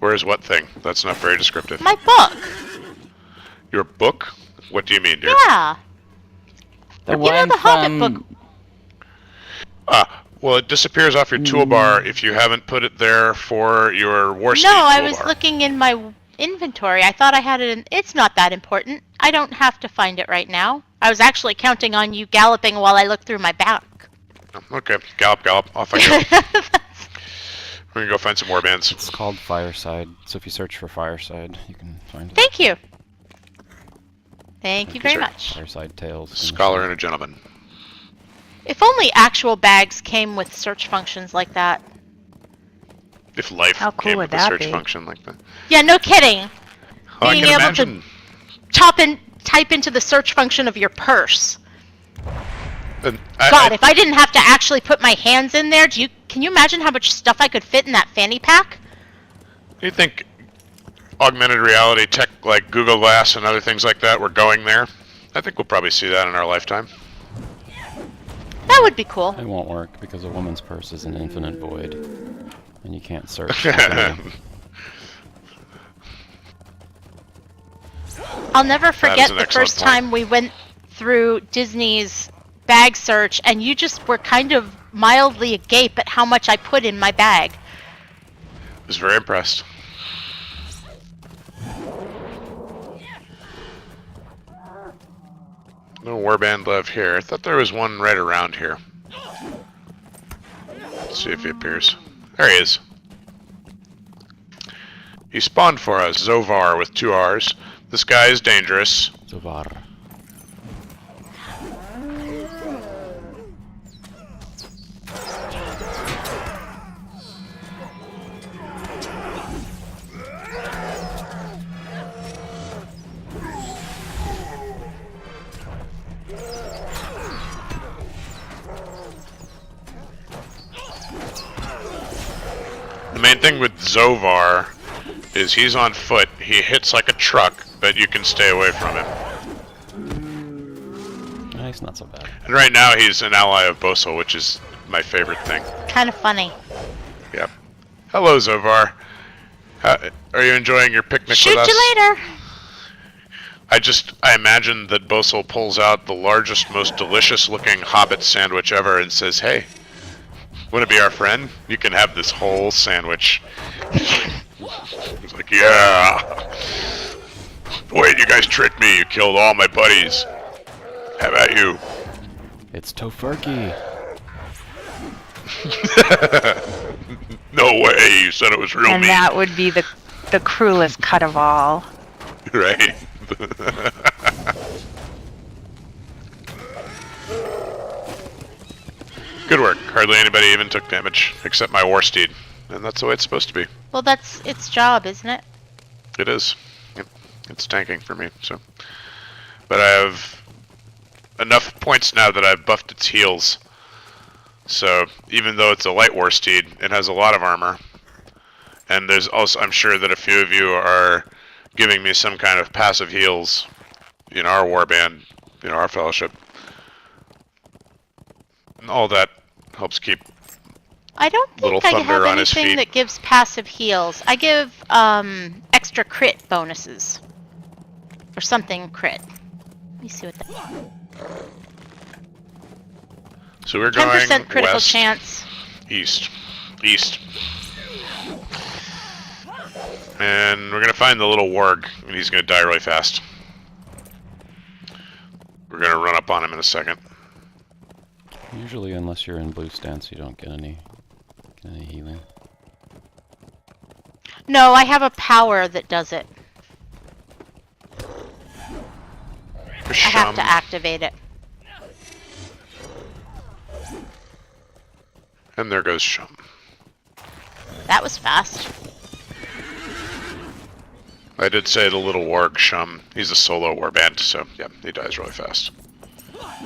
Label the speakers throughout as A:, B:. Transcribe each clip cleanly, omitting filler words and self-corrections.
A: Where's what thing? That's not very descriptive.
B: My book.
A: Your book? What do you mean, dear?
B: Yeah.
C: The
B: You know the Hobbit book.
A: Well, it disappears off your toolbar if you haven't put it there for your war steed
B: No,
A: toolbar.
B: I was looking in my inventory. I thought I had it in... It's not that important. I don't have to find it right now. I was actually counting on you galloping while I look through my back.
A: Okay, gallop, gallop. Off I go. We're gonna go find some warbands.
C: It's called Fireside, so if you search for Fireside, you can find it.
B: Thank you. Thank you very much.
C: Fireside Tales.
A: Scholar and a gentleman.
B: If only actual bags came with search functions like that.
A: If life
D: How cool
A: came
D: would
A: with a
D: that
A: search
D: be?
A: function like that.
B: Yeah, no kidding.
A: Oh, I
B: Being
A: can
B: able
A: imagine.
B: to type into the search function of your purse.
A: God,
B: If I didn't have to actually put my hands in there, can you imagine how much stuff I could fit in that fanny pack?
A: You think augmented reality tech like Google Glass and other things like that were going there? I think we'll probably see that in our lifetime.
B: That would be cool.
C: It won't work because a woman's purse is an infinite void, and you can't search.
B: I'll never forget
A: an
B: the
A: excellent
B: first
A: point.
B: time we went through Disney's bag search, and you just were kind of mildly agape at how much I put in my bag.
A: I was very impressed. No warband love here. I thought there was one right around here. Let's see if he appears. There he is. He spawned for us, Zovar with 2 R's. This guy is dangerous.
C: Zovar.
A: The main thing with Zovar is he's on foot. He hits like a truck, but you can stay away from him.
C: He's not so bad.
A: And right now he's an ally of Bosel, which is my favorite thing.
B: Kind of funny.
A: Yep. Hello, Zovar. Are you enjoying your picnic
B: Shoot
A: with us?
B: you later.
A: I imagine that Bosel pulls out the largest, most delicious-looking Hobbit sandwich ever and says, "Hey, want to be our friend? You can have this whole sandwich." He's like, "Yeah. Wait, you guys tricked me. You killed all my buddies. How about you?"
C: It's Tofurkey.
A: No way. You said it was real
D: And
A: meat.
D: that would be the cruelest cut of all.
A: Right. Good work. Hardly anybody even took damage, except my war steed. And that's the way it's supposed to be.
B: Well, that's its job, isn't it?
A: It is. Yep. It's tanking for me, so. But I have enough points now that I've buffed its heals. So, even though it's a light war steed, it has a lot of armor. And there's also, I'm sure that a few of you are giving me some kind of passive heals in our warband, our fellowship. And all that helps keep
B: I don't
A: Little
B: think I
A: Thunder
B: have
A: on his
B: anything
A: feet.
B: that gives passive heals. I give extra crit bonuses. Or something crit. Let me see what that is.
A: So we're going
B: 10% critical
A: west,
B: chance.
A: east. And we're going to find the little warg, and he's going to die really fast. We're going to run up on him in a second.
C: Usually, unless you're in blue stance, you don't get any healing.
B: No, I have a power that does it. I have to activate it.
A: And there goes Shum.
B: That was fast.
A: I did say the little warg Shum. He's a solo warband, so yeah, he dies really fast.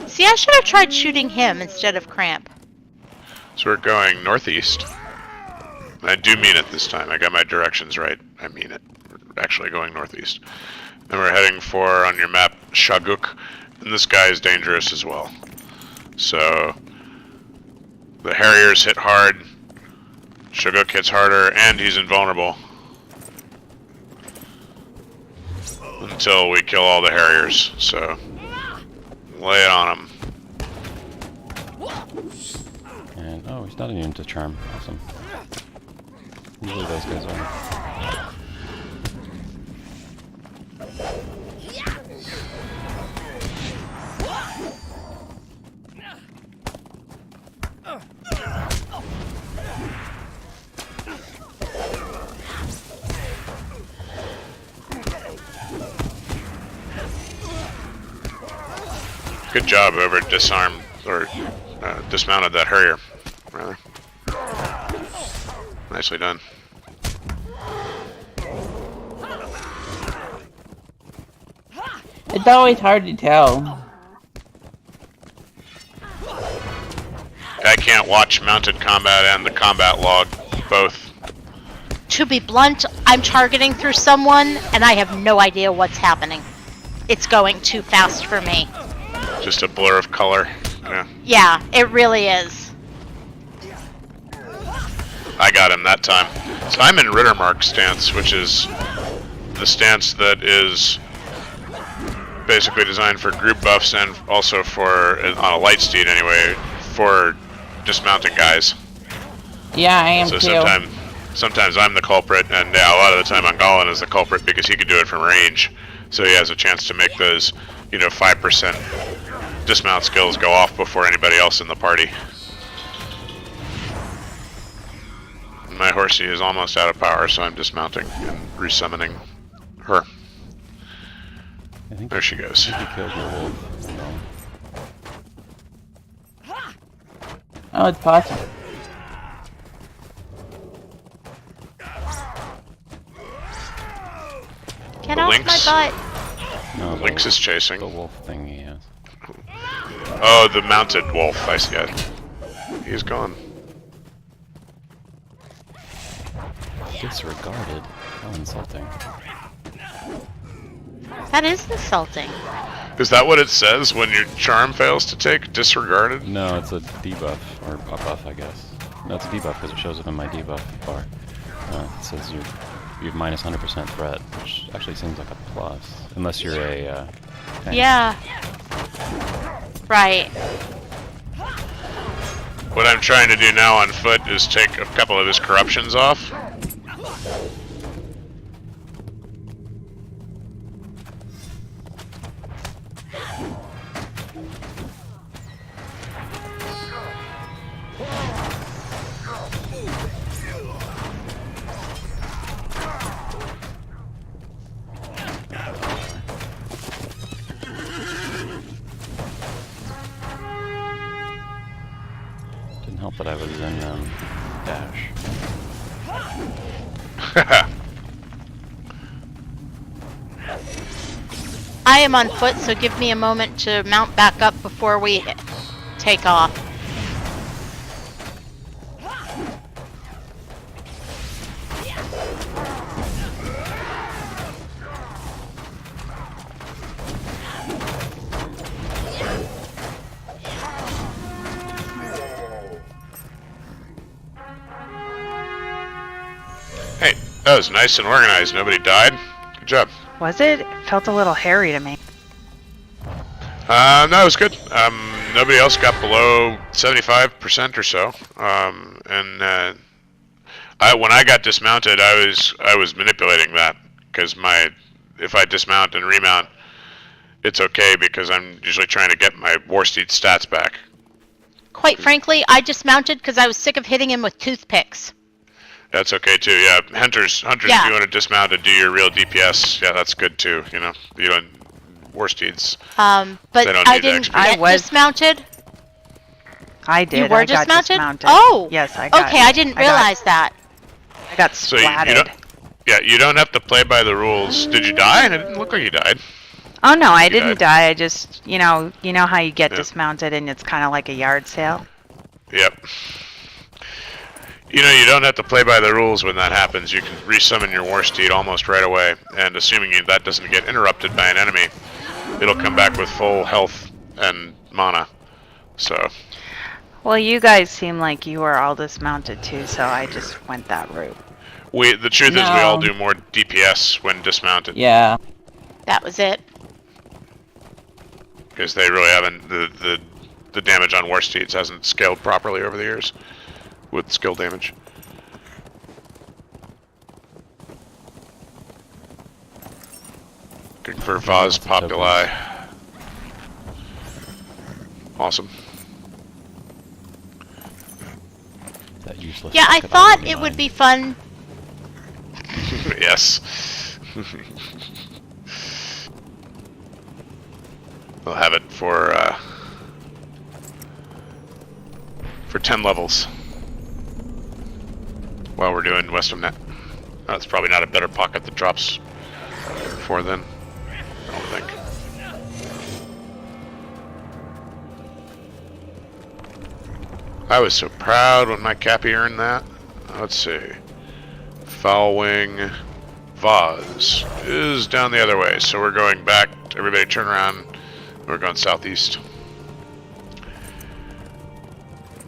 B: See, I should have tried shooting him instead of Cramp.
A: So we're going northeast. And I do mean it this time. I got my directions right. I mean it. We're actually going northeast. And we're heading for, on your map, Shaguk. And this guy is dangerous as well. So the Harriers hit hard. Shaguk hits harder, and he's invulnerable. until we kill all the Harriers. So lay it on them.
C: And oh, he's not immune to charm. Awesome. Usually those guys are.
A: Good job, whoever disarmed or dismounted that Harrier, rather. Nicely done.
E: It's always hard to tell.
A: I can't watch mounted combat and the combat log both.
B: To be blunt, I'm targeting through someone, and I have no idea what's happening. It's going too fast for me.
A: Just a blur of color. Yeah.
B: Yeah, it really is.
A: I got him that time. So I'm in Rittermark stance, which is the stance that is basically designed for group buffs and also for, on a light steed anyway, for dismounting guys.
E: Yeah, I am
A: So
E: too.
A: sometimes I'm the culprit, and yeah, a lot of the time Angalan is the culprit because he can do it from range. So he has a chance to make those, 5% dismount skills go off before anybody else in the party. My horsey is almost out of power, so I'm dismounting and resummoning her.
C: I think
A: There she goes.
C: he killed your wolf.
E: Oh, it's possible.
B: Get
A: The
B: off
A: lynx?
B: my butt.
C: No,
A: Lynx is chasing.
C: the wolf thing he has.
A: Oh, the mounted wolf. I see it. He's gone.
C: Disregarded. How insulting.
B: That is insulting.
A: Is that what it says when your charm fails to take? Disregarded?
C: No, it's a debuff, or a buff, I guess. No, it's a debuff because it shows up in my debuff bar. It says you have minus 100% threat, which actually seems like a plus, unless you're a tank.
B: Yeah. Right.
A: What I'm trying to do now on foot is take a couple of his corruptions off.
C: Didn't help that I was in dash.
B: I am on foot, so give me a moment to mount back up before we take off.
A: Hey, that was nice and organized. Nobody died. Good job.
D: Was it? It felt a little hairy to me.
A: No, it was good. Nobody else got below 75% or so. When I got dismounted, I was manipulating that because if I dismount and remount, it's okay because I'm usually trying to get my war steed stats back.
B: Quite frankly, I dismounted because I was sick of hitting him with toothpicks.
A: That's okay too. Yeah, hunters.
B: Yeah.
A: If you want to dismount and do your real DPS, yeah, that's good too. You don't war steeds.
B: But
A: They don't
B: I
A: need the
B: didn't
A: XP.
B: get
D: I was-
B: dismounted.
D: I did.
B: You were
D: I got
B: dismounted?
D: dismounted.
B: Oh!
D: Yes, I got.
B: Okay, I didn't realize that.
D: I got
A: So you
D: splatted.
A: don't. Yeah, you don't have to play by the rules. Did you die? It didn't look like you died.
D: Oh no, I
A: You
D: didn't
A: died.
D: die. I just, you know how you get
A: Yeah.
D: dismounted and it's kind of like a yard sale.
A: Yep. You don't have to play by the rules when that happens. You can resummon your war steed almost right away, and assuming that doesn't get interrupted by an enemy, it'll come back with full health and mana. So,
D: Well, you guys seem like you were all dismounted too, so I just went that route.
A: the truth is we all
E: No.
A: do more DPS when dismounted.
E: Yeah.
B: That was it.
A: Because they really haven't, the damage on war steeds hasn't scaled properly over the years with skill damage. Looking for Vaz Populi. Awesome.
C: That useless.
B: Yeah, I
C: bucket
B: thought
C: item
B: it would
C: mine.
B: be fun.
A: Yes. We'll have it for 10 levels while we're doing Western Net. That's probably not a better pocket that drops before then, I don't think. I was so proud when my Cappy earned that. Let's see. Foul Wing Vaz is down the other way, so we're going back. Everybody turn around. We're going southeast.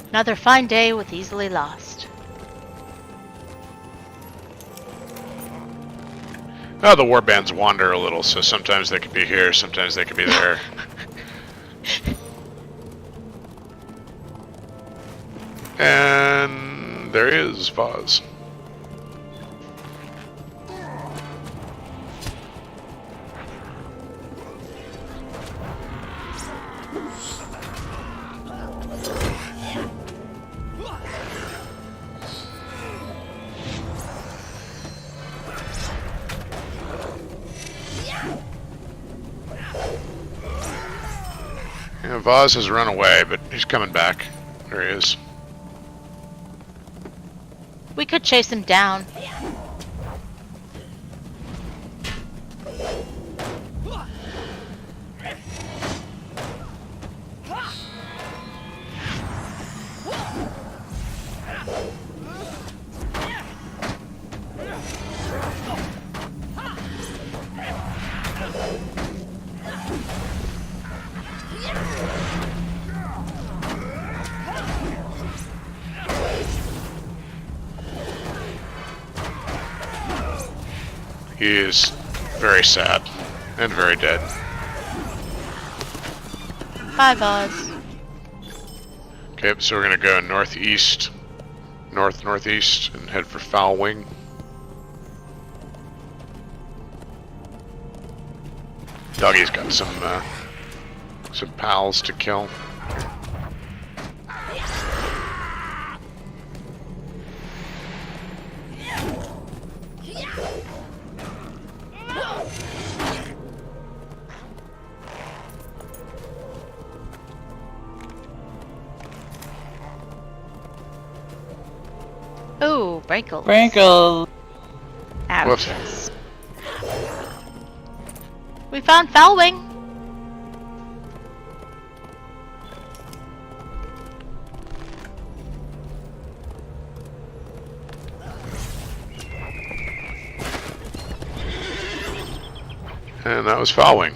B: Another fine day with easily lost.
A: Oh, the warbands wander a little, so sometimes they could be here, sometimes they could be there. And there is Vaz. Yeah, Vaz has run away, but he's coming back. There he is.
B: We could chase him down.
A: He is very sad and very dead.
B: Bye, Vaz.
A: Okay, so we're gonna go northeast, northeast, and head for Foul Wing. Doggy's got some pals to kill.
B: Ooh, Brankle.
E: Sprinkles.
D: Ouches.
B: We found Foulwing.
A: And that was Foul Wing.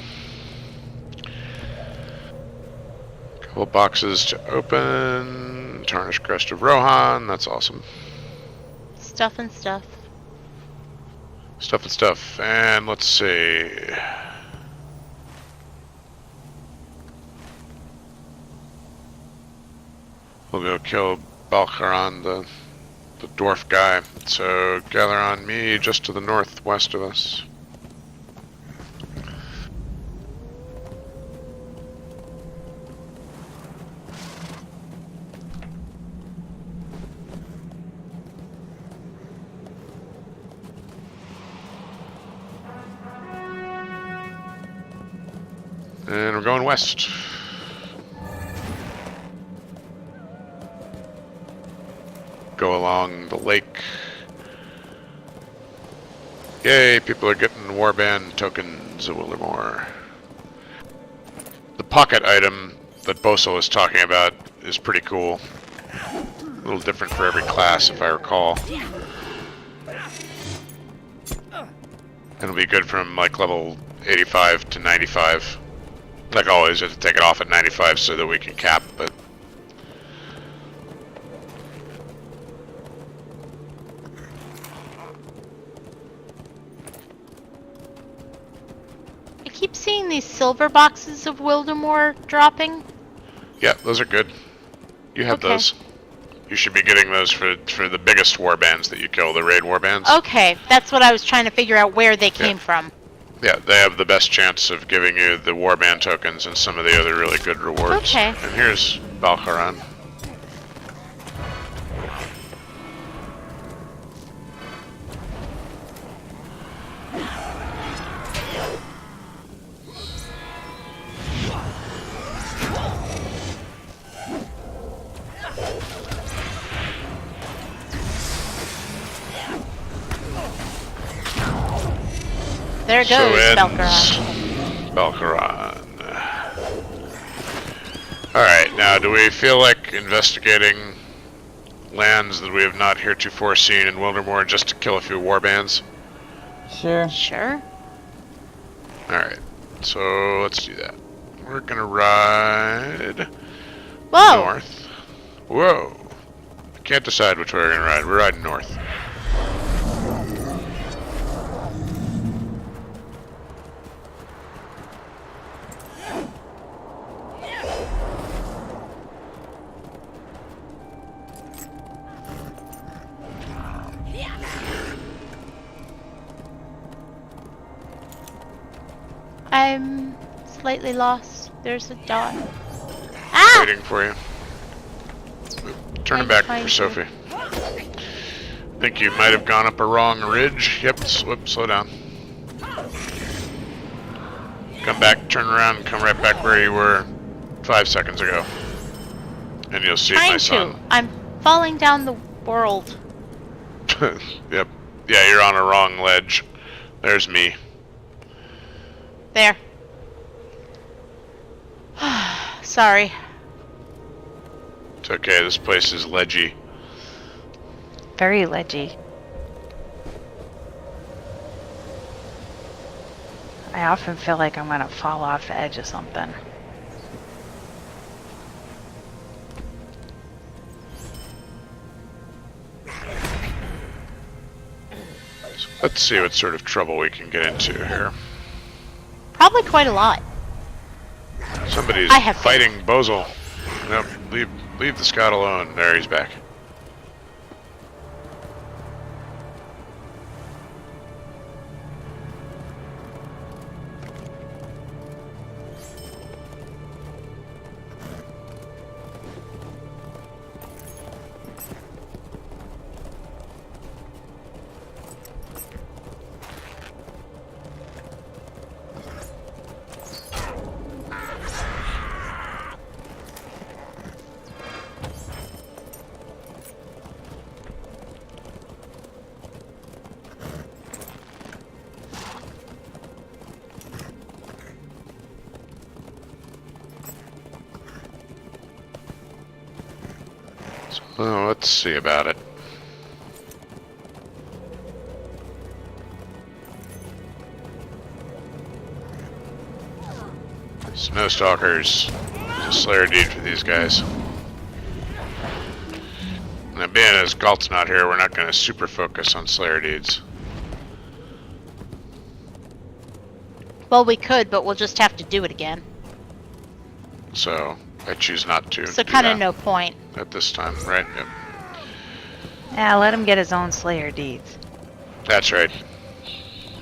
A: Couple boxes to open. Tarnished Crest of Rohan, that's awesome.
B: Stuff and stuff.
A: Stuff and stuff. And let's see. We'll go kill Balcharan, the dwarf guy. So gather on me just to the northwest of us. And we're going west. Go along the lake. Yay, people are getting warband tokens of Wildermore. The pocket item that Boso was talking about is pretty cool. A little different for every class, if I recall. And it'll be good from like level 85 to 95. Like always, you have to take it off at 95 so that we can cap, but...
B: keep seeing these silver boxes of Wildermore dropping.
A: Yeah, those are good. You have
B: Okay.
A: those. You should be getting those for the biggest warbands that you kill, the raid warbands.
B: Okay, that's what I was trying to figure out where they came from.
A: Yeah, they have the best chance of giving you the warband tokens and some of the other really good rewards.
B: Okay.
A: And here's Valkaran.
B: There
A: So
B: goes
A: ends
B: Valkaran.
A: Valkaran. Alright, now do we feel like investigating lands that we have not heretofore seen in Wildermore just to kill a few warbands?
E: Sure.
B: Sure.
A: Alright, so let's do that. We're gonna ride
B: Whoa!
A: north. Whoa! I can't decide which way we're gonna ride. We're riding north.
B: I'm slightly lost. There's a dot. Ah!
A: Waiting for you. Turning
B: I'm
A: back
B: trying
A: for
B: to.
A: Sophie. Think you might have gone up a wrong ridge. Yep, slow down. Come back, turn around, and come right back where you were 5 seconds ago. And you'll see my
B: Trying
A: son.
B: to. I'm falling down the world.
A: Yep. Yeah, you're on a wrong ledge. There's me.
B: There. Sorry.
A: It's okay, this place is ledgy.
D: Very ledgy. I often feel like I'm gonna fall off the edge of something.
A: So let's see what sort of trouble we can get into here.
B: Probably quite a lot.
A: Somebody's
B: I have
A: fighting Bozel. Nope, leave the Scot alone. There, he's back. So let's see about it. Snowstalkers. It's a Slayer deed for these guys. Now, being as Galt's not here, we're not going to super focus on Slayer deeds.
B: Well, we could, but we'll just have to do it again.
A: So I choose not to.
B: So
A: do
B: kind of
A: that
B: no point.
A: at this time, right? Yep.
D: Yeah, let him get his own Slayer deeds.
A: That's right.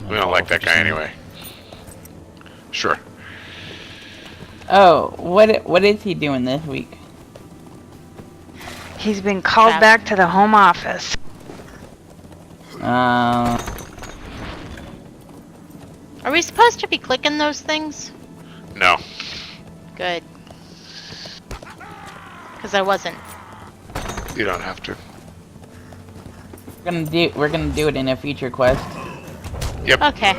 A: We don't like that guy anyway. Sure.
E: Oh, what is he doing this week?
D: He's been called
B: Crap.
D: back to the home office.
B: Are we supposed to be clicking those things?
A: No.
B: Good. Because I wasn't.
A: You don't have to.
E: We're gonna do it in a future quest.
A: Yep.
B: Okay.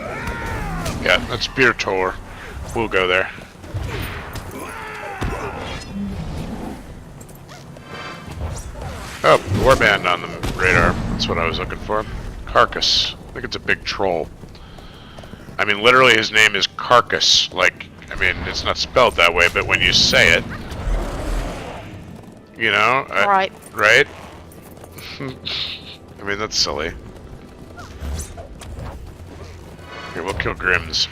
A: Yeah, that's Beer Tour. We'll go there. Oh, warband on the radar. That's what I was looking for. Carcass. I think it's a big troll. I mean, literally his name is Carcass. Like, I mean, it's not spelled that way, but when you say it, you know,
B: Right.
A: right? I mean, that's silly. Here, we'll kill Grims.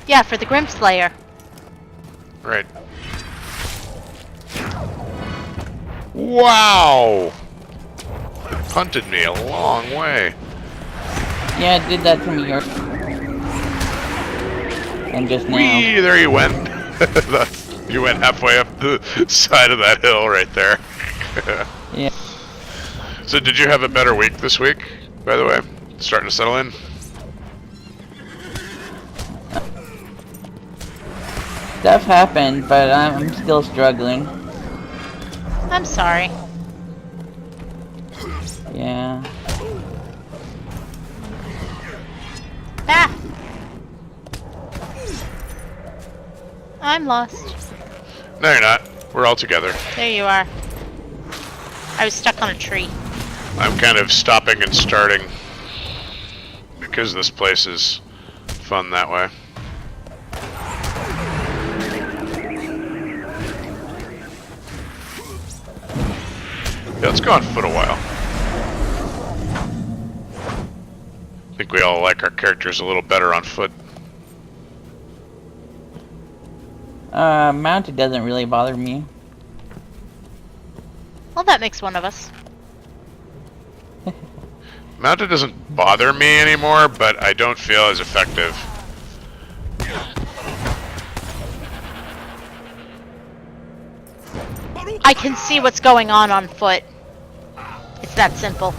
B: Yeah, for the Grim Slayer.
A: Right. Wow! It punted me a long way.
E: Yeah, it did that to me. And just now.
A: Whee! There you went. You went halfway up the side of that hill right there.
E: Yeah.
A: So did you have a better week this week, by the way? Starting to settle in?
E: Stuff happened, but I'm still struggling.
B: I'm sorry.
E: Yeah.
B: Ah! I'm lost.
A: No, you're not. We're all together.
B: There you are. I was stuck on a tree.
A: I'm kind of stopping and starting because this place is fun that way. Yeah, let's go on foot a while. I think we all like our characters a little better on foot.
E: Mounted doesn't really bother me.
B: Well, that makes one of us.
A: Mounted doesn't bother me anymore, but I don't feel as effective.
B: I can see what's going on foot. It's that simple.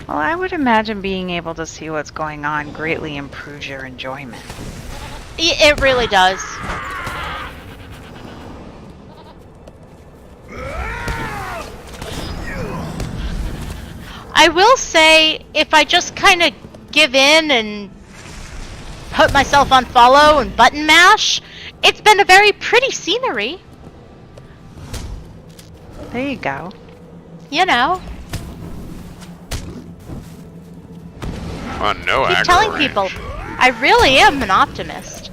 D: Well, I would imagine being able to see what's going on greatly improves your enjoyment.
B: It really does. I will say, if I just kind of give in and put myself on follow and button mash, it's been a very pretty scenery.
D: There you go.
B: You know.
A: On no
B: Keep
A: aggro
B: telling
A: range.
B: people, I really am an optimist.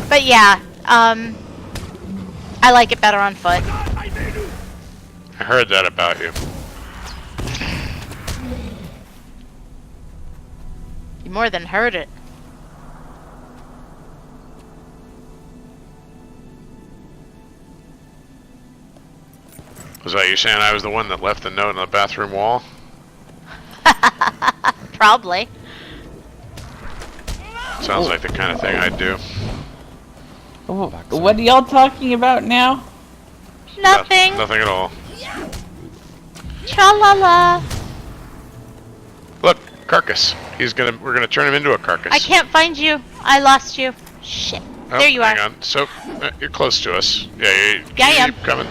B: But yeah, I like it better on foot.
A: I heard that about you.
B: You more than heard it.
A: Was that you saying I was the one that left the note on the bathroom wall?
B: Probably.
A: Sounds like the kind of thing I'd do.
E: What are y'all talking about now?
B: Nothing.
A: Nothing at all.
B: Tra-la-la.
A: Look, carcass. We're gonna turn him into a carcass.
B: I can't find you. I lost you. Shit.
A: Oh,
B: There you
A: hang
B: are.
A: on. So, you're close to us. Yeah, you
B: Yeah, I am.
A: keep coming.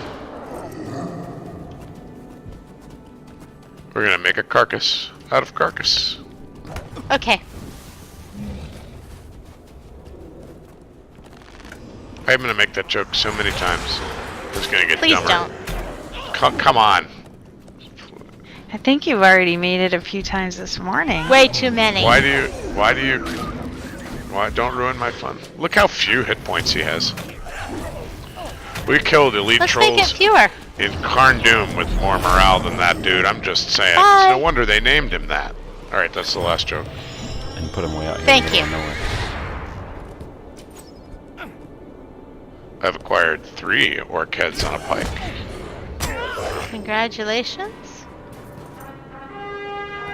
A: We're gonna make a carcass out of carcass.
B: Okay.
A: I'm gonna make that joke so many times. It's gonna get
B: Please
A: dumber.
B: don't.
A: Come on.
D: I think you've already made it a few times this morning.
B: Way too many.
A: Why don't ruin my fun? Look how few hit points he has. We killed elite
B: Let's make it
A: trolls
B: fewer.
A: in Karn Doom with more morale than that dude. I'm just saying.
B: Bye.
A: It's no wonder they named him that. Alright, that's the last joke.
C: And put him way out here.
B: Thank
C: in the
B: you.
C: middle of nowhere.
A: I've acquired 3 orc heads on a pike.
B: Congratulations.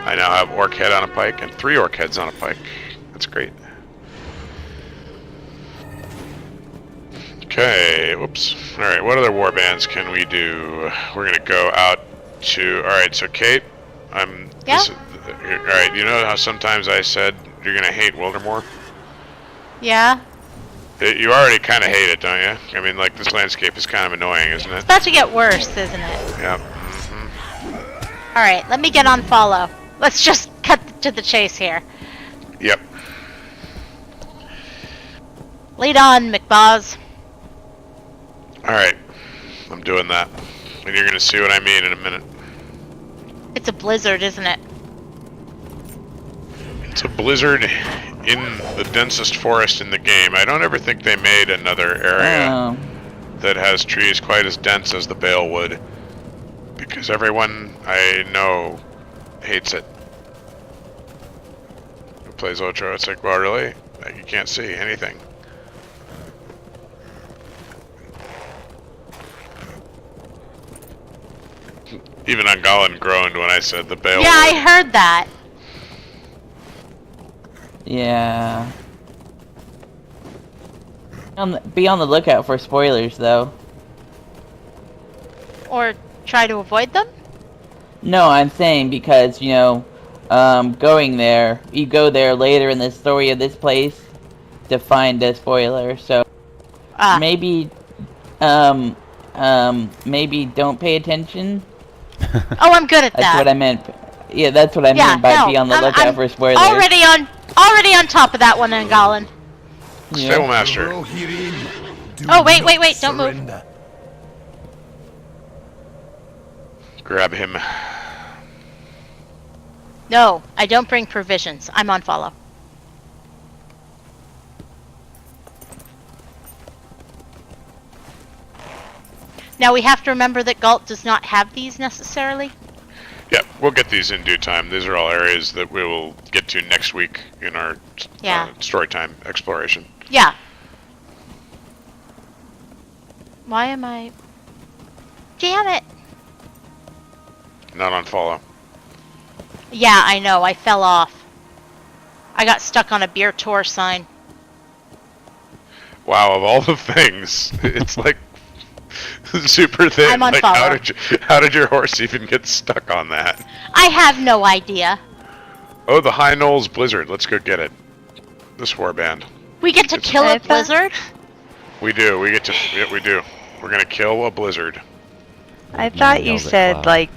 A: I now have orc head on a pike and 3 orc heads on a pike. That's great. Okay, whoops. Alright, what other warbands can we do? We're gonna go out to... Alright, so Kate,
B: Yeah?
A: Alright, you know how sometimes I said you're gonna hate Wildermore?
B: Yeah.
A: You already kind of hate it, don't you? I mean, like, this landscape is kind of annoying, isn't it?
B: It's about to get worse, isn't it?
A: Yep.
B: Alright, let me get on follow. Let's just cut to the chase here.
A: Yep.
B: Lead on, McBoz.
A: Alright. I'm doing that. And you're gonna see what I mean in a minute.
B: It's a blizzard, isn't it?
A: It's a blizzard in the densest forest in the game. I don't ever think they made another area that has trees quite as dense as the Balewood, because everyone I know hates it. Who plays Ocho? It's like, well, really? Like, you can't see anything. Even Ungallan groaned when I said the Balewood.
B: Yeah, I heard that.
E: Yeah. Be on the lookout for spoilers, though.
B: Or try to avoid them?
E: No, I'm saying because, you know, going there, you go there later in the story of this place to find a spoiler, so maybe, maybe don't pay attention.
B: Oh, I'm good at that.
E: That's what I meant. Yeah, that's what I meant by be on the lookout for spoilers.
B: Already on top of that one, Ungallan.
A: Stable Master.
B: Oh, wait, don't move.
A: Grab him.
B: No, I don't bring provisions. I'm on follow. Now we have to remember that Galt does not have these necessarily.
A: Yeah, we'll get these in due time. These are all areas that we will get to next week in our story time exploration.
B: Yeah. Why am I... Damn it!
A: Not on follow.
B: Yeah, I know. I fell off. I got stuck on a beer tour sign.
A: Wow, of all the things, it's like super thin.
B: I'm on
A: like,
B: follow.
A: how did your horse even get stuck on that?
B: I have no idea.
A: Oh, the High Knolls Blizzard. Let's go get it. This warband.
B: We get to kill a blizzard?
A: We do. We get to. Yeah, we do. We're gonna kill a blizzard.
D: I thought you said like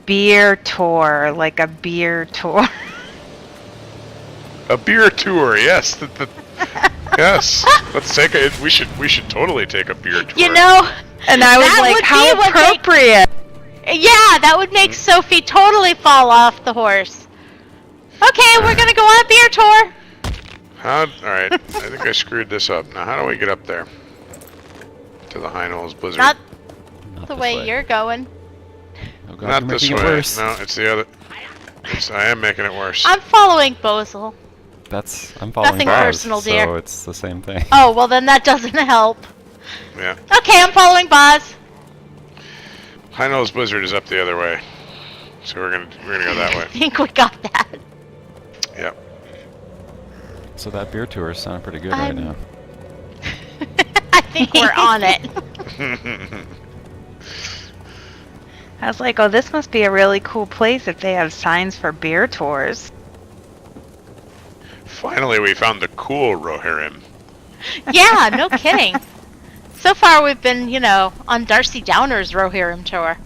D: beer tour, like a beer tour.
A: A beer tour, yes. Yes. Let's take it. We should totally take a beer tour.
B: You know,
D: and I was
B: that
D: like,
B: would
D: how
B: be what
D: appropriate.
B: Yeah, that would make Sophie totally fall off the horse. Okay, we're gonna go on a beer tour.
A: Alright, I think I screwed this up. Now, how do we get up there? To the High Knolls Blizzard.
B: Not
C: Not
B: the
C: this
B: way you're going.
C: Oh God,
A: Not
C: you're
A: this
C: making
A: way.
C: it worse.
A: No, it's the other. I am making it worse.
B: I'm following Bozel.
C: I'm following
B: Nothing
C: Baz,
B: personal, dear.
C: so it's the same thing.
B: Oh, well then that doesn't help.
A: Yeah.
B: Okay, I'm following Boz.
A: High Knolls Blizzard is up the other way. So we're gonna go that way.
B: I think we got that.
A: Yep.
C: So that beer tour is sounding pretty good
B: I'm-
C: right now.
B: I think we're on it.
D: I was like, oh, this must be a really cool place if they have signs for beer tours.
A: Finally, we found the cool Rohirrim.
B: Yeah, no kidding. So far we've been, you know, on Darcy Downer's Rohirrim tour.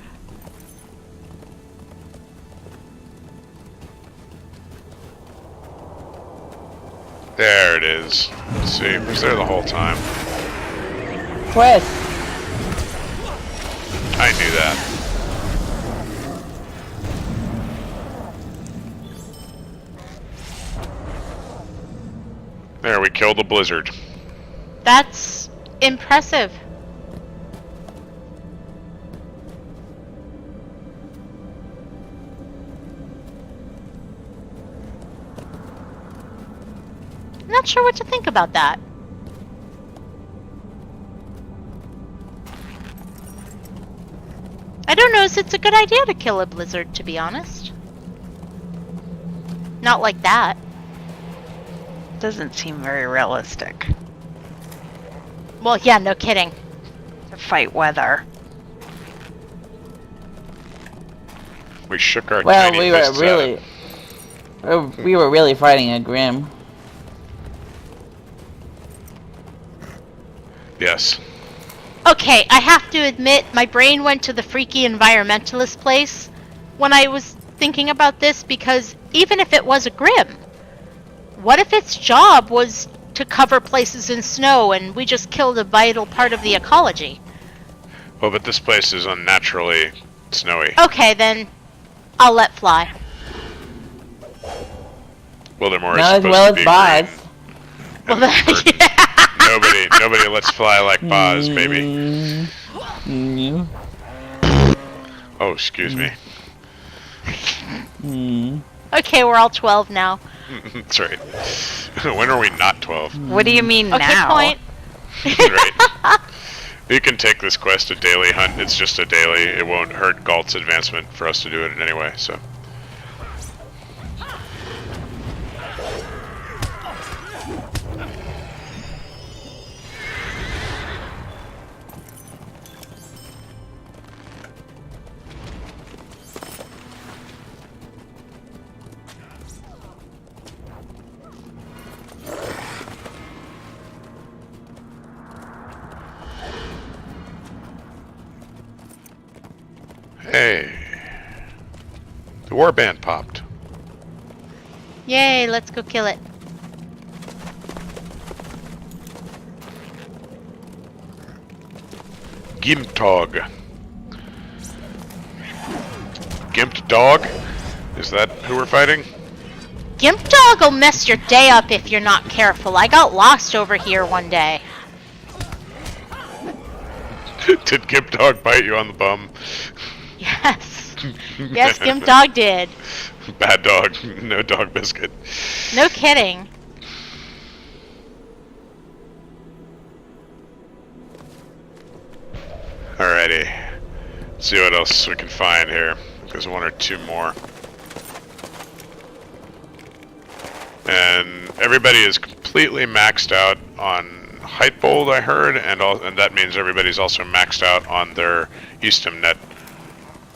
A: There it is. Let's see, it was there the whole time.
E: Quest.
A: I knew that. There, we killed the blizzard.
B: That's impressive. I'm not sure what to think about that. I don't know if it's a good idea to kill a blizzard, to be honest. Not like that.
D: Doesn't seem very realistic
B: Well, yeah, no kidding.
D: to fight weather.
A: We shook our
E: Well,
A: tiny
E: we were
A: fists at it.
E: really, we were really fighting a Grim.
A: Yes.
B: Okay, I have to admit, my brain went to the freaky environmentalist place when I was thinking about this, because even if it was a Grim, what if its job was to cover places in snow and we just killed a vital part of the ecology?
A: Well, but this place is unnaturally snowy.
B: Okay, then I'll let fly.
A: Wildermore is
E: Not as
A: supposed
E: well
A: to
E: as
A: be
E: Boz.
A: green.
B: Well, yeah.
A: Nobody lets fly like Boz, baby.
E: Mm.
A: Oh, excuse me.
E: Mm.
B: Okay, we're all 12 now.
A: That's right. When are we not 12?
D: What do you mean
B: Okay,
D: now?
B: point.
A: Right. You can take this quest a daily hunt. It's just a daily. It won't hurt Galt's advancement for us to do it anyway, so. Hey. The warband popped.
B: Yay, let's go kill it.
A: Gimtog. Gimped dog? Is that who we're fighting?
B: Gimp Dog will mess your day up if you're not careful. I got lost over here one day.
A: Did Gimp dog bite you on the bum?
B: Yes. Yes, Gimp Dog did.
A: Bad dog. No dog biscuit.
B: No kidding.
A: Alrighty. Let's see what else we can find here. There's one or two more. And everybody is completely maxed out on height bold, I heard, and that means everybody's also maxed out on their Eastham net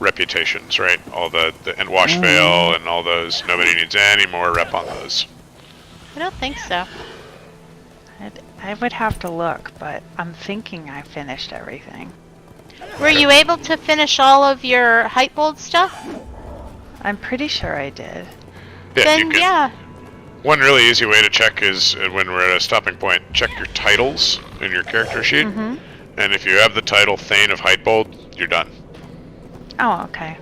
A: reputations, right? All the and wash veil and all those. Nobody needs any more rep on those.
B: I don't think so.
D: I would have to look, but I'm thinking I finished everything.
B: Were you able to finish all of your height bold stuff?
D: I'm pretty sure I did.
A: Yeah,
B: Then
A: you can.
B: yeah.
A: One really easy way to check is when we're at a stopping point, check your titles in your character sheet. And if you have the title Thane of Heightbold, you're done.
D: Oh, okay.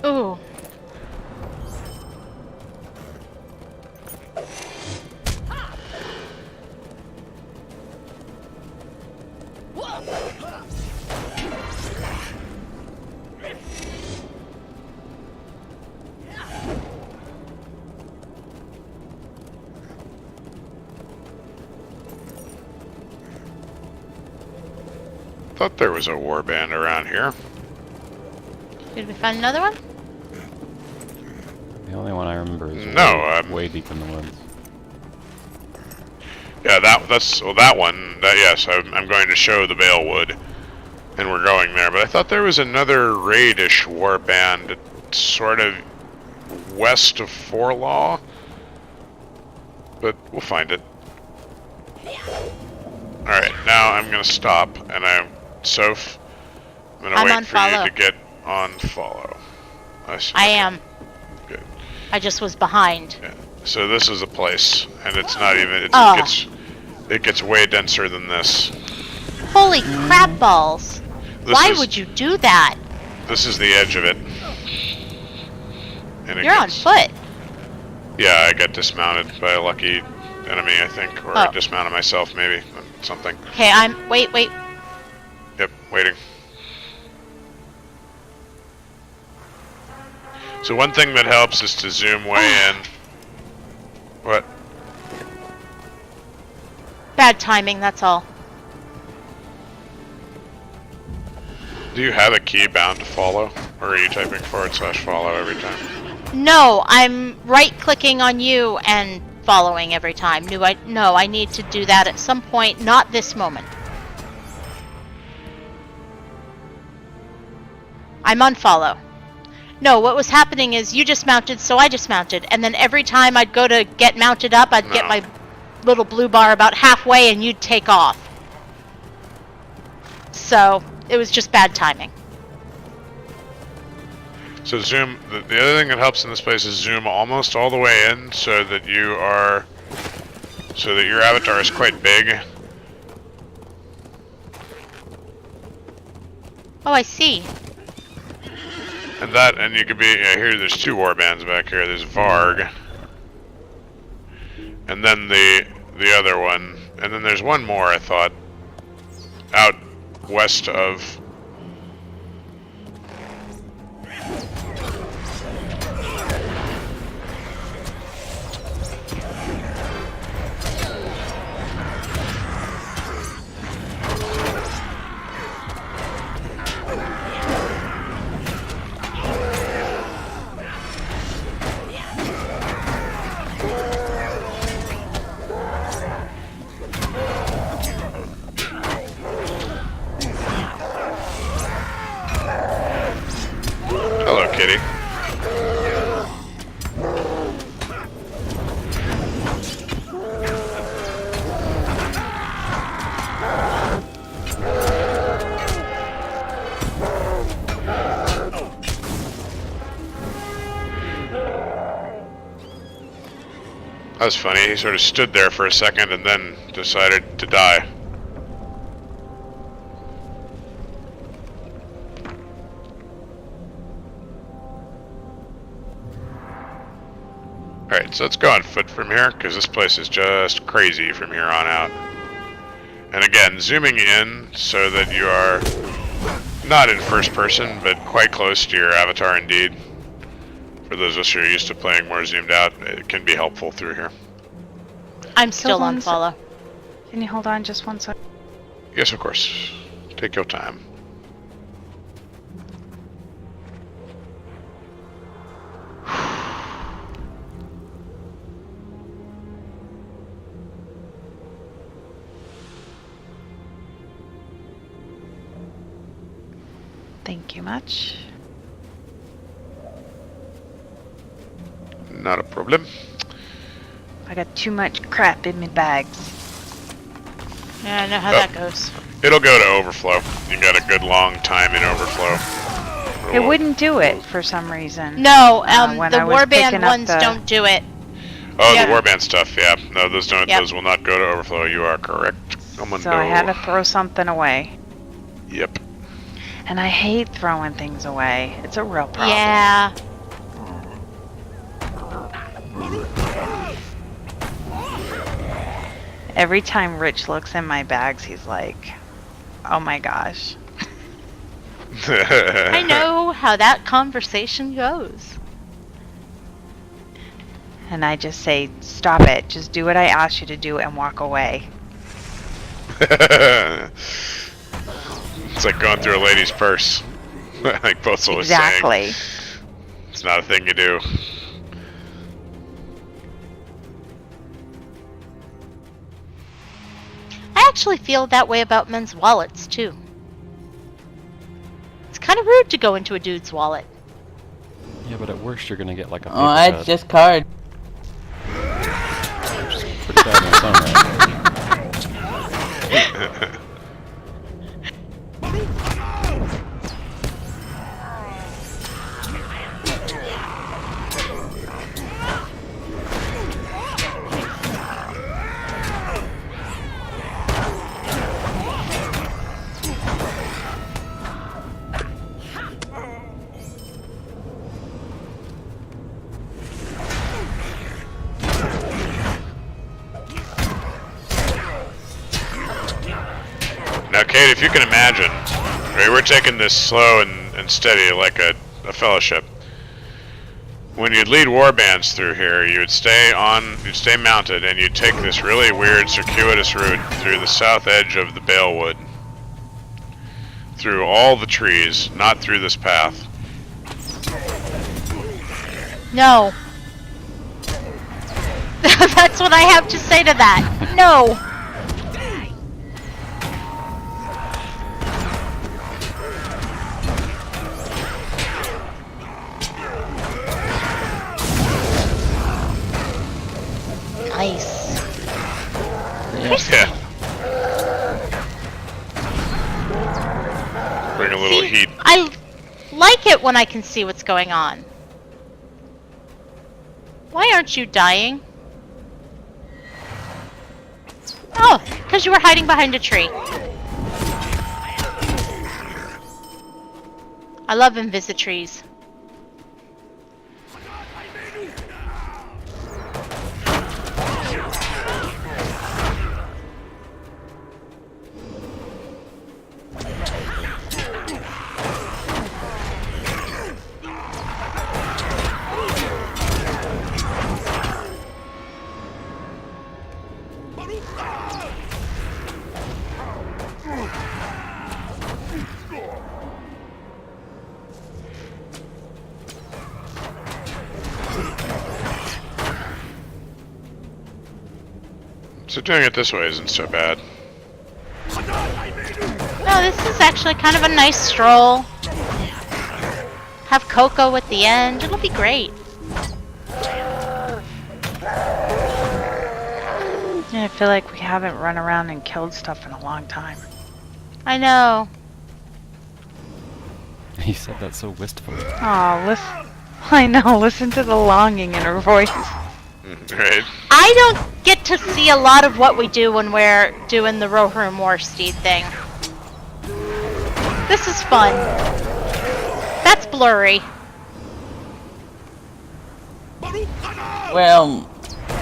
B: Ooh.
A: Thought there was a warband around here.
B: Did we find another one?
C: The only one I remember is
A: No,
C: way deep in the woods.
A: Yeah, that one. Yes, I'm going to show the Balewood, and we're going there. But I thought there was another raidish warband, sort of west of Forlaw. But we'll find it. All right, now I'm gonna stop, and Soph, I'm gonna wait for
B: follow.
A: you to get on follow.
B: I am.
A: Good.
B: I just was behind.
A: Yeah. So this is a place, and it's not even.
B: Oh.
A: It gets way denser than this.
B: Holy crap balls.
A: This
B: Why
A: is-
B: would you do that?
A: This is the edge of it. And it
B: You're on
A: gets-
B: foot.
A: Yeah, I got dismounted by a lucky enemy, I think, or I
B: Oh.
A: dismounted myself, maybe something.
B: Okay, wait.
A: Yep, waiting. So one thing that helps is to zoom way in. What?
B: Bad timing, that's all.
A: Do you have a key bound to follow? Or are you typing /follow every time?
B: No, I'm right-clicking on you and following every time. No, I need to do that at some point, not this moment. I'm on follow. No, what was happening is you dismounted, so I dismounted, and then every time I'd go to get mounted up, I'd get
A: No.
B: my little blue bar about halfway and you'd take off. So, it was just bad timing.
A: So zoom, the other thing that helps in this place is zoom almost all the way in so that your avatar is quite big.
B: Oh, I see.
A: And you could be, yeah, here, there's 2 warbands back here. There's Varg. And then the other one. And then there's one more, I thought. Out west of... Hello, kitty. That was funny. He sort of stood there for a second and then decided to die. Alright, so let's go on foot from here, because this place is just crazy from here on out. And again, zooming in so that you are not in first person, but quite close to your avatar indeed. For those of us who are used to playing more zoomed out, it can be helpful through here.
B: I'm still
D: Hold
B: on
D: on,
B: follow.
D: Can you hold on just one sec?
A: Yes, of course. Take your time.
D: Thank you much.
A: Not a problem.
D: I got too much crap in my bags.
B: Yeah, I know how that goes.
A: It'll go to overflow. You got a good long time in overflow.
D: It wouldn't do it for some reason.
B: No,
D: when
B: the
D: I was
B: warband
D: picking up
B: ones
D: the-
B: don't do it.
A: Oh,
B: Yeah.
A: the warband stuff, yeah. No, those don't.
B: Yep.
A: Those will not go to overflow. You are correct.
D: So I had to throw something away.
A: Yep.
D: And I hate throwing things away. It's a real problem.
B: Yeah.
D: Every time Rich looks in my bags, he's like, oh my gosh.
B: I know how that conversation goes.
D: And I just say, stop it. Just do what I asked you to do and walk away.
A: It's like going through a lady's purse. Like Postal was saying.
D: Exactly.
A: It's not a thing you do.
B: I actually feel that way about men's wallets, too. It's kind of rude to go into a dude's wallet.
C: Yeah, but at worst you're gonna get like a paper
E: Oh,
C: cut.
E: it's just card.
C: Pretty bad in its own right.
A: Now, Kate, if you can imagine, right, we're taking this slow and steady like a fellowship. When you'd lead warbands through here, you'd stay mounted, and you'd take this really weird circuitous route through the south edge of the Balewood. Through all the trees, not through this path.
B: No. That's what I have to say to that. No. Nice.
A: Yeah. Bring a little
B: See,
A: heat.
B: I like it when I can see what's going on. Why aren't you dying? Oh, because you were hiding behind a tree. I love invisitrees.
A: So doing it this way isn't so bad.
B: No, this is actually kind of a nice stroll. Have cocoa at the end. It'll be great.
D: Yeah, I feel like we haven't run around and killed stuff in a long time.
B: I know.
C: He said that so wistfully.
D: Oh, listen. I know, listen to the longing in her voice.
A: Right.
B: I don't get to see a lot of what we do when we're doing the Wildermore Steed thing. This is fun. That's blurry.
E: Well,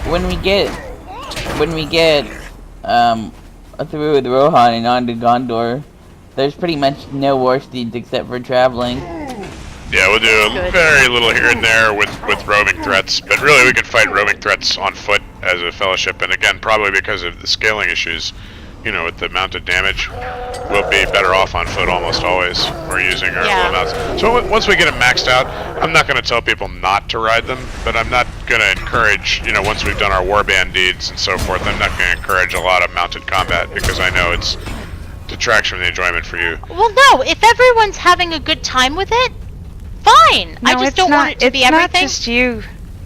E: when we get through the Rohan and onto Gondor, there's pretty much no war steeds except for traveling.
A: Yeah, we'll do
B: Good.
A: very little here and there with roving threats, but really we can fight roving threats on foot as a fellowship, and again, probably because of the scaling issues, you know, with the mounted damage, we'll be better off on foot almost always. We're using our
B: Yeah.
A: low mounts. So once we get them maxed out, I'm not going to tell people not to ride them, but I'm not going to encourage, you know, once we've done our warband deeds and so forth, I'm not going to encourage a lot of mounted combat, because I know it's detraction from the enjoyment for you.
B: Well, no, if everyone's having a good time with it, fine. I
D: No,
B: just
D: it's
B: don't
D: not,
B: want it to be
D: it's
B: everything.
D: not just you.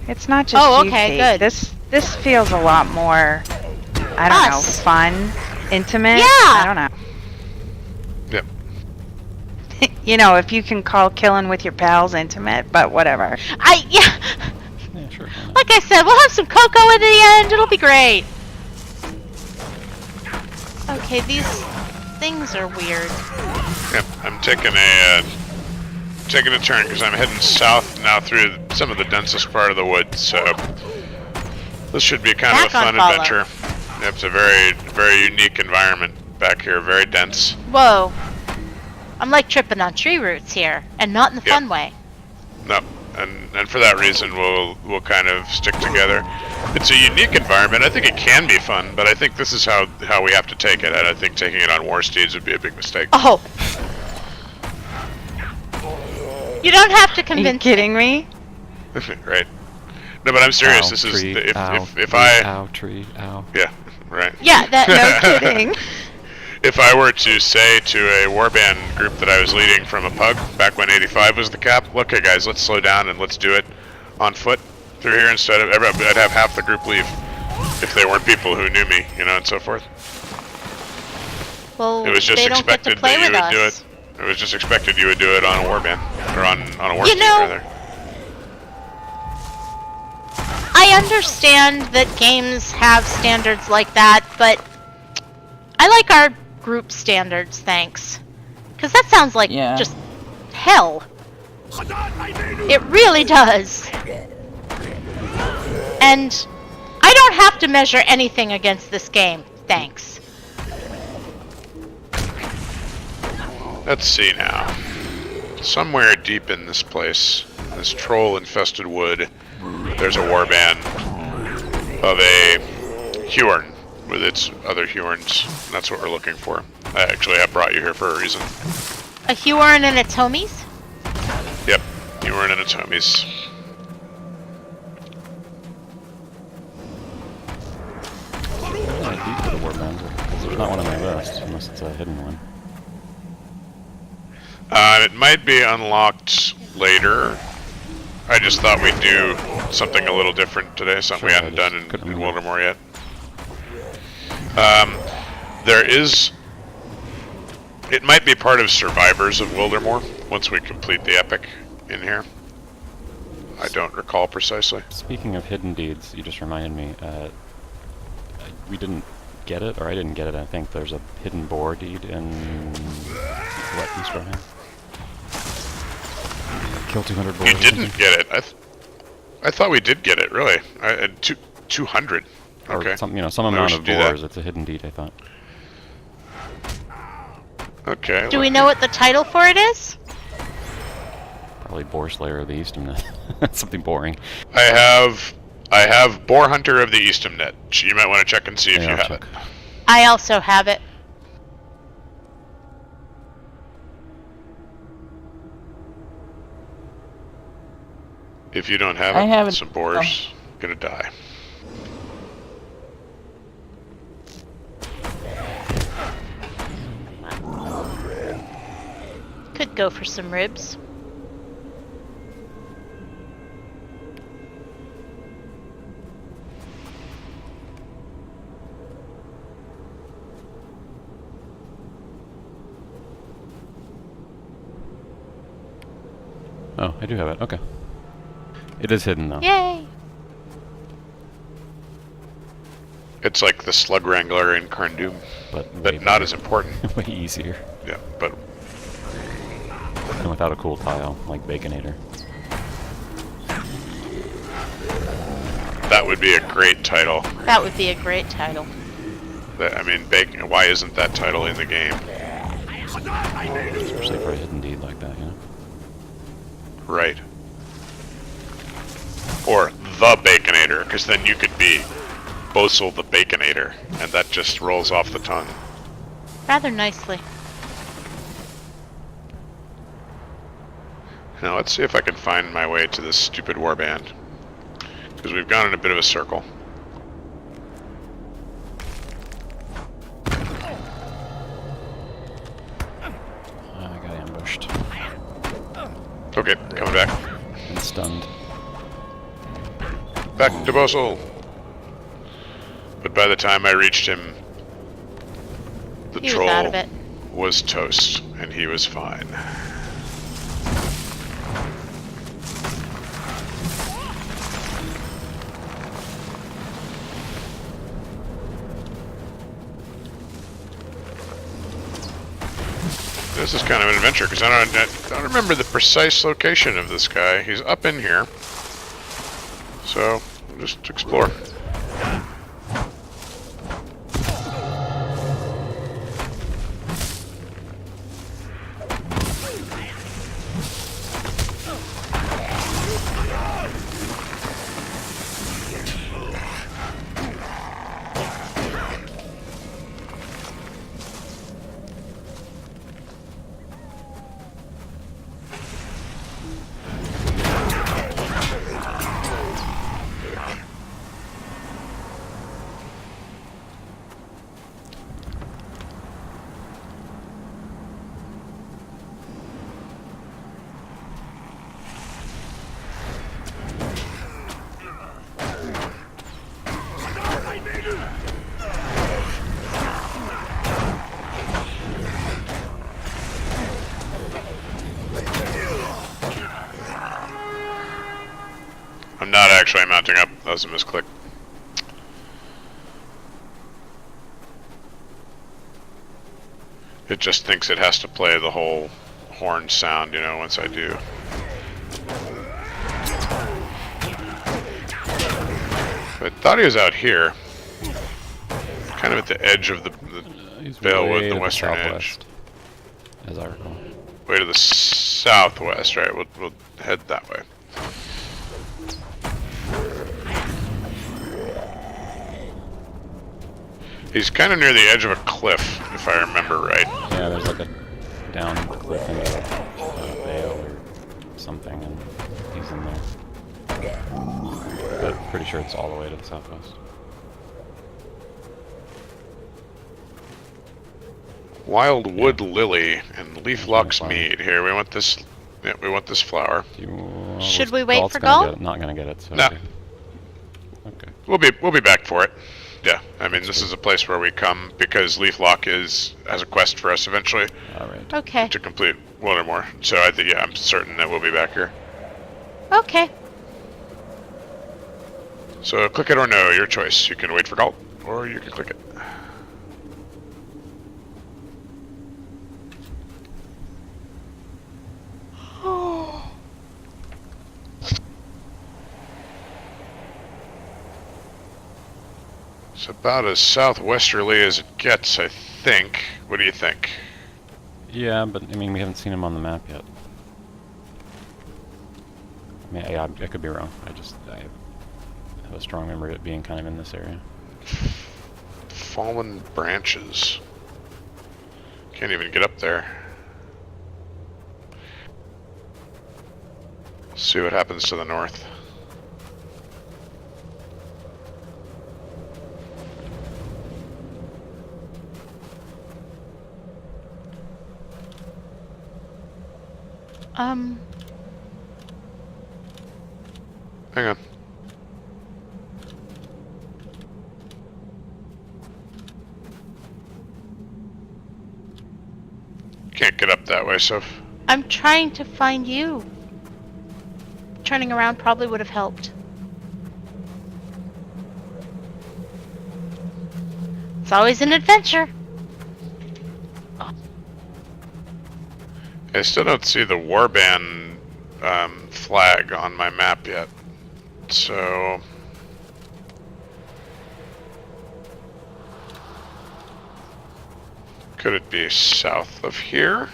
D: It's not just
B: Oh,
D: you,
B: okay,
D: Kate.
B: good.
D: This feels a lot more, I don't know,
B: Us.
D: fun, intimate.
B: Yeah.
D: I don't know.
A: Yep.
D: You know, if you can call killing with your pals intimate, but whatever.
B: Yeah.
C: Yeah, sure. why not?
B: Like I said, we'll have some cocoa at the end. It'll be great. Okay, these things are weird.
A: Yep, I'm taking a turn because I'm heading south now through some of the densest part of the woods, so this should be kind of a
B: Back on
A: fun
B: follow.
A: adventure. Yep, it's a very, very unique environment back here, very dense.
B: Whoa. I'm like tripping on tree roots here, and not in the
A: Yep.
B: fun way.
A: No, and for that reason, we'll kind of stick together. It's a unique environment. I think it can be fun, but I think this is how we have to take it. And I think taking it on war steeds would be a big mistake.
B: Oh. You don't have to
D: Are you
B: convince
D: kidding me?
A: Right? No, but I'm serious.
C: Ow,
A: This is
C: tree,
A: if
C: ow,
A: if
C: tree,
A: I
C: ow, tree, ow.
A: yeah, right.
B: Yeah, that
D: No kidding.
A: If I were to say to a warband group that I was leading from a pug back when 85 was the cap, look, hey guys, let's slow down and let's do it on foot through here instead of I'd have half the group leave if they weren't people who knew me, you know, and so forth.
B: Well,
A: It was just
B: they don't get to
A: expected
B: play
A: that you
B: with
A: would do
B: us.
A: it. It was just expected you would do it on a warband or on a war
B: You
A: steed,
B: know-
A: rather.
B: I understand that games have standards like that, but I like our group standards, thanks. Because that sounds like
E: Yeah.
B: just hell. It really does. And I don't have to measure anything against this game, thanks.
A: Let's see now. Somewhere deep in this place, this troll-infested wood, there's a warband of a Huorn with its other Huorns. That's what we're looking for. I brought you here for a reason.
B: A Huorn and its homies?
A: Yep, Huorn and its homies.
C: Yeah, deep for the warband, because there's not one on my list, unless it's a hidden one.
A: It might be unlocked later. I just thought we'd do something a little different today, something we
C: Sure, I
A: hadn't
C: just
A: done in
C: couldn't
A: Wildermore yet. There is... It might be part of Survivors of Wildermore, once we complete the epic in here. I don't recall precisely.
C: Speaking of hidden deeds, you just reminded me, we didn't get it, or I didn't get it, I think. There's a hidden boar deed in... what, East Rohan? Kill 200 boars
A: You
C: or
A: didn't
C: something?
A: get it. I thought we did get it, really. 200.
C: Or
A: Okay.
C: some, you know, some
A: Maybe we
C: amount
A: should
C: of
A: do that.
C: boars. It's a hidden deed, I thought.
A: Okay.
B: Do we know what the title for it is?
C: Probably Boar Slayer of the Eastham. That's something boring.
A: I have Boar Hunter of the Eastham. You might want to check and see if
C: Yeah,
A: you
C: I'll
A: have
C: check.
A: it.
B: I also have it.
A: If you don't have
E: I
A: it,
E: have it.
A: some boars gonna die.
B: go for some ribs.
C: Oh, I do have it. Okay. It is hidden though.
B: Yay!
A: It's like the Slug Wrangler in Carndoom,
C: But
A: but not as important.
C: way easier.
A: Yeah, but
C: And without a cool tile, like Baconator.
A: that would be a great title.
B: That would be a great title.
A: I mean, Bacon. Why isn't that title in the game?
C: Especially for a hidden deed like that, you know?
A: Right. Or the Baconator, because then you could be Bosel the Baconator, and that just rolls off the tongue.
B: Rather nicely.
A: Now let's see if I can find my way to this stupid warband, because we've gone in a bit of a circle.
C: I got ambushed.
A: Okay, coming back.
C: And stunned.
A: Back to Bosel. But by the time I reached him, the
B: He was
A: troll
B: out of it.
A: was toast, and he was fine. This is kind of an adventure, because I don't remember the precise location of this guy. He's up in here. So, we'll just explore. I'm not actually mounting up. That was a misclick. It just thinks it has to play the whole horn sound, you know, once I do. I thought he was out here. Kind of at the edge of the
C: He's
A: Vale
C: way
A: with
C: to
A: the western edge.
C: southwest, as I recall.
A: Way to the southwest, right? We'll head that way. He's kind of near the edge of a cliff, if I remember right.
C: Yeah, there's like a down cliff into a vale or something, and he's in there. But pretty sure it's all the way to the southwest.
A: Wildwood Lily and Leaflock's
C: Fine.
A: Mead. Here, we want this. Yeah, we want this flower.
B: Should we wait
C: Galt's
B: for
C: gonna
B: Galt?
C: get it- Not gonna get it. So
A: No.
C: Okay.
A: We'll be back for it. Yeah, I mean this is a place where we come because Leaflock has a quest for us eventually
C: All right.
B: Okay.
A: to complete Wildermore. So I think I'm certain that we'll be back here.
B: Okay.
A: So click it or no, your choice. You can wait for Galt, or you can click it. It's about as southwesterly as it gets, I think. What do you think?
C: Yeah, but I mean we haven't seen him on the map yet. I mean, yeah, I could be wrong. I have a strong memory of it being kind of in this area.
A: Fallen branches. Can't even get up there. See what happens to the north.
B: Um,
A: Hang on. Can't get up that way, so.
B: I'm trying to find you. Turning around probably would have helped. It's always an adventure.
A: I still don't see the warband flag on my map yet. So. Could it be south of here?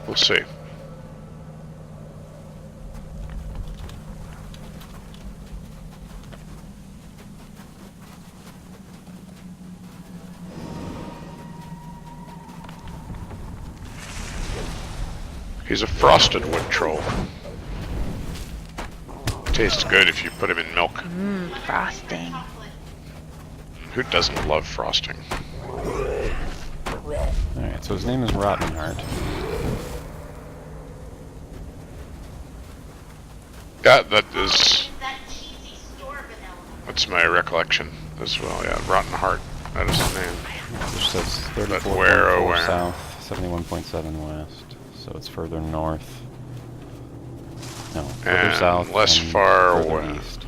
A: We'll see. He's a frosted wood troll. Tastes good if you put him in milk.
D: Mmm, frosting.
A: Who doesn't love frosting?
C: Alright, so his name is Rottenheart.
A: Yeah, that is. That's my recollection as well. Yeah, Rotten Heart. That is his name.
C: Which says
A: But where, oh
C: 34.4
A: where?
C: south, 71.7 west. So it's further north. No, further
A: And
C: south.
A: less
C: and
A: far
C: further
A: west.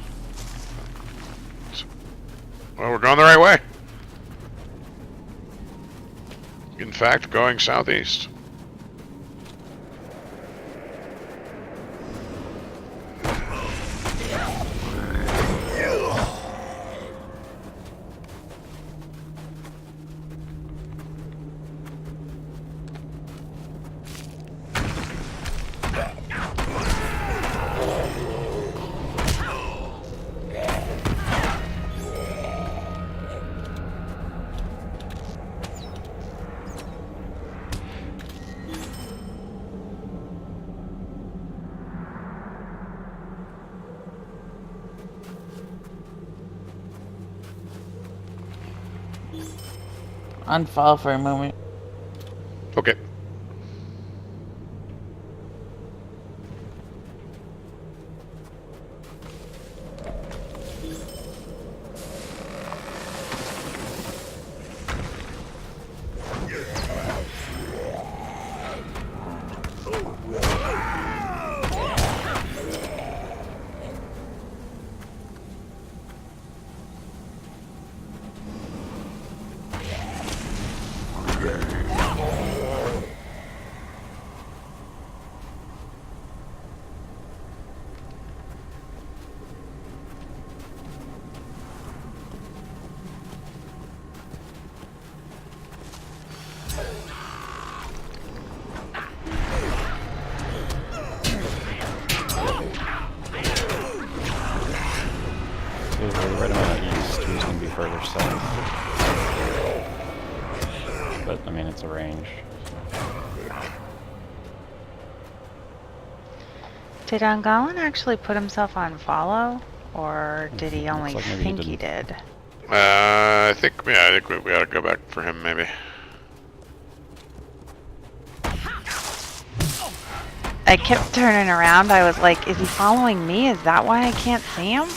C: east.
A: Well, we're going the right way. In fact, going southeast.
E: Unfollow for a moment.
A: Okay.
C: So we're right about east, we're just gonna be further south. But, I mean, it's a range.
D: Did Ungolin actually put himself on follow? Or did he only
C: like maybe he
D: think he
C: didn't.
D: did?
A: I think we ought to go back for him maybe.
D: I kept turning around. I was like, is he following me? Is that why I can't see him?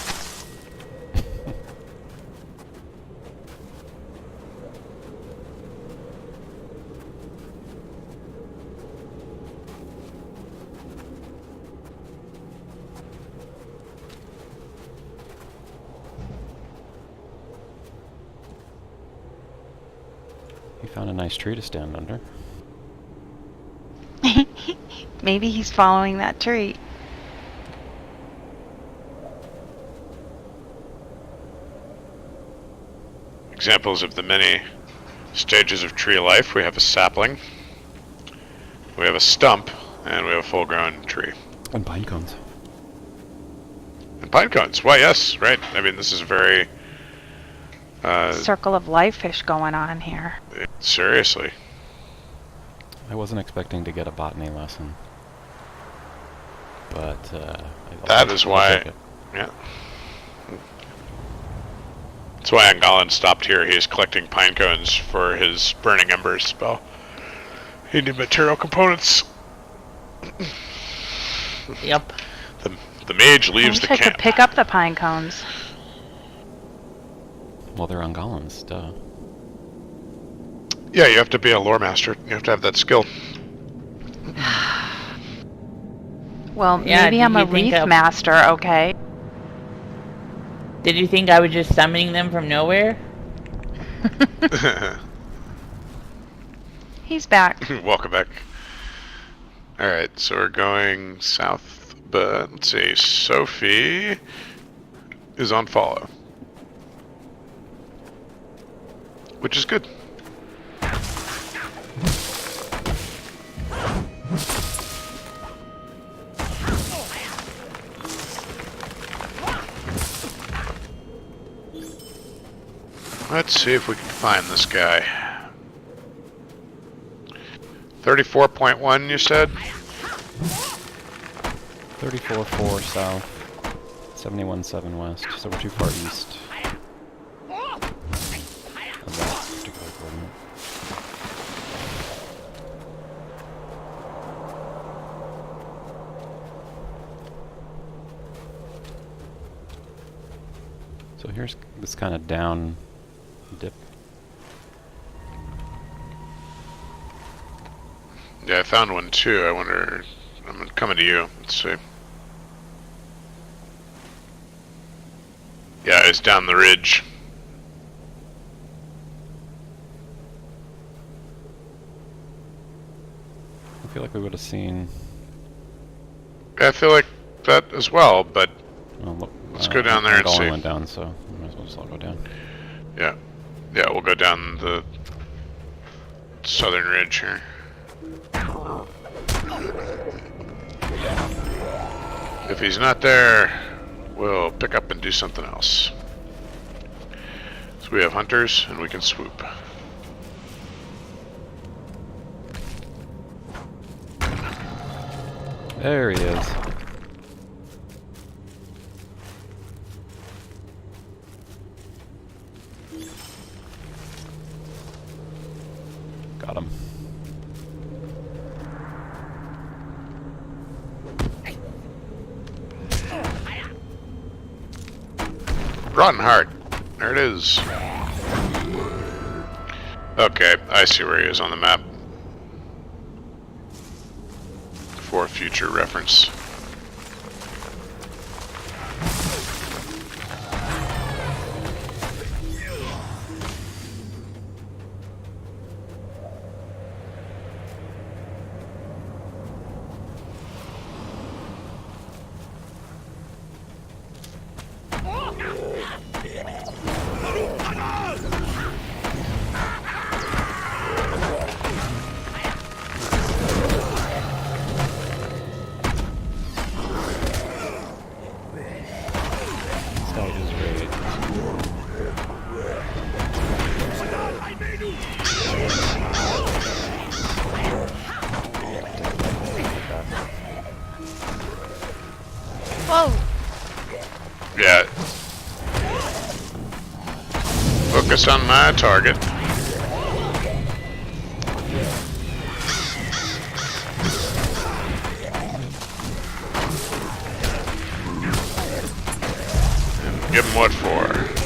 C: He found a nice tree to stand under.
D: Maybe he's following that tree.
A: Examples of the many stages of tree life. We have a sapling, we have a stump, and we have a full-grown tree.
C: And pine cones.
A: And pine cones. Why, yes, right. I mean, this is very...
D: Circle of life-ish going on here.
A: seriously.
C: I wasn't expecting to get a botany lesson. But,
A: That is
C: I'll
A: why...
C: take it.
A: Yeah. That's why Angalan stopped here. He's collecting pine cones for his Burning Embers spell. He needed material components.
E: Yep.
A: The mage
D: I
A: leaves
D: wish
A: the
D: I
A: camp.
D: could pick up the pine cones.
C: Well, they're on Gollins, duh.
A: Yeah, you have to be a lore master. You have to have that skill.
D: Well,
E: Yeah,
D: maybe
E: did
D: I'm a
E: you think
D: wreath
E: of-
D: master, okay?
E: Did you think I was just summoning them from nowhere?
D: He's back.
A: Welcome back. Alright, so we're going south, but let's see. Sophie is on follow, which is good. Let's see if we can find this guy. 34.1, you said?
C: 34-4 south, 71-7 west, so we're too far east of that particular coordinate. So here's this kind of down dip.
A: Yeah, I found one too. I wonder. I'm coming to you. Let's see. Yeah, it's down the ridge.
C: I feel like we would have seen.
A: I feel like that as well, but
C: Well, look,
A: Let's go down there and
C: Gollin
A: see.
C: went down, so we might as well just all go down.
A: yeah. Yeah, we'll go down the southern ridge here. If he's not there, we'll pick up and do something else. So we have hunters, and we can swoop.
C: There he is. Got him.
A: Rotten Heart. There it is. Okay, I see where he is on the map. For future reference.
C: This guy is great.
B: Whoa.
A: Yeah. Focus on my target. And give him what for.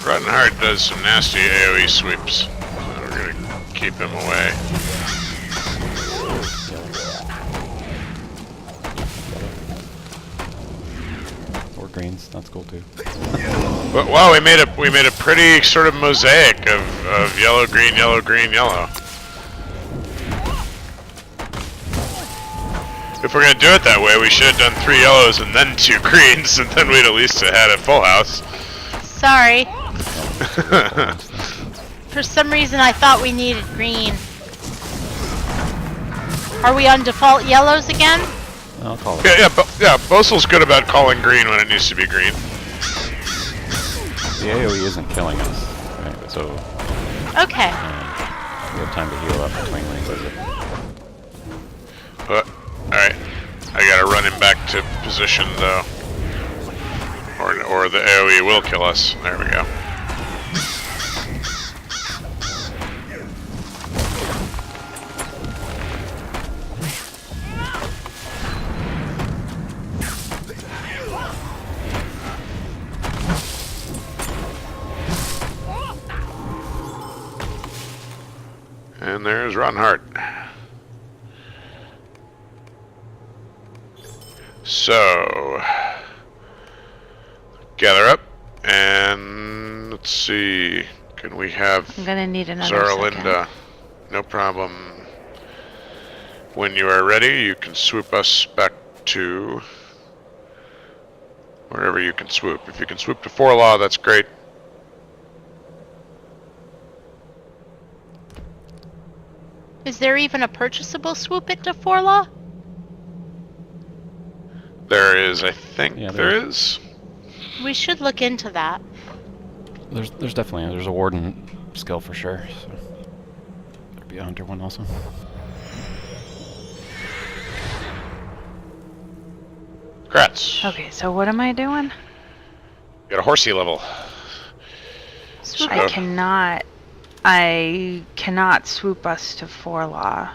A: Rotten Heart does some nasty AoE sweeps, so we're gonna keep him away.
C: Or greens, that's cool too.
A: But wow, we made a pretty sort of mosaic of yellow, green, yellow, green, yellow. If we're gonna do it that way, we should have done 3 yellows and then 2 greens, and then we'd at least have had a full house.
B: Sorry. For some reason I thought we needed green. Are we on default yellows again?
C: I'll call it.
A: Yeah, Bosel's good about calling green when it needs to be green.
C: The AoE isn't killing us, right? So
B: Okay.
C: We have time to heal up between when he does it.
A: But, alright. I gotta run him back to position though. Or the AoE will kill us. There we go. And there's Ronhart. So, gather up, and let's see. Can we have
D: I'm gonna need another
A: Zoralinda? No problem. When you are ready, you can swoop us back to wherever you can swoop. If you can swoop to Forlaw, that's great.
B: Is there even a purchasable swoop into Forlaw?
A: There is, I think
C: Yeah,
A: there
C: there
A: is.
B: We should look into that.
C: There's definitely there's a warden skill for sure. So there'd be a hunter one also.
A: Congrats.
D: Okay, so what am I doing?
A: You got a horsey level.
B: Swoop.
D: I cannot swoop us to Forlaw.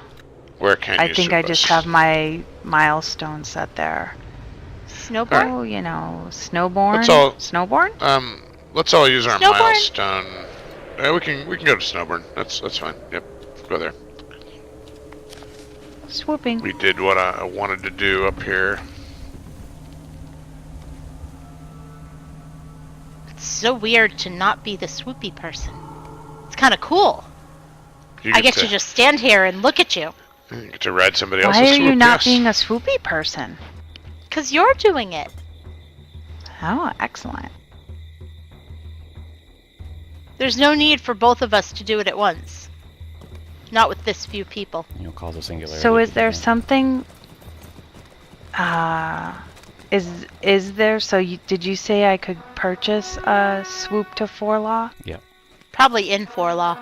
A: Where can you
D: I think
A: swoop
D: I just
A: us?
D: have my milestone set there.
B: Snowboard?
D: Oh, you know, Snowborn.
A: Let's all-
D: Snowborn?
A: Let's all use our
B: Snowbourne?
A: milestone. Yeah, we can go to Snowbourn. That's fine. Yep, go there.
D: Swooping.
A: We did what I wanted to do up here.
B: It's so weird to not be the swoopy person. It's kind of cool. I get to just stand here and look at you.
A: you get to ride somebody else's
D: Why are
A: swoop.
D: you not
A: yes.
D: being a swoopy person?
B: Because you're doing it.
D: Oh, excellent.
B: There's no need for both of us to do it at once. Not with this few people.
C: You'll cause a singularity.
D: So is
C: to
D: there
C: begin.
D: something? Is there? So did you say I could purchase a swoop to Forlaw?
C: Yep.
B: Probably in Forlaw.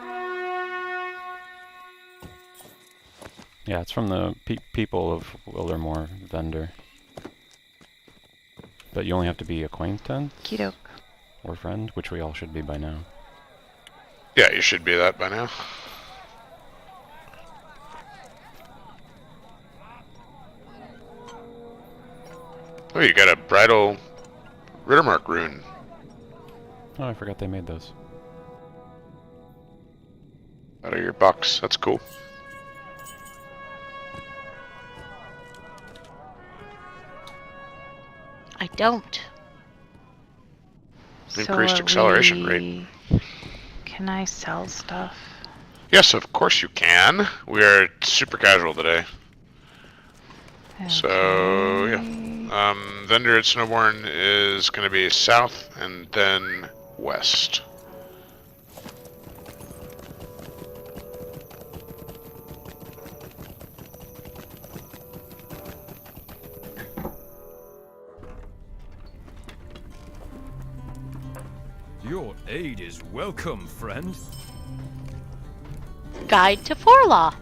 C: Yeah, it's from the people of Wildermore vendor. But you only have to be acquaintance
D: Kidoke.
C: or friend, which we all should be by now.
A: Yeah, you should be that by now. Oh, you got a bridal Rittermark rune.
C: Oh, I forgot they made those.
A: Out of your box. That's cool.
B: I don't.
A: Increased acceleration rate.
D: Can I sell stuff?
A: Yes, of course you can. We are super casual today. So, yeah. Vendor at Snowbourne is going to be south and then west.
F: Your aid is welcome, friend.
B: Guide to Forlaw.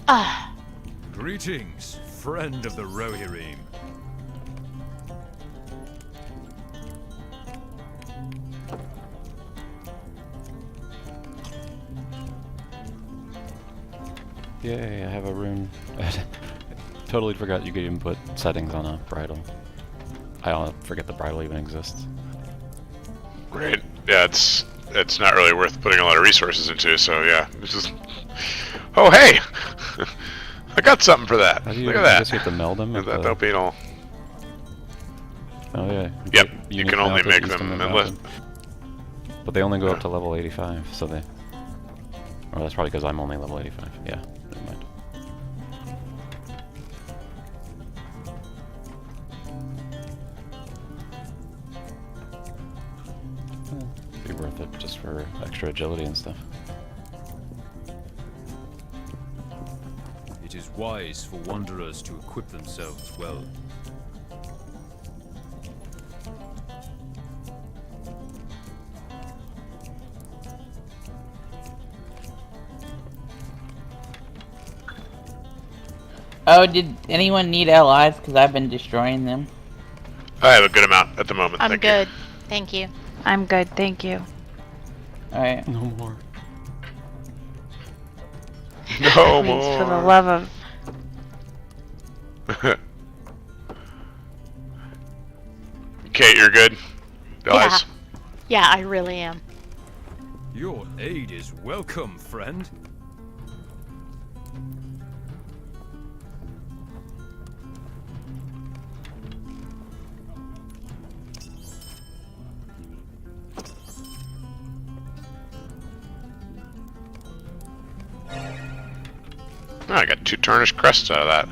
B: Ah,
F: Greetings, friend of the Rohirrim.
C: Yay, I have a rune. Totally forgot you could even put settings on a bridle. I forget the bridle even exists.
A: Great. Yeah, it's not really worth putting a lot of resources into, so yeah. This is... Oh, hey! I got something for that.
C: How do you,
A: Look at
C: I
A: that.
C: guess you have to meld them? at
A: That'll
C: the-
A: be all.
C: Oh yeah.
A: Yep,
C: Put
A: you
C: unique
A: can only
C: mounted,
A: make
C: custom
A: them
C: mounted.
A: unless...
C: But they only go up to level 85, so they... Or that's probably because I'm only level 85. Yeah, never mind. Be worth it just for extra agility and stuff.
F: It is wise for wanderers to equip themselves well.
E: Oh, did anyone need allies? Because I've been destroying them.
A: I have a good amount at the moment.
B: I'm
A: thank
B: good. Thank you.
D: I'm good, thank you.
E: Alright.
C: No more.
A: You. No
D: Please,
A: more.
D: for the love of...
A: Kate, you're good. Allies.
B: Yeah, I really am.
F: Your aid is welcome, friend.
A: Oh, I got 2 tarnished crests out of that.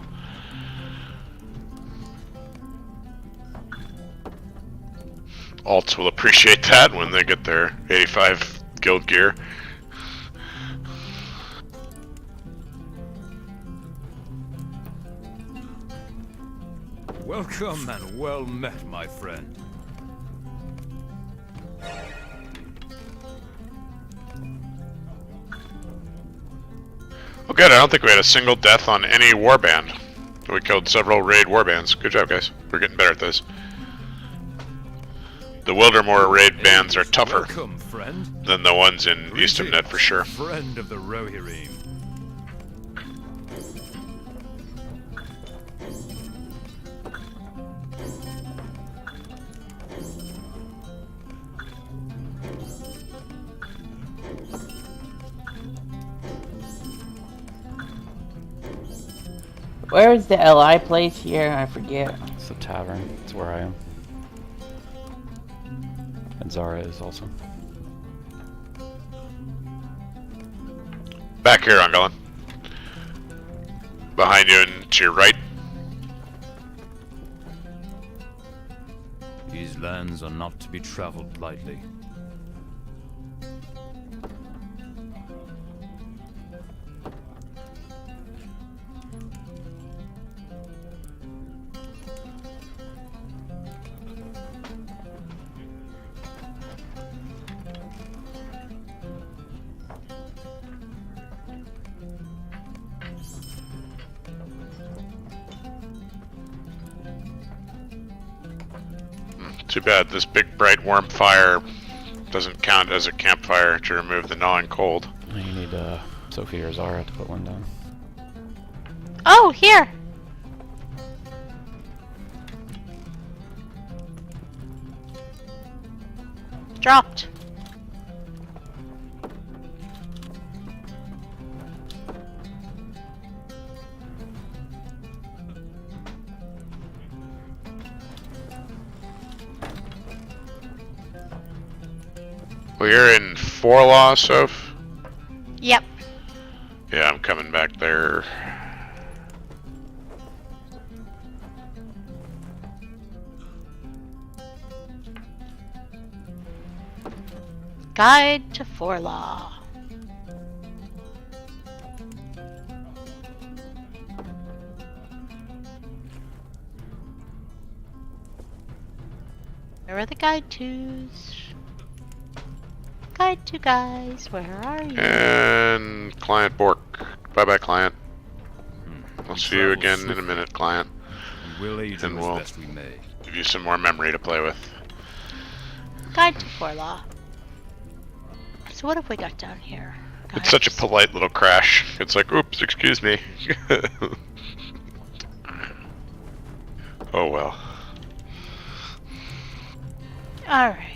A: Alts will appreciate that when they get their 85 guild gear.
F: Welcome and well met, my friend.
A: Oh good, I don't think we had a single death on any warband. We killed several raid warbands. Good job, guys. We're getting better at this. The Wildermore raid bands are tougher
F: Welcome, friend.
A: than the ones in Eastham Net for sure.
F: Friend of the Rohirrim.
E: Where is the LI place here? I forget.
C: It's the tavern. It's where I am. And Zara is also.
A: Back here, Angolan. Behind you and to your right.
F: These lands are not to be traveled lightly.
A: Too bad this big bright warm fire doesn't count as a campfire to remove the gnawing cold.
C: You need Sophie or Zara to put one down.
B: Oh, here! Dropped.
A: Well, you're in Forlaw, Soph?
B: Yep.
A: Yeah, I'm coming back there.
B: Guide to Forlaw. Where are the guide tos? Guide to guys, where are you?
A: And client Bork. Bye bye, client. I'll see you again in a minute, client.
F: And we'll aid you
A: And
F: as
A: we'll
F: best we may.
A: give you some more memory to play with.
B: Guide to Forlaw. So what have we got down here?
A: It's such a
B: Guides.
A: polite little crash. It's like, oops, excuse me. Oh well.
B: Alright.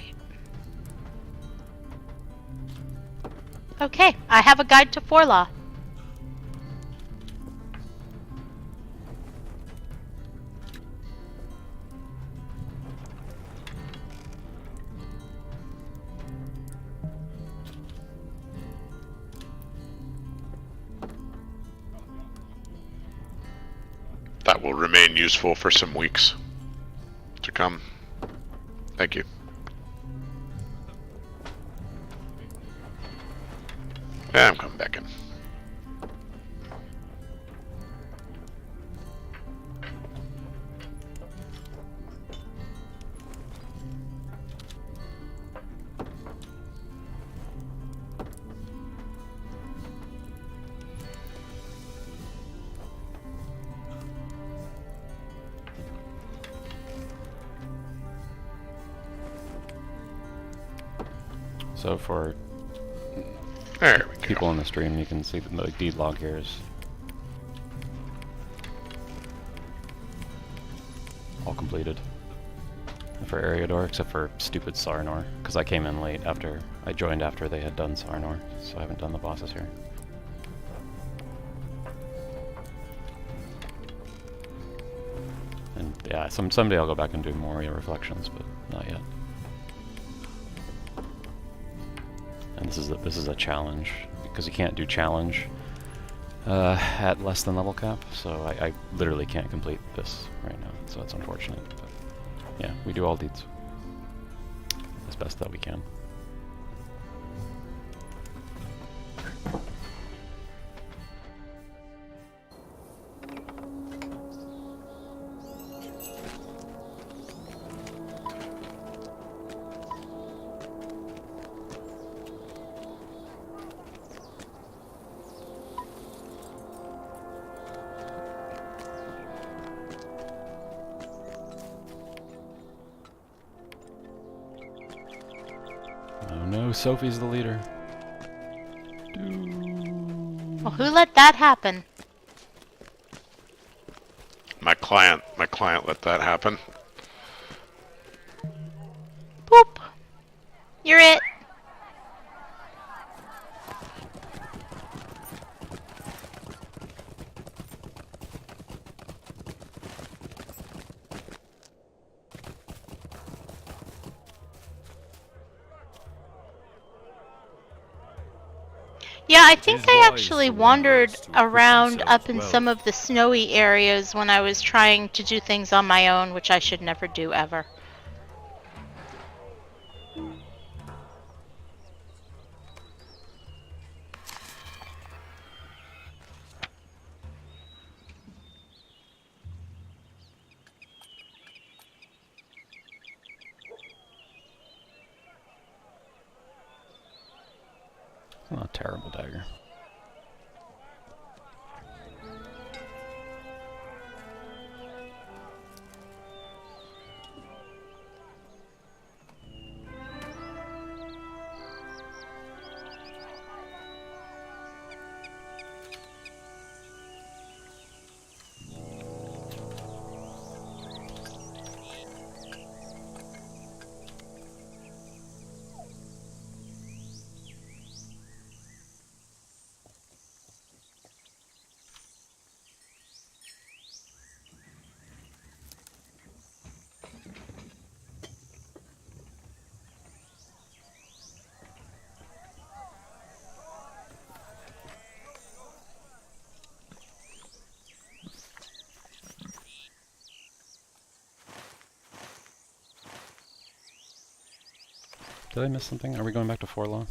B: Okay, I have a guide to Forlaw.
A: That will remain useful for some weeks to come. Thank you. Yeah, I'm coming back in.
C: So for
A: There we go.
C: people in the stream, you can see the deed log here is all completed for Eriador, except for stupid Sarnor, because I came in late after I joined after they had done Sarnor, so I haven't done the bosses here. And yeah, someday I'll go back and do Moria Reflections, but not yet. And this is a challenge, because you can't do challenge at less than level cap, so I literally can't complete this right now, so it's unfortunate. But yeah, we do all deeds as best that we can. Oh no, Sophie's the leader.
B: Well, who let that happen?
A: My client let that happen.
B: Boop. You're it. Yeah, I think I actually wandered around up in some of the snowy areas when I was trying to do things on my own, which I should never do ever.
C: It's not a terrible dagger. Did I miss something? Are we going back to Forlaw?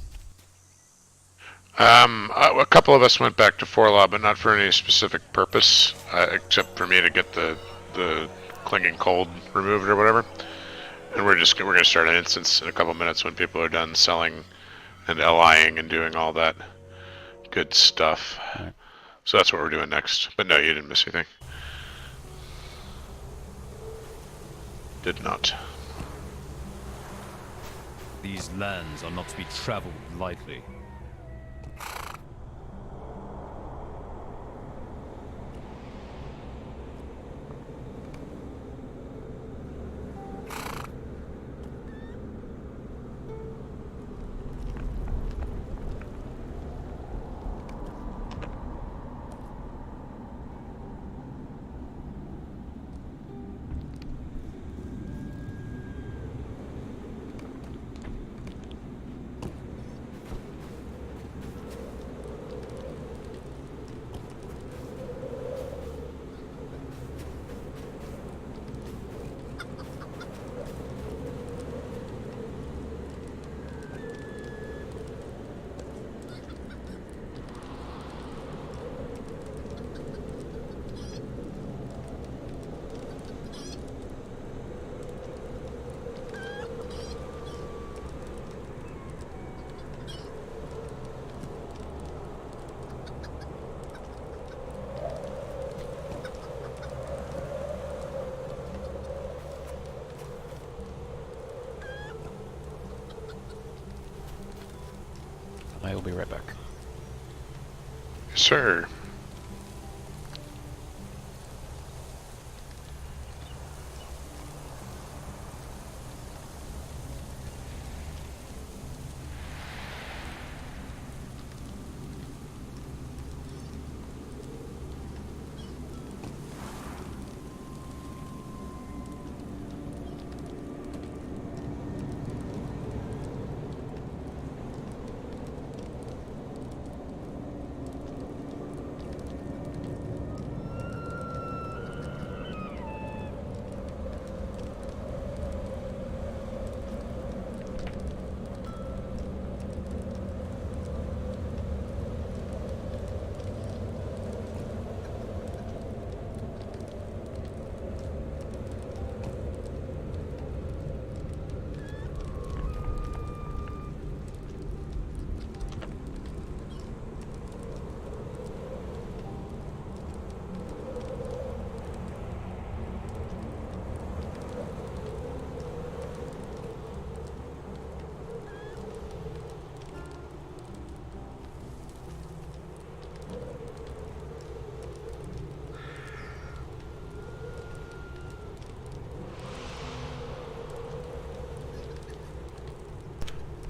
A: A couple of us went back to Forlaw, but not for any specific purpose, except for me to get the clinging cold removed or whatever. And we're gonna start an instance in a couple minutes when people are done selling and LIing and doing all that good stuff.
C: Right.
A: So that's what we're doing next. But no, you didn't miss anything. Did not.
F: These lands are not to be traveled lightly.
C: I will be right back.
A: Sir.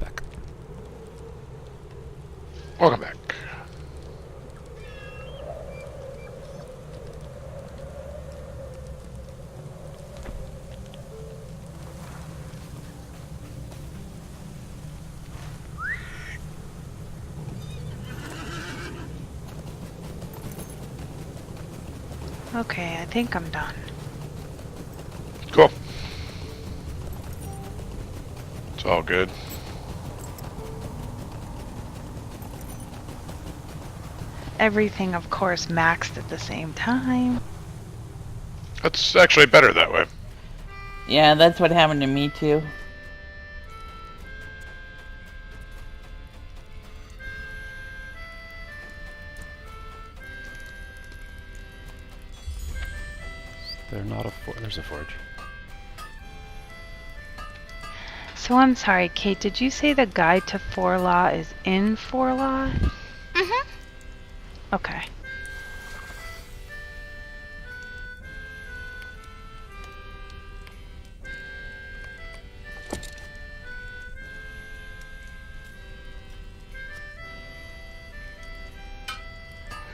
C: Back.
A: Welcome back.
D: Okay, I think I'm done.
A: Cool. It's all good.
D: Everything, of course, maxed at the same time.
A: That's actually better that way.
E: Yeah, that's what happened to me too.
C: They're not a there's a forge.
D: So I'm sorry, Kate, did you say the guide to Forlaw is in Forlaw?
B: Mm-hmm.
D: Okay.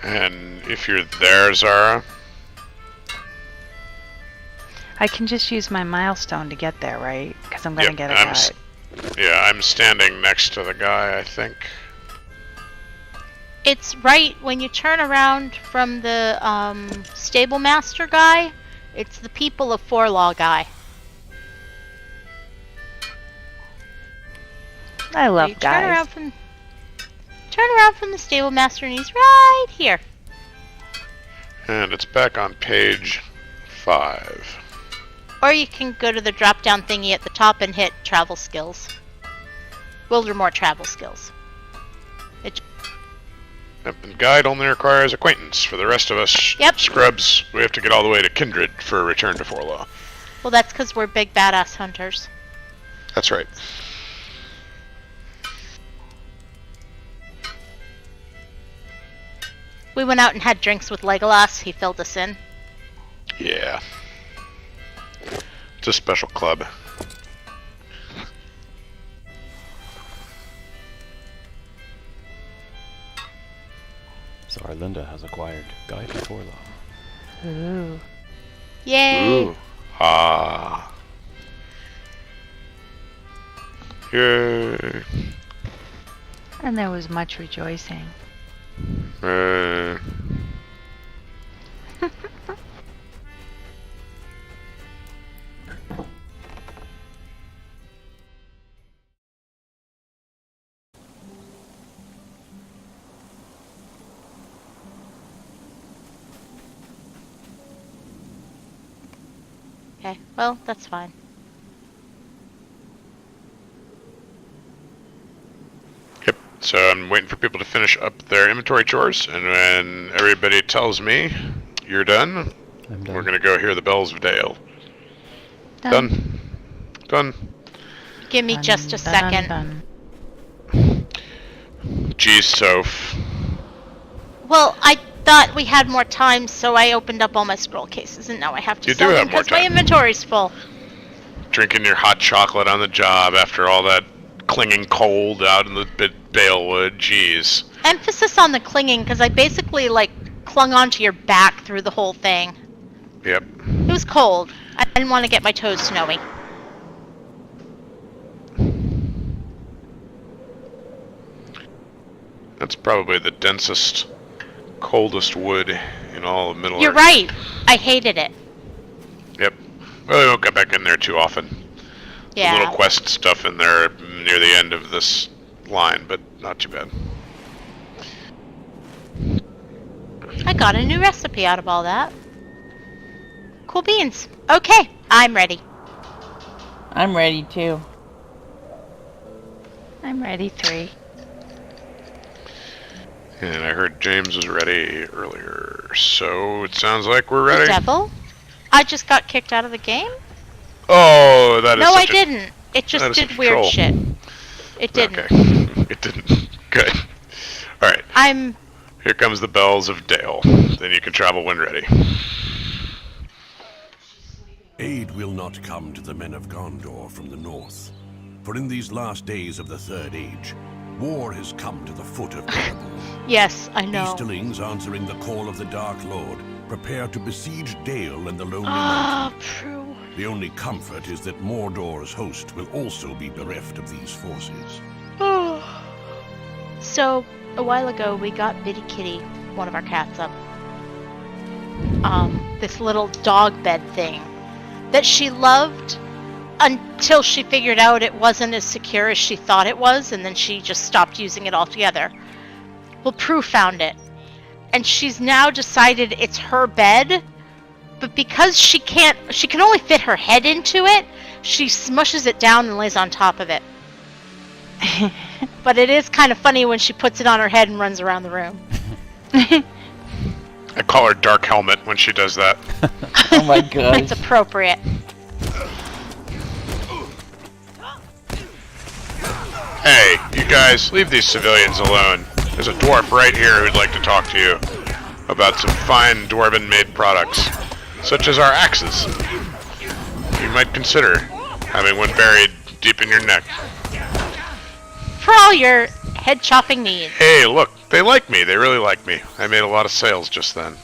A: And if you're there, Zara,
D: I can just use my milestone to get there, right? Because I'm gonna
A: Yep,
D: get a
A: I'm
D: guide.
A: yeah, I'm standing next to the guy, I think.
B: It's right when you turn around from the stable master guy. It's the people of Forlaw guy.
D: I
B: So
D: love
B: you
D: guys.
B: turn around from the stable master, and he's right here.
A: And it's back on page 5.
B: Or you can go to the drop-down thingy at the top and hit travel skills. Wildermore travel skills.
A: Yep, and guide only requires acquaintance. For the rest of us
B: Yep.
A: scrubs, we have to get all the way to Kindred for a return to Forlaw.
B: Well, that's because we're big badass hunters.
A: That's right.
B: We went out and had drinks with Legolas. He filled us in.
A: Yeah. It's a special club.
C: So Arlinda has acquired Guide to Forlaw.
D: Ooh.
B: Yay!
A: Ooh. Ah. Yay.
D: And there was much rejoicing.
A: Uh,
B: Okay, well, that's fine.
A: Yep. So I'm waiting for people to finish up their inventory chores, and when everybody tells me you're done,
C: I'm done.
A: we're gonna go hear the bells of Dale. Done. Done.
B: Give me just a second.
D: Dun.
A: Geez, Soph.
B: Well, I thought we had more time, so I opened up all my scroll cases, and now I have to
A: You
B: sell
A: do
B: them
A: have more
B: because my
A: time.
B: inventory's full.
A: Drinking your hot chocolate on the job after all that clinging cold out in the Balewood. Jeez.
B: Emphasis on the clinging, because I basically, like, clung onto your back through the whole thing.
A: Yep.
B: It was cold. I didn't want to get my toes snowy.
A: That's probably the densest, coldest wood in all of Middle
B: You're
A: Earth.
B: right. I hated it.
A: Yep. Well, we won't get back in there too often.
B: Yeah.
A: A little quest stuff in there near the end of this line, but not too bad.
B: I got a new recipe out of all that. Cool beans. Okay, I'm ready.
E: I'm ready too.
D: I'm ready, 3.
A: And I heard James was ready earlier, so it sounds like we're ready.
B: Devil? I just got kicked out of the game?
A: Oh, that is
B: No, I
A: such a...
B: didn't. It
A: that
B: just
A: is
B: did
A: such a
B: weird
A: troll.
B: shit. It didn't.
A: Okay. It didn't. Good. Alright,
B: I'm...
A: here comes the bells of Dale. Then you can travel when ready.
F: Aid will not come to the men of Gondor from the north. For in these last days of the Third Age, war has come to the foot of Erebor.
B: Yes, I know.
F: Easterlings answering the call of the Dark Lord, prepare to besiege Dale and the Lonely
B: Ah,
F: Mountain.
B: true.
F: The only comfort is that Mordor's host will also be bereft of these forces.
B: So, a while ago, we got Bitty Kitty, one of our cats, up. This little dog bed thing that she loved until she figured out it wasn't as secure as she thought it was, and then she just stopped using it altogether. Well, Prue found it, and she's now decided it's her bed, but because she can only fit her head into it, she smushes it down and lays on top of it. But it is kind of funny when she puts it on her head and runs around the room.
A: I call her Dark Helmet when she does that.
E: Oh my god.
B: It's appropriate.
A: Hey, you guys, leave these civilians alone. There's a dwarf right here who'd like to talk to you about some fine dwarven-made products, such as our axes. You might consider having one buried deep in your neck.
B: For all your head-chopping needs.
A: Hey, look, they like me. They really like me. I made a lot of sales just then.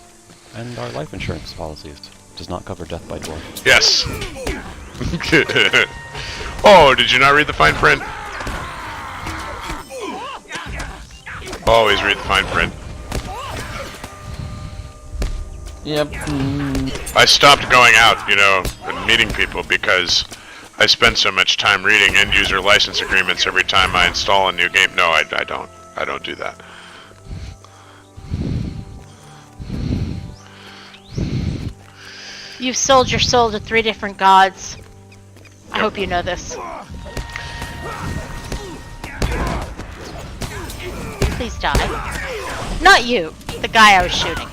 C: And our life insurance policies does not cover death by dwarf.
A: Yes. Oh, did you not read the fine print? Always read the fine print.
E: Yep.
A: I stopped going out, and meeting people because I spend so much time reading end-user license agreements every time I install a new game. No, I don't. I don't do that.
B: You've sold your soul to 3 different gods. I hope you know this. Please die. Not you, the guy I was shooting.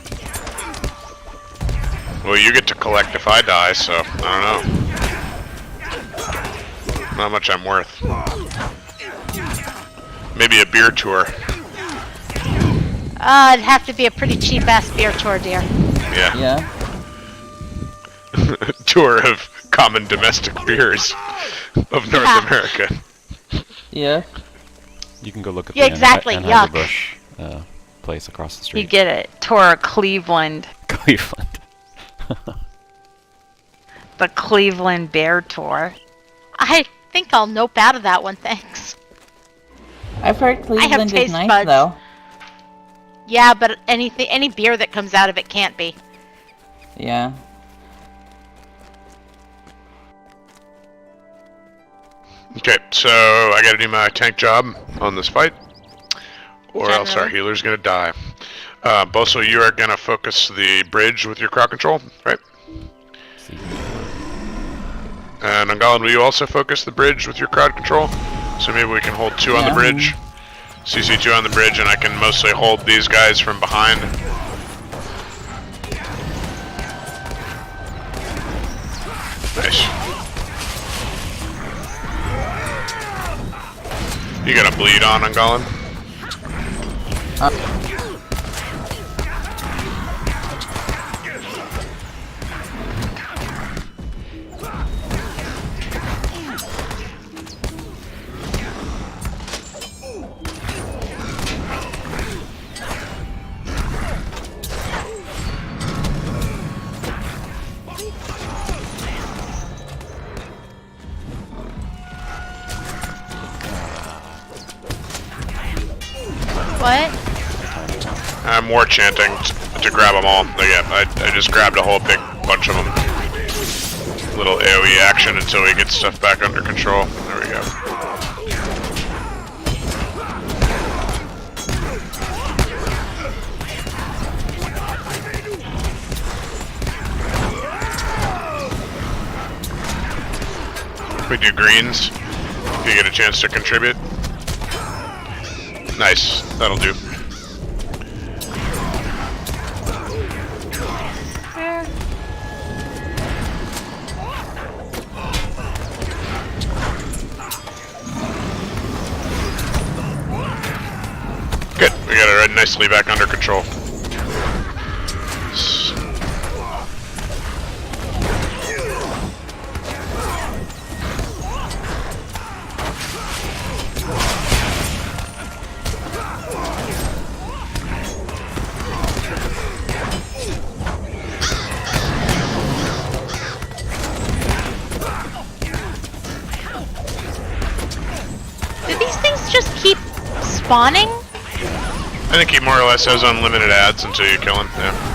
A: Well, you get to collect if I die, so I don't know. Not much I'm worth. Maybe a beer tour.
B: It'd have to be a pretty cheap-ass beer tour, dear.
A: Yeah.
E: Yeah.
A: Tour of common domestic beers of North
B: Yeah.
A: America.
E: Yeah.
C: You can go look at
B: Yeah,
C: the
B: exactly, yuck.
C: Anheuser-Busch place across the street.
D: You get it. Tour of Cleveland.
C: Cleveland.
D: The Cleveland Bear Tour.
B: I think I'll nope out of that one, thanks.
E: I've heard Cleveland is
B: taste
E: nice
B: buds.
E: though.
B: Yeah, but any beer that comes out of it can't be.
E: Yeah.
A: Okay, so I gotta do my tank job on this fight, or else our
B: Generally.
A: healer's gonna die. Boso, you are gonna focus the bridge with your crowd control, right?
C: See.
A: And Angalan, will you also focus the bridge with your crowd control? So maybe we can hold 2 on the
E: Yeah.
A: bridge. CC2 on the bridge, and I can mostly hold these guys from behind. Nice. You got a bleed on, Angalan?
B: What?
A: I'm war chanting to grab them all. Again, I just grabbed a whole big bunch of them. Little AoE action until we get stuff back under control. There we go. We do greens if you get a chance to contribute. Nice, that'll do. Good, we got it right nicely back under control.
B: Do these things just keep spawning?
A: I think he more or less has unlimited ads until you kill him, yeah.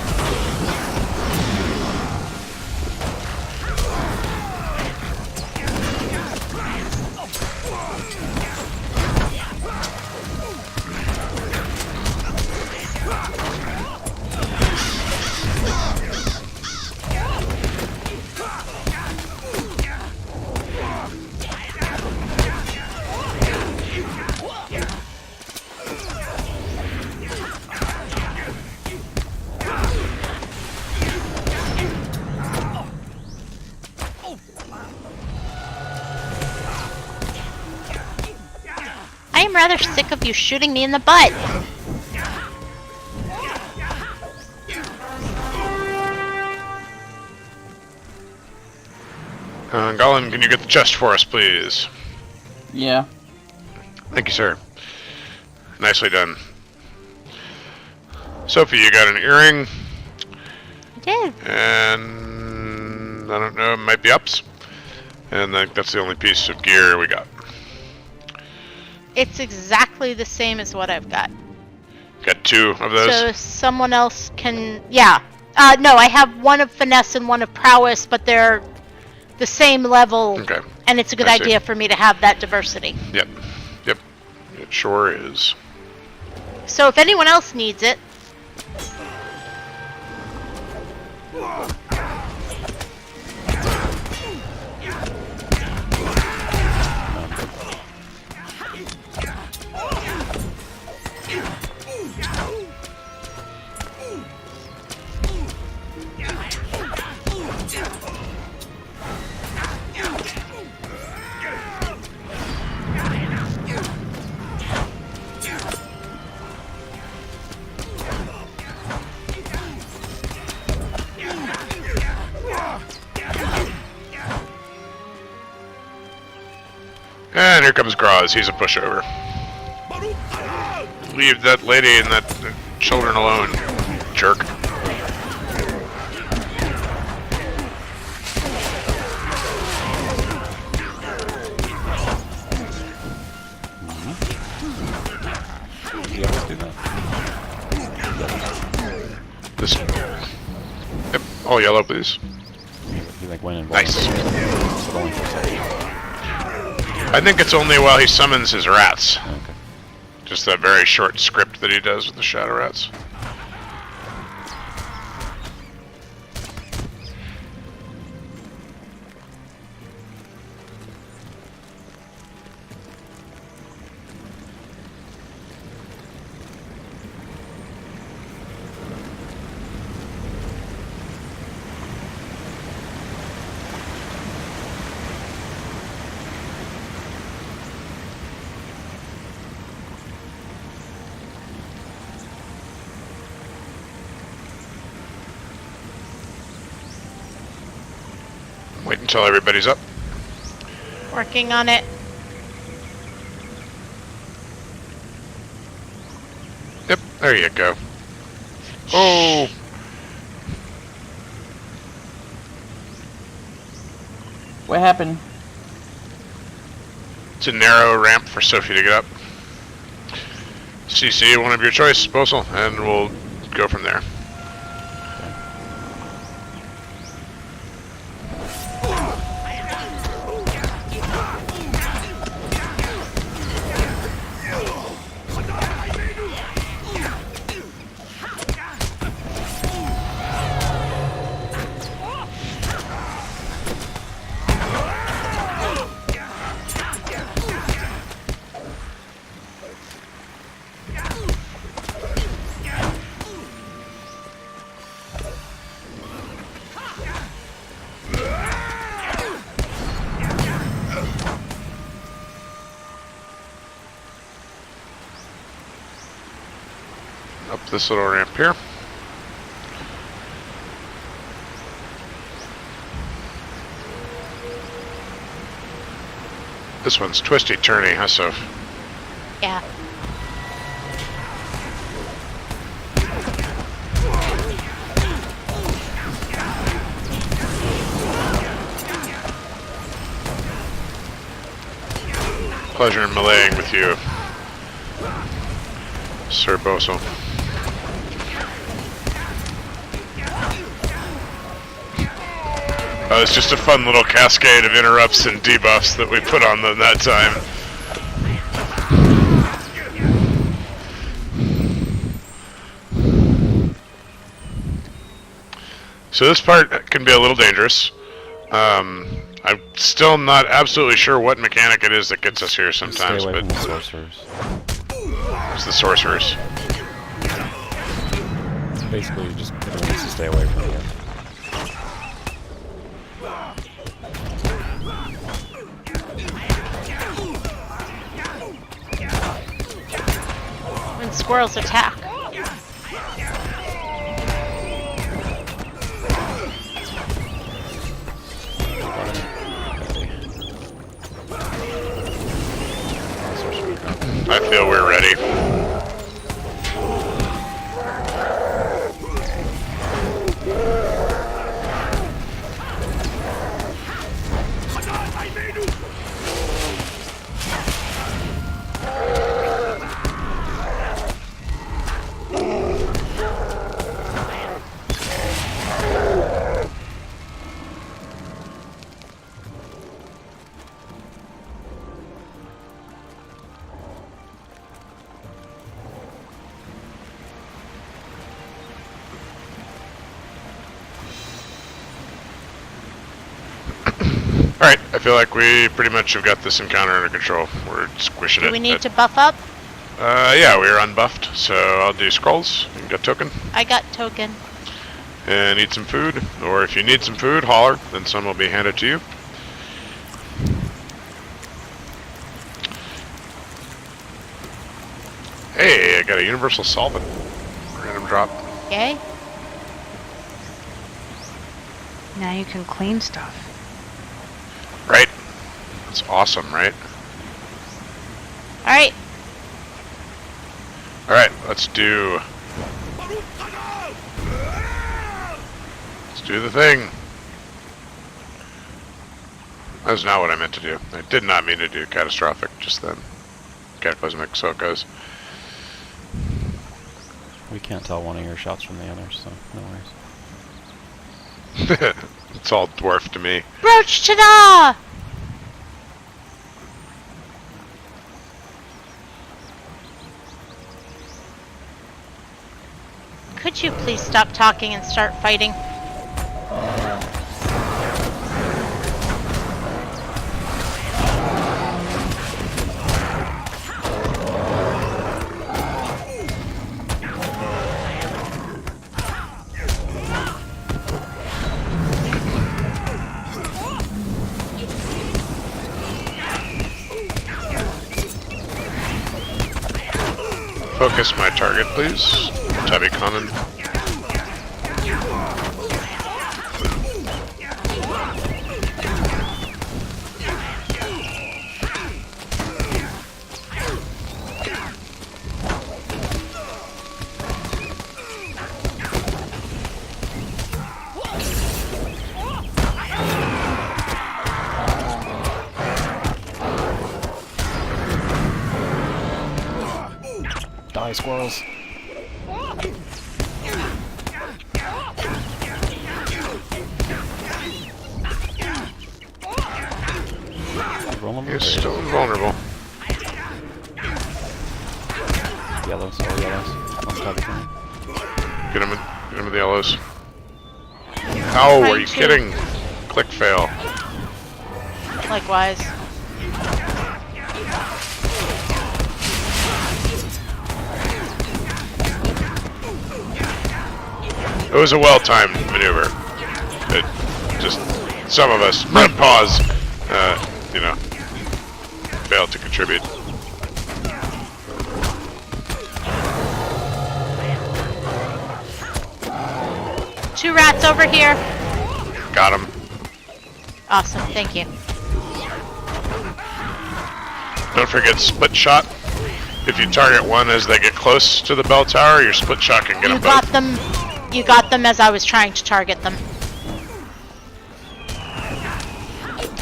B: I am rather sick of you shooting me in the butt.
A: Gollum, can you get the chest for us, please?
E: Yeah.
A: Thank you, sir. Nicely done. Sophie, you got an earring,
B: I did.
A: and I don't know, it might be ups. And that's the only piece of gear we got.
B: It's exactly the same as what I've got.
A: Got two of those?
B: So someone else can... Yeah. No, I have one of finesse and one of prowess, but they're the same level.
A: Okay.
B: And it's a good
A: I see.
B: idea for me to have that diversity.
A: Yep. Yep. It sure is.
B: So if anyone else needs it...
A: And here comes Graz. He's a pushover. Leave that lady and that children alone, jerk.
C: You always do that.
A: This. Yep. All yellow, please.
C: You like went in.
A: Nice.
C: Going for a second.
A: I think it's only while he summons his rats.
C: Okay.
A: Just that very short script that he does with the shadow rats. Wait until everybody's up.
B: Working on it.
A: Yep, there you go. Oh!
E: What happened?
A: It's a narrow ramp for Sophie to get up. CC one of your choice, Bosel, and we'll go from there. Up this little ramp here. This one's twisty turny, huh, Soph?
B: Yeah.
A: Pleasure in meleeing with you, Sir Bosel. It's just a fun little cascade of interrupts and debuffs that we put on them that time. So this part can be a little dangerous. I'm still not absolutely sure what mechanic it is that gets us here sometimes,
C: Stay away
A: but
C: from the sorcerers.
A: it's the sorcerers.
C: Basically, everyone needs to stay away from here.
B: When squirrels attack.
A: I feel we're ready. Alright, I feel like we pretty much have got this encounter under control. We're squishing it.
B: Do we need to buff up?
A: Yeah, we're unbuffed, so I'll do scrolls. You got token.
B: I got token.
A: And need some food. Or if you need some food, holler, then some will be handed to you. Hey, I got a universal solvent. Random drop.
B: Yay.
D: Now you can clean stuff.
A: Right? That's awesome, right?
B: Alright.
A: Alright, let's do the thing. That's not what I meant to do. I did not mean to do catastrophic just then. Cataclysmic, so it goes.
C: We can't tell one of your shots from the other, so no worries.
A: It's all dwarf to me.
B: Roach ta-da! Could you please stop talking and start fighting?
A: Focus my target, please. Tabby Conan.
C: Die, squirrels.
A: He's still invulnerable.
C: Yellows, all yellows. On top of him.
A: Get him with the yellows. How are you
B: Trying to.
A: kidding? Click fail.
B: Likewise.
A: It was a well-timed maneuver. It just, some of us, pause, you know, failed to contribute.
B: Two rats over here.
A: Got him.
B: Awesome, thank you.
A: Don't forget split shot. If you target one as they get close to the bell tower, your split shot can get
B: You
A: them
B: got
A: both.
B: them. You got them as I was trying to target them.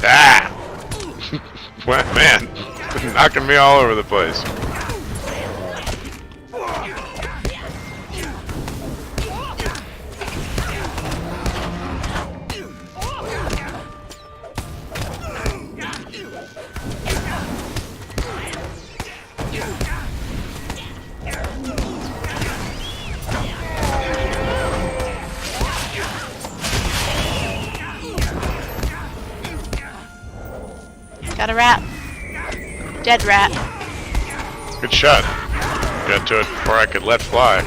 A: Ah! What, man, knocking me all over the place.
B: Got a rat. Dead rat.
A: Good shot. Got to it before I could let fly.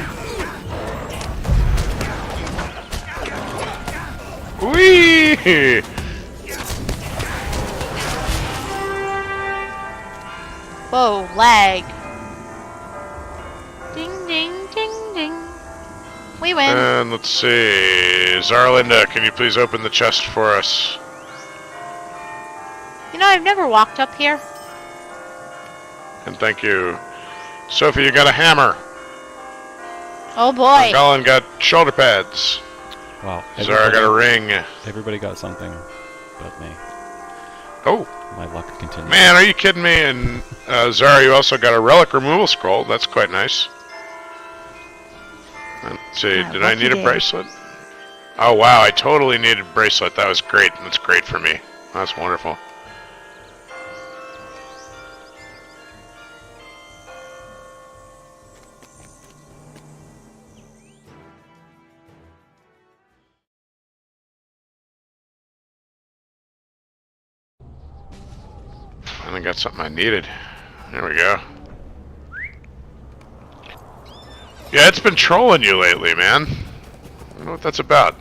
A: Whee!
B: Whoa, lag. Ding, ding, ding, ding. We win.
A: And let's see. Zarlinda, can you please open the chest for us?
B: You know, I've never walked up here.
A: And thank you. Sophie, you got a hammer.
B: Oh boy.
A: Garland got shoulder pads.
C: Wow.
A: Zara got a ring.
C: Everybody got something but me.
A: Oh,
C: My luck continues.
A: man, are you kidding me? And Zara, you also got a relic removal scroll. That's quite nice. Let's see,
D: Yeah,
A: did I
D: lucky
A: need a
D: day.
A: bracelet? Oh, wow, I totally needed a bracelet. That was great. That's great for me. That's wonderful. And I got something I needed. There we go. Yeah, it's been trolling you lately, man. I don't know what that's about.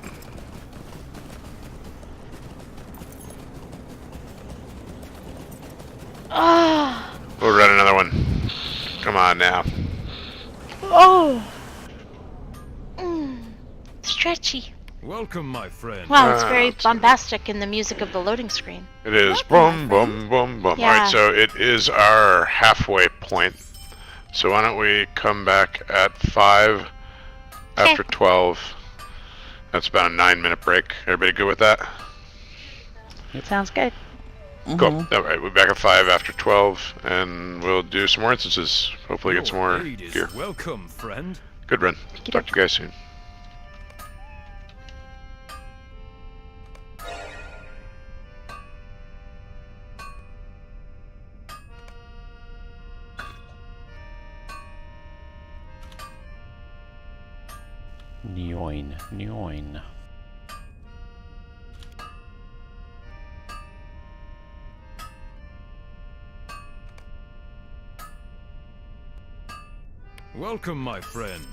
B: Ah.
A: We'll run another one. Come on now.
B: Oh. Mm. Stretchy.
G: Welcome, my friend.
B: Wow, it's very
A: that's
B: bombastic in the music of the loading screen.
A: It is boom, boom, boom, boom.
B: Yeah.
A: Alright, so it is our halfway point. So why don't we come back at 5 after 12. That's about a 9-minute break. Everybody good with that?
D: Sounds good.
A: Cool. Alright, we're back at 5 after 12, and we'll do some more instances. Hopefully get some more
G: Your aid is
A: gear.
G: welcome, friend.
A: Good run. Talk to you guys soon.
C: Nyoin, nyoin.
G: Welcome, my friend.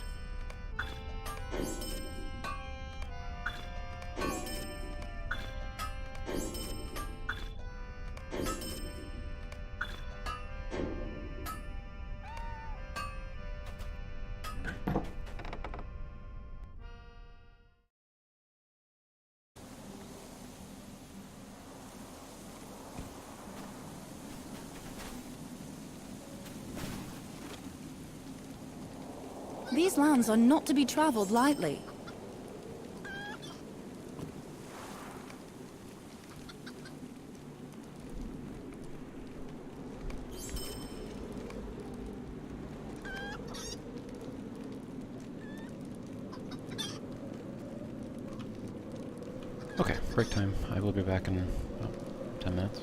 H: These lands are not to be traveled lightly.
C: break time. I will be back in about 10 minutes.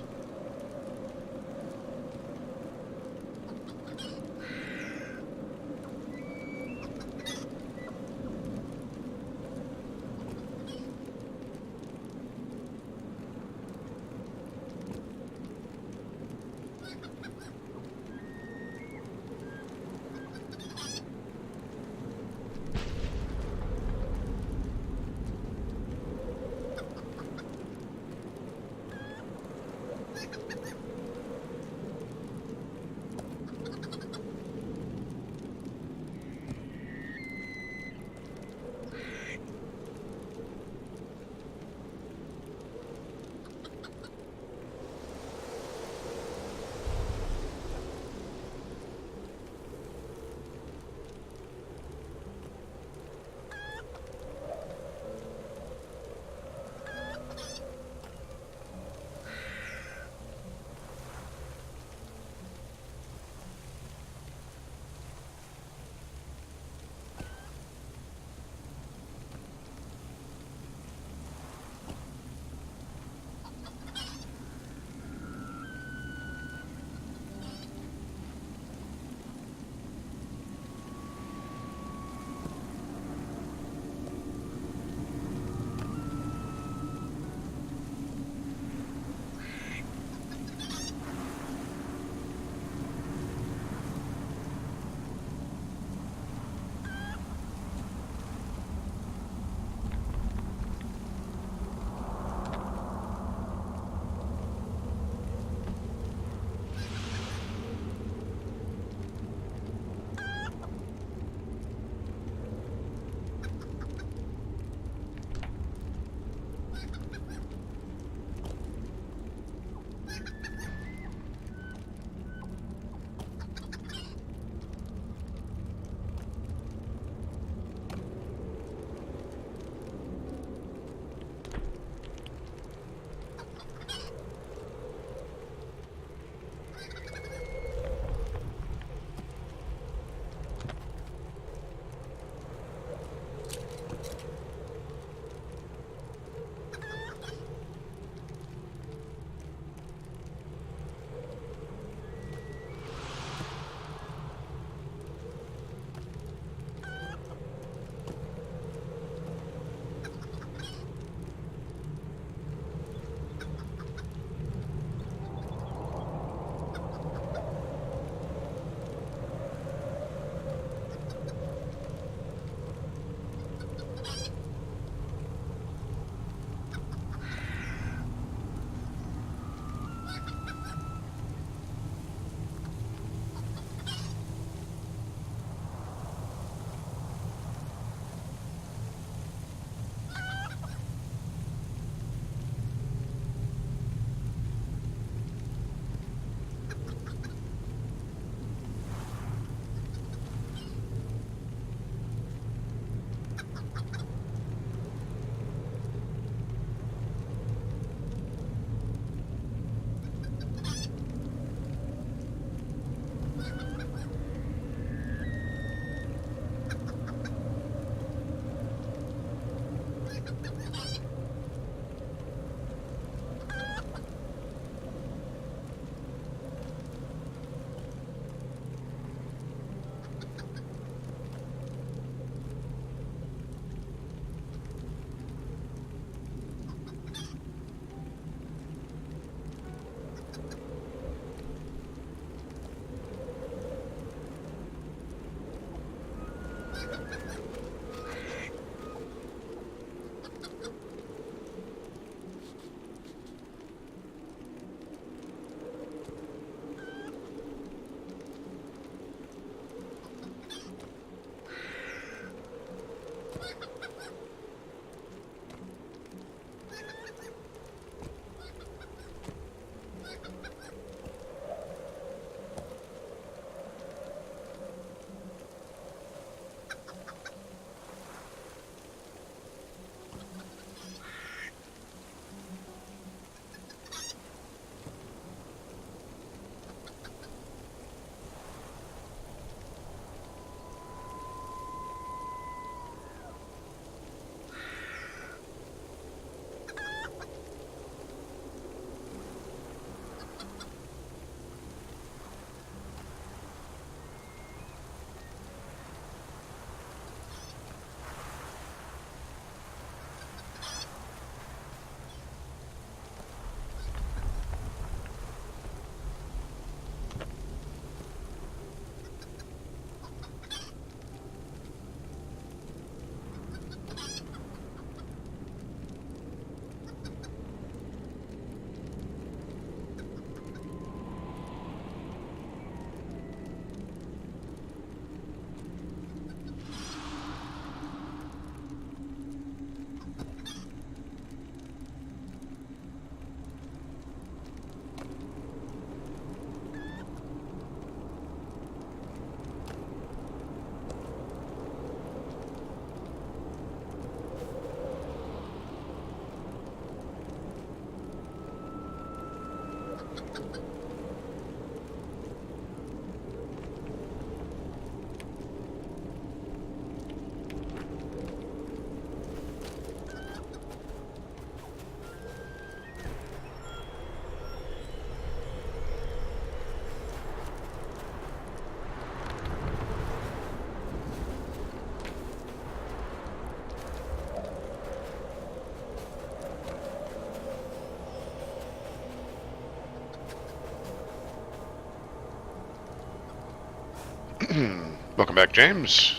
A: Welcome back, James.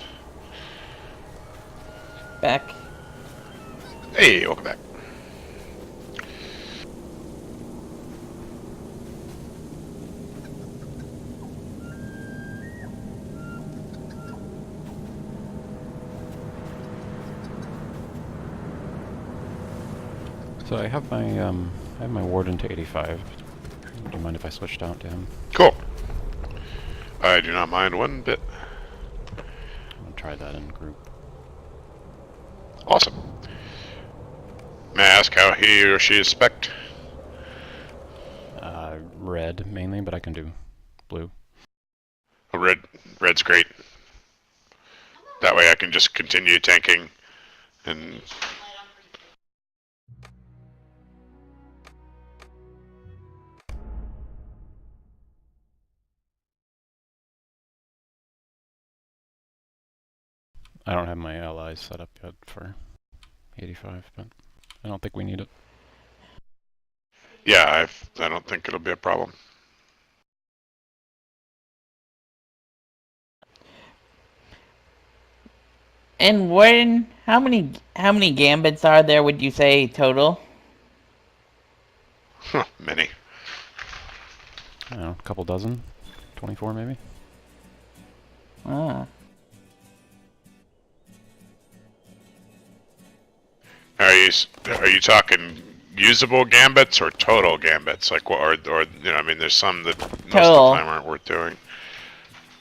E: Back.
A: Hey, welcome back.
C: So I have my warden to 85. Do you mind if I switched out to him?
A: Cool. I do not mind one bit.
C: I'm gonna try that in group.
A: Awesome. May I ask how he or she is spec'd?
C: Red mainly, but I can do blue.
A: Oh, red's great. That way I can just continue tanking and...
C: I don't have my allies set up yet for 85, but I don't think we need it.
A: Yeah, I don't think it'll be a problem.
E: And Warden, how many gambits are there, would you say, total?
A: Many.
C: I don't know, a couple dozen? 24 maybe?
E: Ah.
A: Are you talking usable gambits or total gambits? Like what, or you know, I mean, there's some that most of the time aren't worth doing.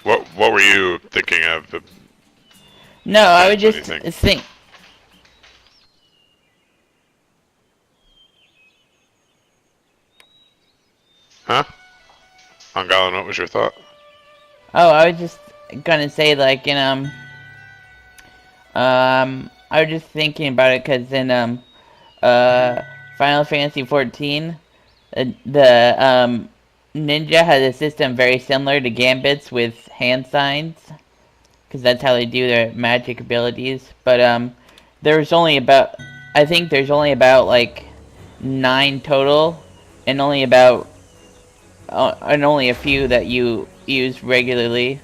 A: What were you thinking of?
E: No, I would just think.
A: Huh? Angalan, what was your thought?
E: Oh, I was just gonna say, like, I was just thinking about it because in Final Fantasy XIV, the ninja has a system very similar to Gambit's with hand signs, because that's how they do their magic abilities. But there's only about, I think there's only about like 9 total, and only about only a few that you use regularly.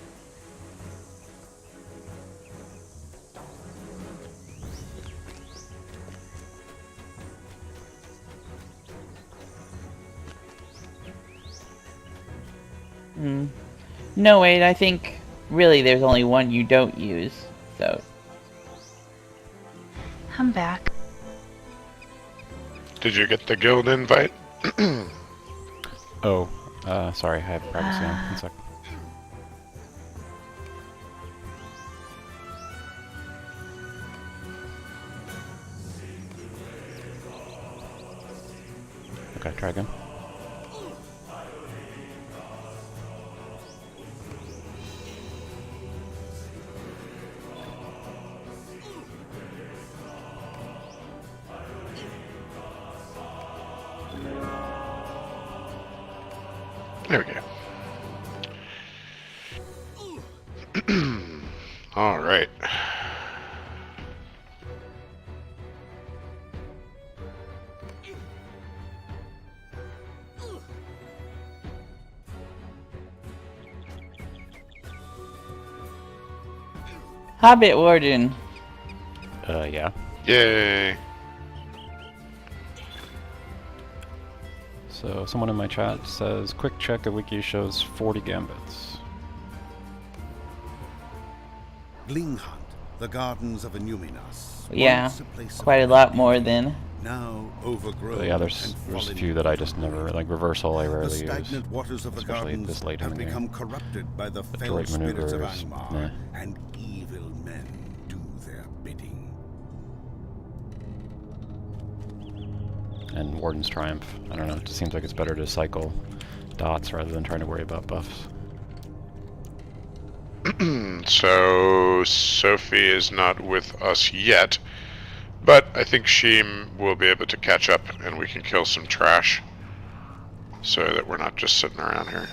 E: No, wait, I think really there's only one you don't use, so.
D: I'm back.
A: Did you get the guild invite?
C: Oh, sorry, I have privacy on. 1 sec. Okay, try again.
A: There we go. All right.
E: Hobbit Warden.
C: Yeah.
A: Yay.
C: So someone in my chat says, quick check, a wiki shows 40 gambits.
F: Glinghunt, the gardens of Inuminas.
E: Yeah,
F: once a place of
E: quite a lot more than.
F: Now overgrown.
C: But yeah, there's
F: and
C: a
F: fallen
C: few that I just never, like reversal I
F: The
C: rarely use.
F: stagnant waters of the
C: especially
F: gardens
C: this late in
F: have
C: the
F: become
C: game.
F: corrupted by the fell
C: Adroit
F: spirits of
C: maneuvers,
F: Angmar,
C: nah.
F: and evil men do their bidding.
C: And Warden's Triumph. I don't know, it just seems like it's better to cycle dots rather than trying to worry about buffs.
A: So Sophie is not with us yet, but I think she will be able to catch up and we can kill some trash so that we're not just sitting around here.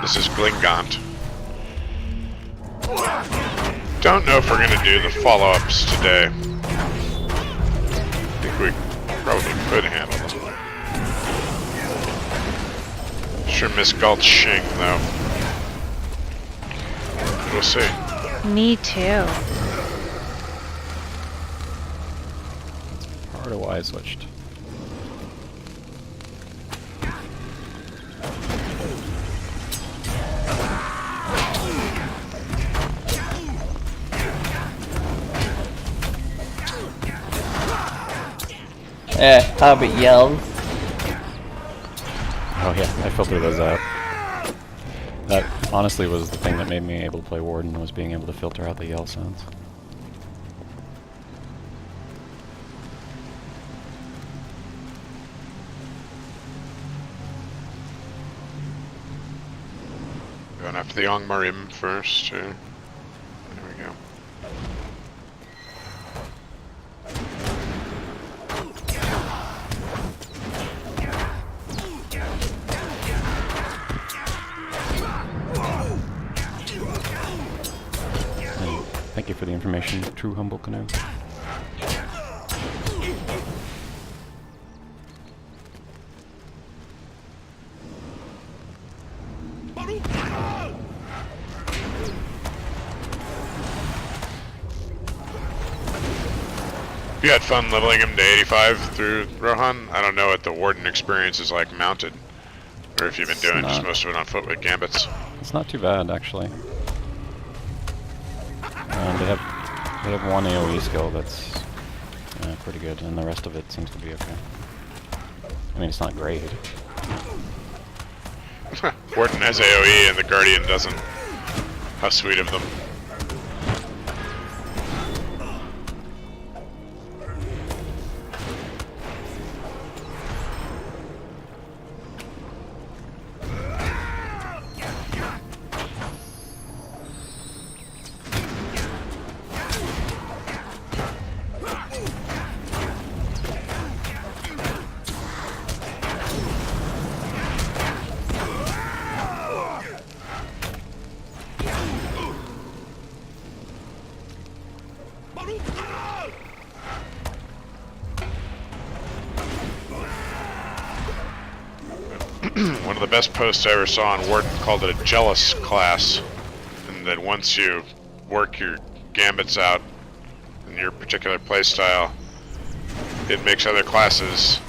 A: This is Glingant. Don't know if we're going to do the follow-ups today. We probably could handle them. Sure miss Gulching, though. We'll see.
D: Me too.
C: Part of why I switched.
E: Hobbit yells.
C: Oh yeah, I filtered those out. That honestly was the thing that made me able to play Warden, was being able to filter out the yell sounds.
A: Going after the Ongmarim first, too. There we go.
C: And thank you for the information, True Humble Canoe.
A: You had fun leveling him to 85 through Rohan? I don't know what the Warden experience is like mounted. Or if you've been doing just most of it on foot with Gambits.
C: It's not too bad, actually. They have one AoE skill that's pretty good, and the rest of it seems to be okay. I mean, it's not great.
A: Warden has AoE and the Guardian doesn't. How sweet of them. One of the best posts I ever saw on Warden called it a jealous class, and that once you work your gambits out in your particular playstyle, it makes other classes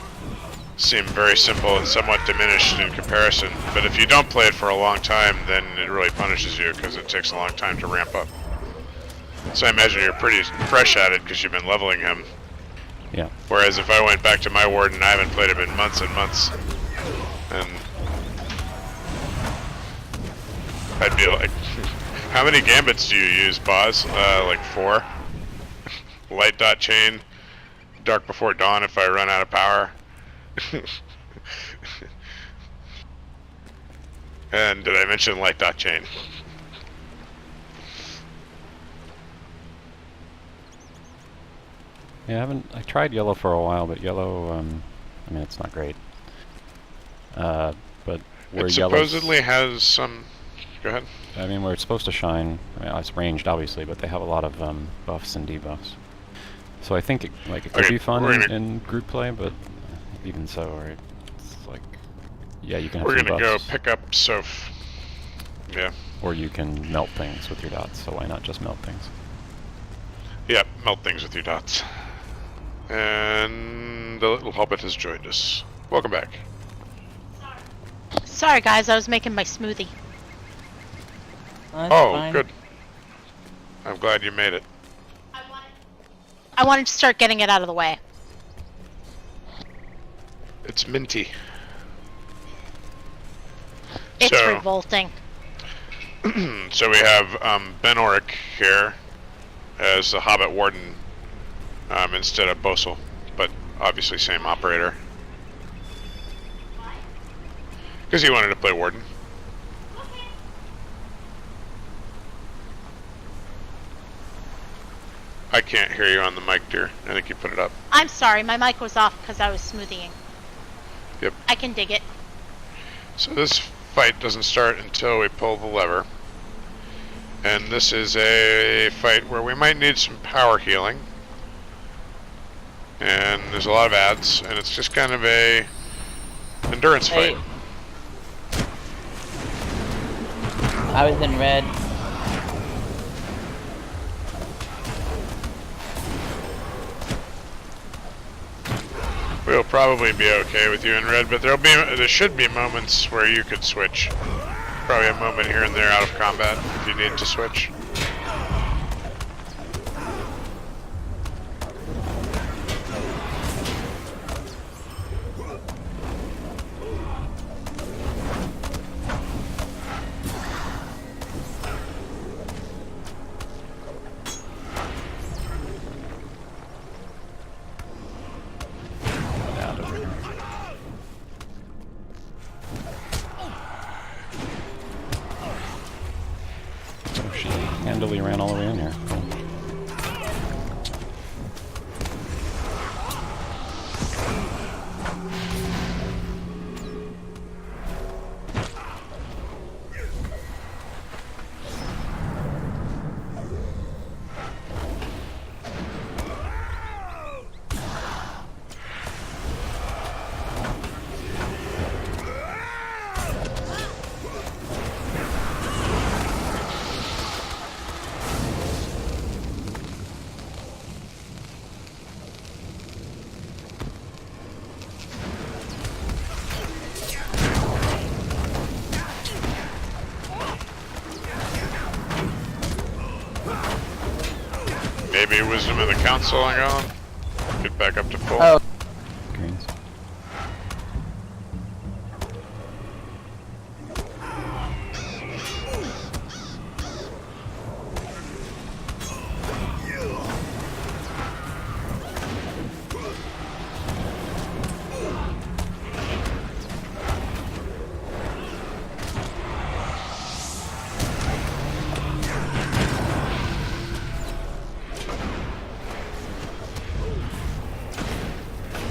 A: seem very simple and somewhat diminished in comparison. But if you don't play it for a long time, then it really punishes you because it takes a long time to ramp up. So I imagine you're pretty fresh at it because you've been leveling him.
C: Yeah.
A: Whereas if I went back to my Warden, I haven't played him in months and months. And I'd be like, how many gambits do you use, Boz? Like 4? Light dot chain, dark before dawn if I run out of power. And did I mention light dot chain?
C: Yeah, I tried yellow for a while, but yellow, I mean, it's not great. But where
A: It
C: yellow
A: supposedly has some. Go ahead.
C: I mean, where it's supposed to shine, I mean, it's ranged obviously, but they have a lot of buffs and debuffs. So I think it could
A: Okay,
C: be fun
A: we're gonna-
C: in group play, but even so, it's like, yeah, you can have
A: We're
C: some
A: gonna go
C: buffs,
A: pick up Soph. Yeah.
C: or you can melt things with your dots. So why not just melt things?
A: Yep, melt things with your dots. And the little hobbit has joined us. Welcome back.
B: Sorry guys, I was making my smoothie.
E: That's
A: Oh,
E: fine.
A: good. I'm glad you made it.
B: I wanted to start getting it out of the way.
A: It's minty.
B: It's
A: So-
B: revolting.
A: So we have Ben Oric here as the Hobbit Warden instead of Bosel, but obviously same operator. Because he wanted to play Warden. I can't hear you on the mic, dear. I think you put it up.
B: I'm sorry, my mic was off because I was smoothieing.
A: Yep.
B: I can dig it.
A: So this fight doesn't start until we pull the lever. And this is a fight where we might need some power healing. And there's a lot of ads, and it's just kind of a endurance fight.
E: I was in red.
A: We'll probably be okay with you in red, but there should be moments where you could switch. Probably a moment here and there out of combat if you need to switch.
C: Down over here. Oh, she handily ran all the way in here. Cool.
A: Maybe Wisdom of the Council on going. Get back up to full.
E: Oh,
C: Greens.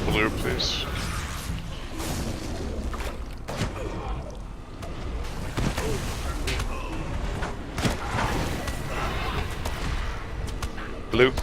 A: Blue, please. Blue.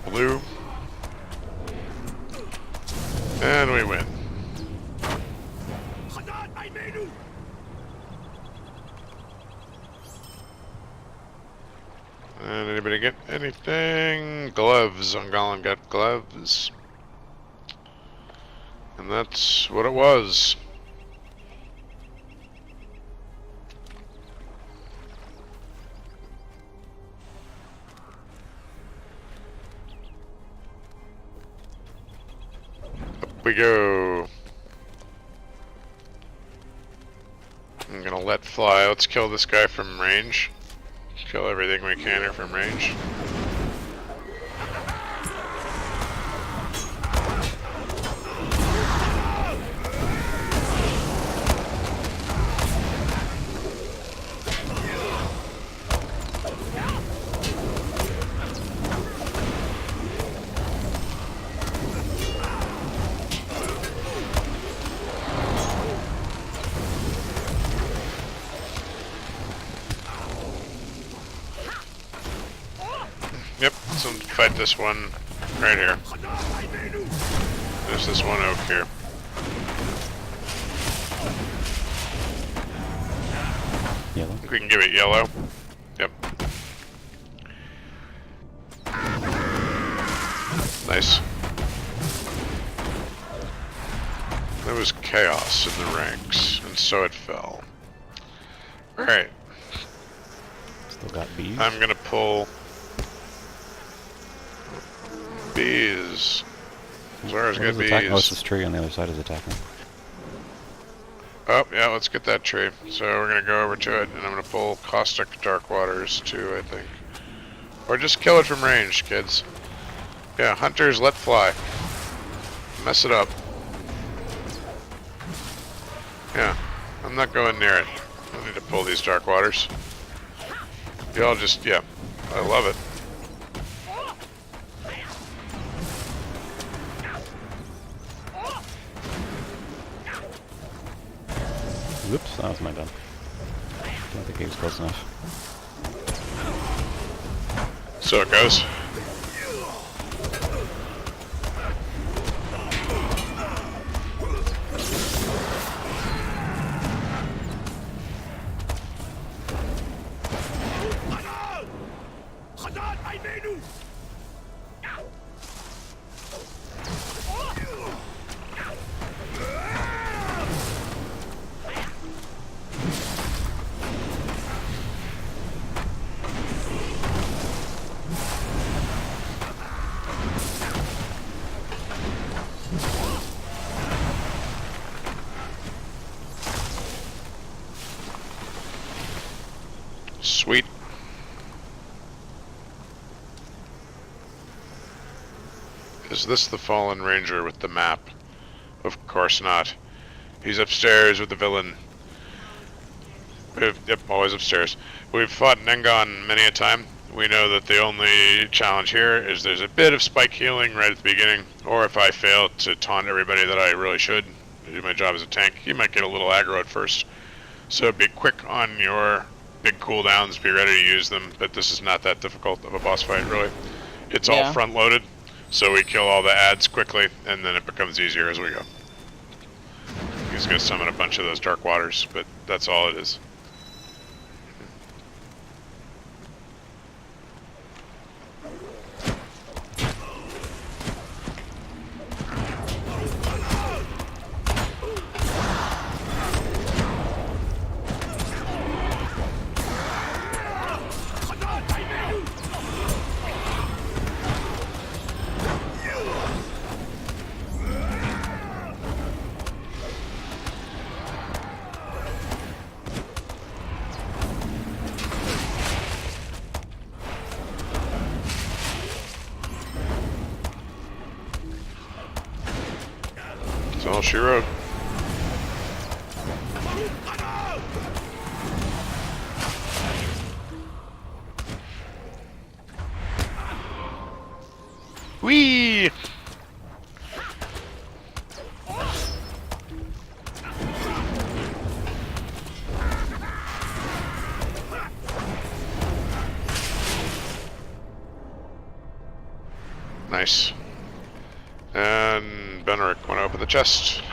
A: Blue. And we win. And anybody get anything? Gloves. Ungolem got gloves. And that's what it was. Up we go. I'm gonna let fly. Let's kill this guy from range. Kill everything we can here from range. Yep, so fight this one right here. There's this one oak here.
C: Yellow.
A: I think we can give it yellow. Yep. Nice. There was chaos in the ranks, and so it fell. Alright,
C: Still got bees.
A: I'm gonna pull bees. Zora's got bees.
C: Oh, it's this tree on the other side is attacking.
A: Oh, yeah, let's get that tree. So we're gonna go over to it, and I'm gonna pull Caustic Dark Waters too, I think. Or just kill it from range, kids. Yeah, hunters, let fly. Mess it up. Yeah, I'm not going near it. I need to pull these Dark Waters. Y'all just, yeah, I love it.
C: Whoops, that was my gun. Don't think he was close enough.
A: So it goes. Sweet. Is this the fallen ranger with the map? Of course not. He's upstairs with the villain. Yep, always upstairs. We've fought Nengon many a time. We know that the only challenge here is there's a bit of spike healing right at the beginning, or if I fail to taunt everybody that I really should, do my job as a tank, you might get a little aggro at first. So be quick on your big cooldowns, be ready to use them, but this is not that difficult of a boss fight, really. It's all front-loaded, so we kill all the ads quickly, and then it becomes easier as we go. He's going to summon a bunch of those Dark Waters, but that's all it is. That's all she wrote. Whee! Nice. And Benric went open the chest.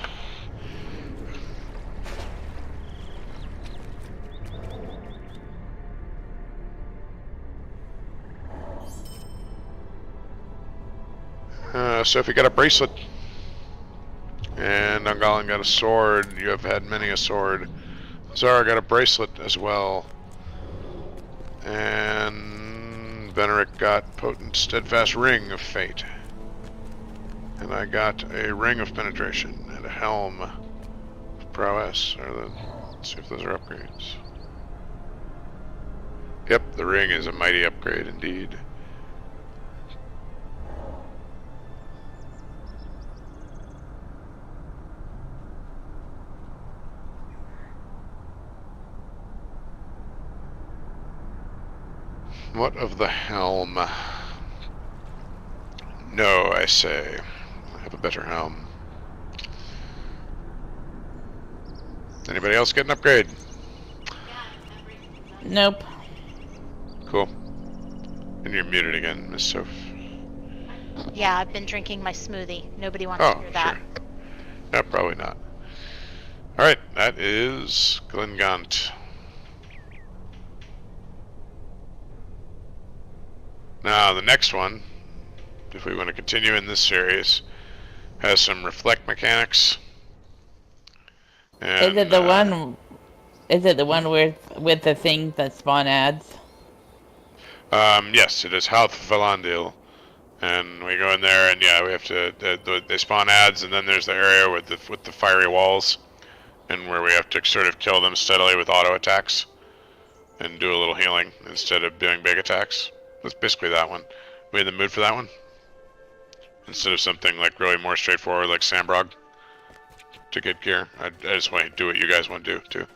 A: Sophie got a bracelet. And Ungolian got a sword. You have had many a sword. Zara got a bracelet as well. And Benerick got potent steadfast ring of fate. And I got a ring of penetration and a helm of prowess. Let's see if those are upgrades. Yep, the ring is a mighty upgrade indeed. What of the helm? No, I say. I have a better helm. Anybody else get an upgrade?
E: Nope.
A: Cool. And you're muted again, Miss Soph.
B: Yeah, I've been drinking my smoothie. Nobody wants to hear that.
A: Sure. Yeah, probably not. Alright, that is Glingant. Now, the next one, if we want to continue in this series, has some reflect mechanics. And,
E: Is it the one? Is it the one with the things that spawn ads?
A: Yes, it is Half Valandil. And we go in there, and yeah, we have to. They spawn ads, and then there's the area with the fiery walls, and where we have to sort of kill them steadily with auto attacks, and do a little healing instead of doing big attacks. That's basically that one. We in the mood for that one? Instead of something like really more straightforward like Sambrog to get gear. I just want to do what you guys want to do too.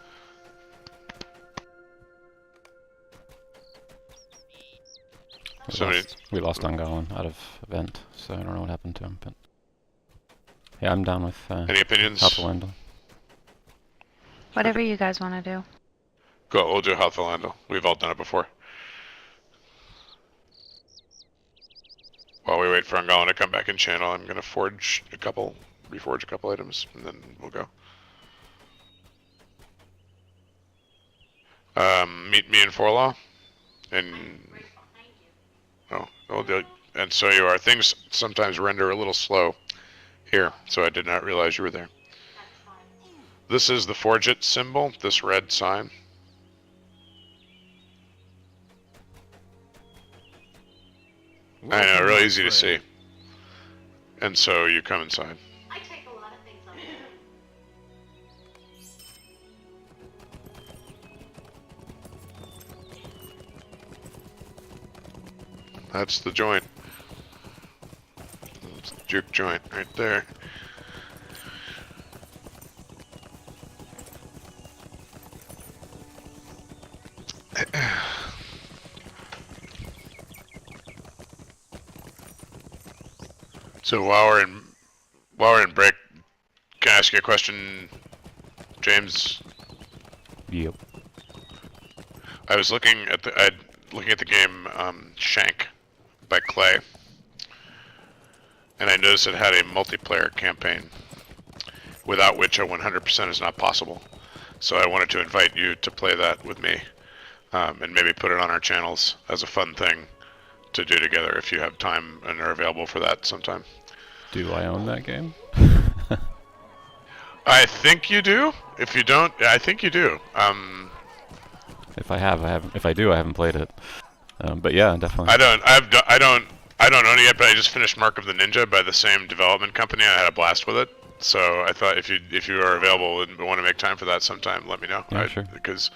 C: We lost Ungolian out of event, so I don't know what happened to him. But yeah, I'm down with
A: any opinions?
C: Halfvalandel.
D: Whatever you guys want to do.
A: Go, we'll do Halfvalandel. We've all done it before. While we wait for Ungolian to come back in channel, I'm gonna reforge a couple items, and then we'll go. Meet me in Forlaw, and and so you are. Things sometimes render a little slow here, so I did not realize you were there. This is the Forge It symbol, this red sign. I know, real easy to see. And so you come inside.
B: I take a lot of things on.
A: That's the joint. That's the juke joint right there. So while we're in break, can I ask you a question, James?
C: Yep.
A: I was looking at the game Shank by Clay, and I noticed it had a multiplayer campaign, without which a 100% is not possible. So I wanted to invite you to play that with me, and maybe put it on our channels as a fun thing to do together if you have time and are available for that sometime.
C: Do I own that game?
A: I think you do. If you don't, I think you do.
C: If I haven't. If I do, I haven't played it. But yeah, definitely.
A: I don't own it yet, but I just finished Mark of the Ninja by the same development company. I had a blast with it. So I thought if you are available and want to make time for that sometime, let me know.
C: Yeah, sure.
A: Because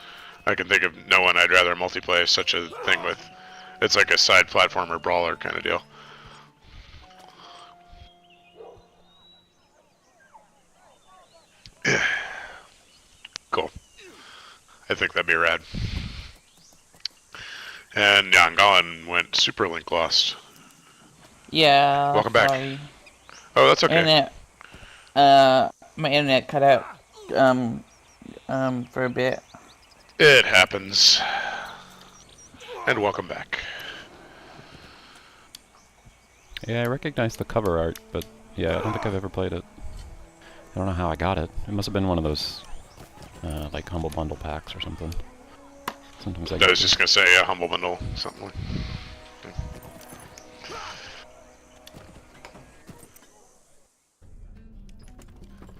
A: I can think of no one I'd rather multiplayer such a thing with. It's like a side platformer brawler kind of deal. Cool. I think that'd be rad. And yeah, Ungolian went super link lost.
E: Yeah.
A: Welcome back.
E: Sorry.
A: Oh, that's okay.
E: Internet. My internet cut out. For a bit.
A: It happens. And welcome back.
C: Yeah, I recognize the cover art, but yeah, I don't think I've ever played it. I don't know how I got it. It must have been one of those, like Humble Bundle packs or something. Sometimes I
A: I was just gonna say a Humble Bundle, something like.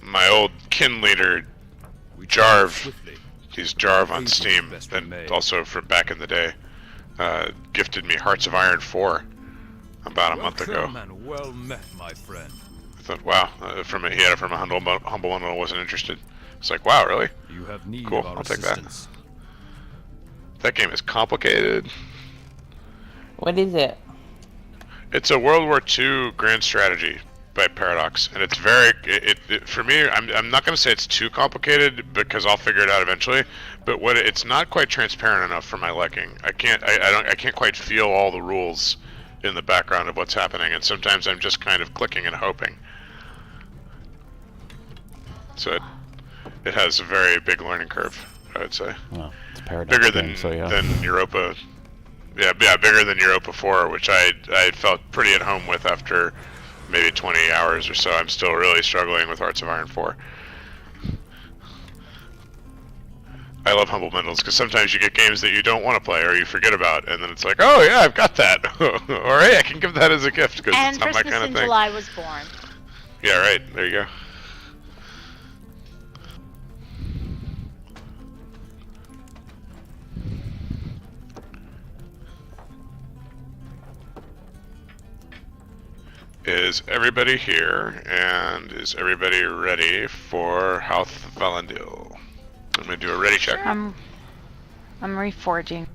A: my old kin leader, Jarv, he's Jarv on Steam, and also from back in the day, gifted me Hearts of Iron 4 about a month ago.
G: Welcome and well met, my friend.
A: I thought, wow, he had it from a humble one and I wasn't interested. It's like, wow, really?
G: You have need
A: Cool,
G: of our
A: I'll take that.
G: assistance.
A: That game is complicated.
E: What is it?
A: It's a World War II grand strategy by Paradox, and it's very. For me, I'm not going to say it's too complicated because I'll figure it out eventually. But it's not quite transparent enough for my liking. I can't quite feel all the rules in the background of what's happening, and sometimes I'm just kind of clicking and hoping. So it has a very big learning curve, I would say.
C: Well, it's a Paradox
A: Bigger
C: game, so yeah.
A: than Europa. Yeah, bigger than Europa 4, which I felt pretty at home with after maybe 20 hours or so. I'm still really struggling with Hearts of Iron 4. I love Humble Bundles because sometimes you get games that you don't want to play or you forget about, and then it's like, oh yeah, I've got that. Or hey, I can give that as a gift because it's not my
B: Christmas
A: kind of
B: in
A: thing.
B: July was born.
A: Yeah, right. There you go. Is everybody here, and is everybody ready for Houth Valandil? I'm gonna do a ready check.
D: I'm reforging.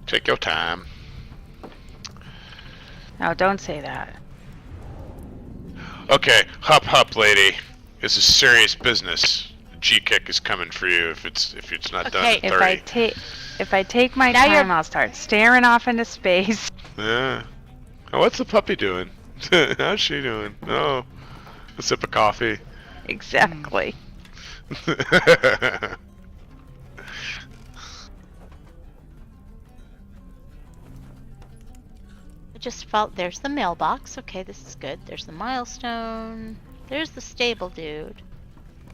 A: Take your time.
D: No, don't say that.
A: Okay, hup lady. This is serious business. G-kick is coming for you if it's not done
B: Okay,
A: at
D: If
A: 30.
D: I take my
B: Now
D: time,
B: you're-
D: I'll start staring off into space.
A: Yeah. Oh, what's the puppy doing? How's she doing? Oh, a sip of coffee.
D: Exactly.
B: I just felt there's the mailbox. Okay, this is good. There's the milestone. There's the stable dude.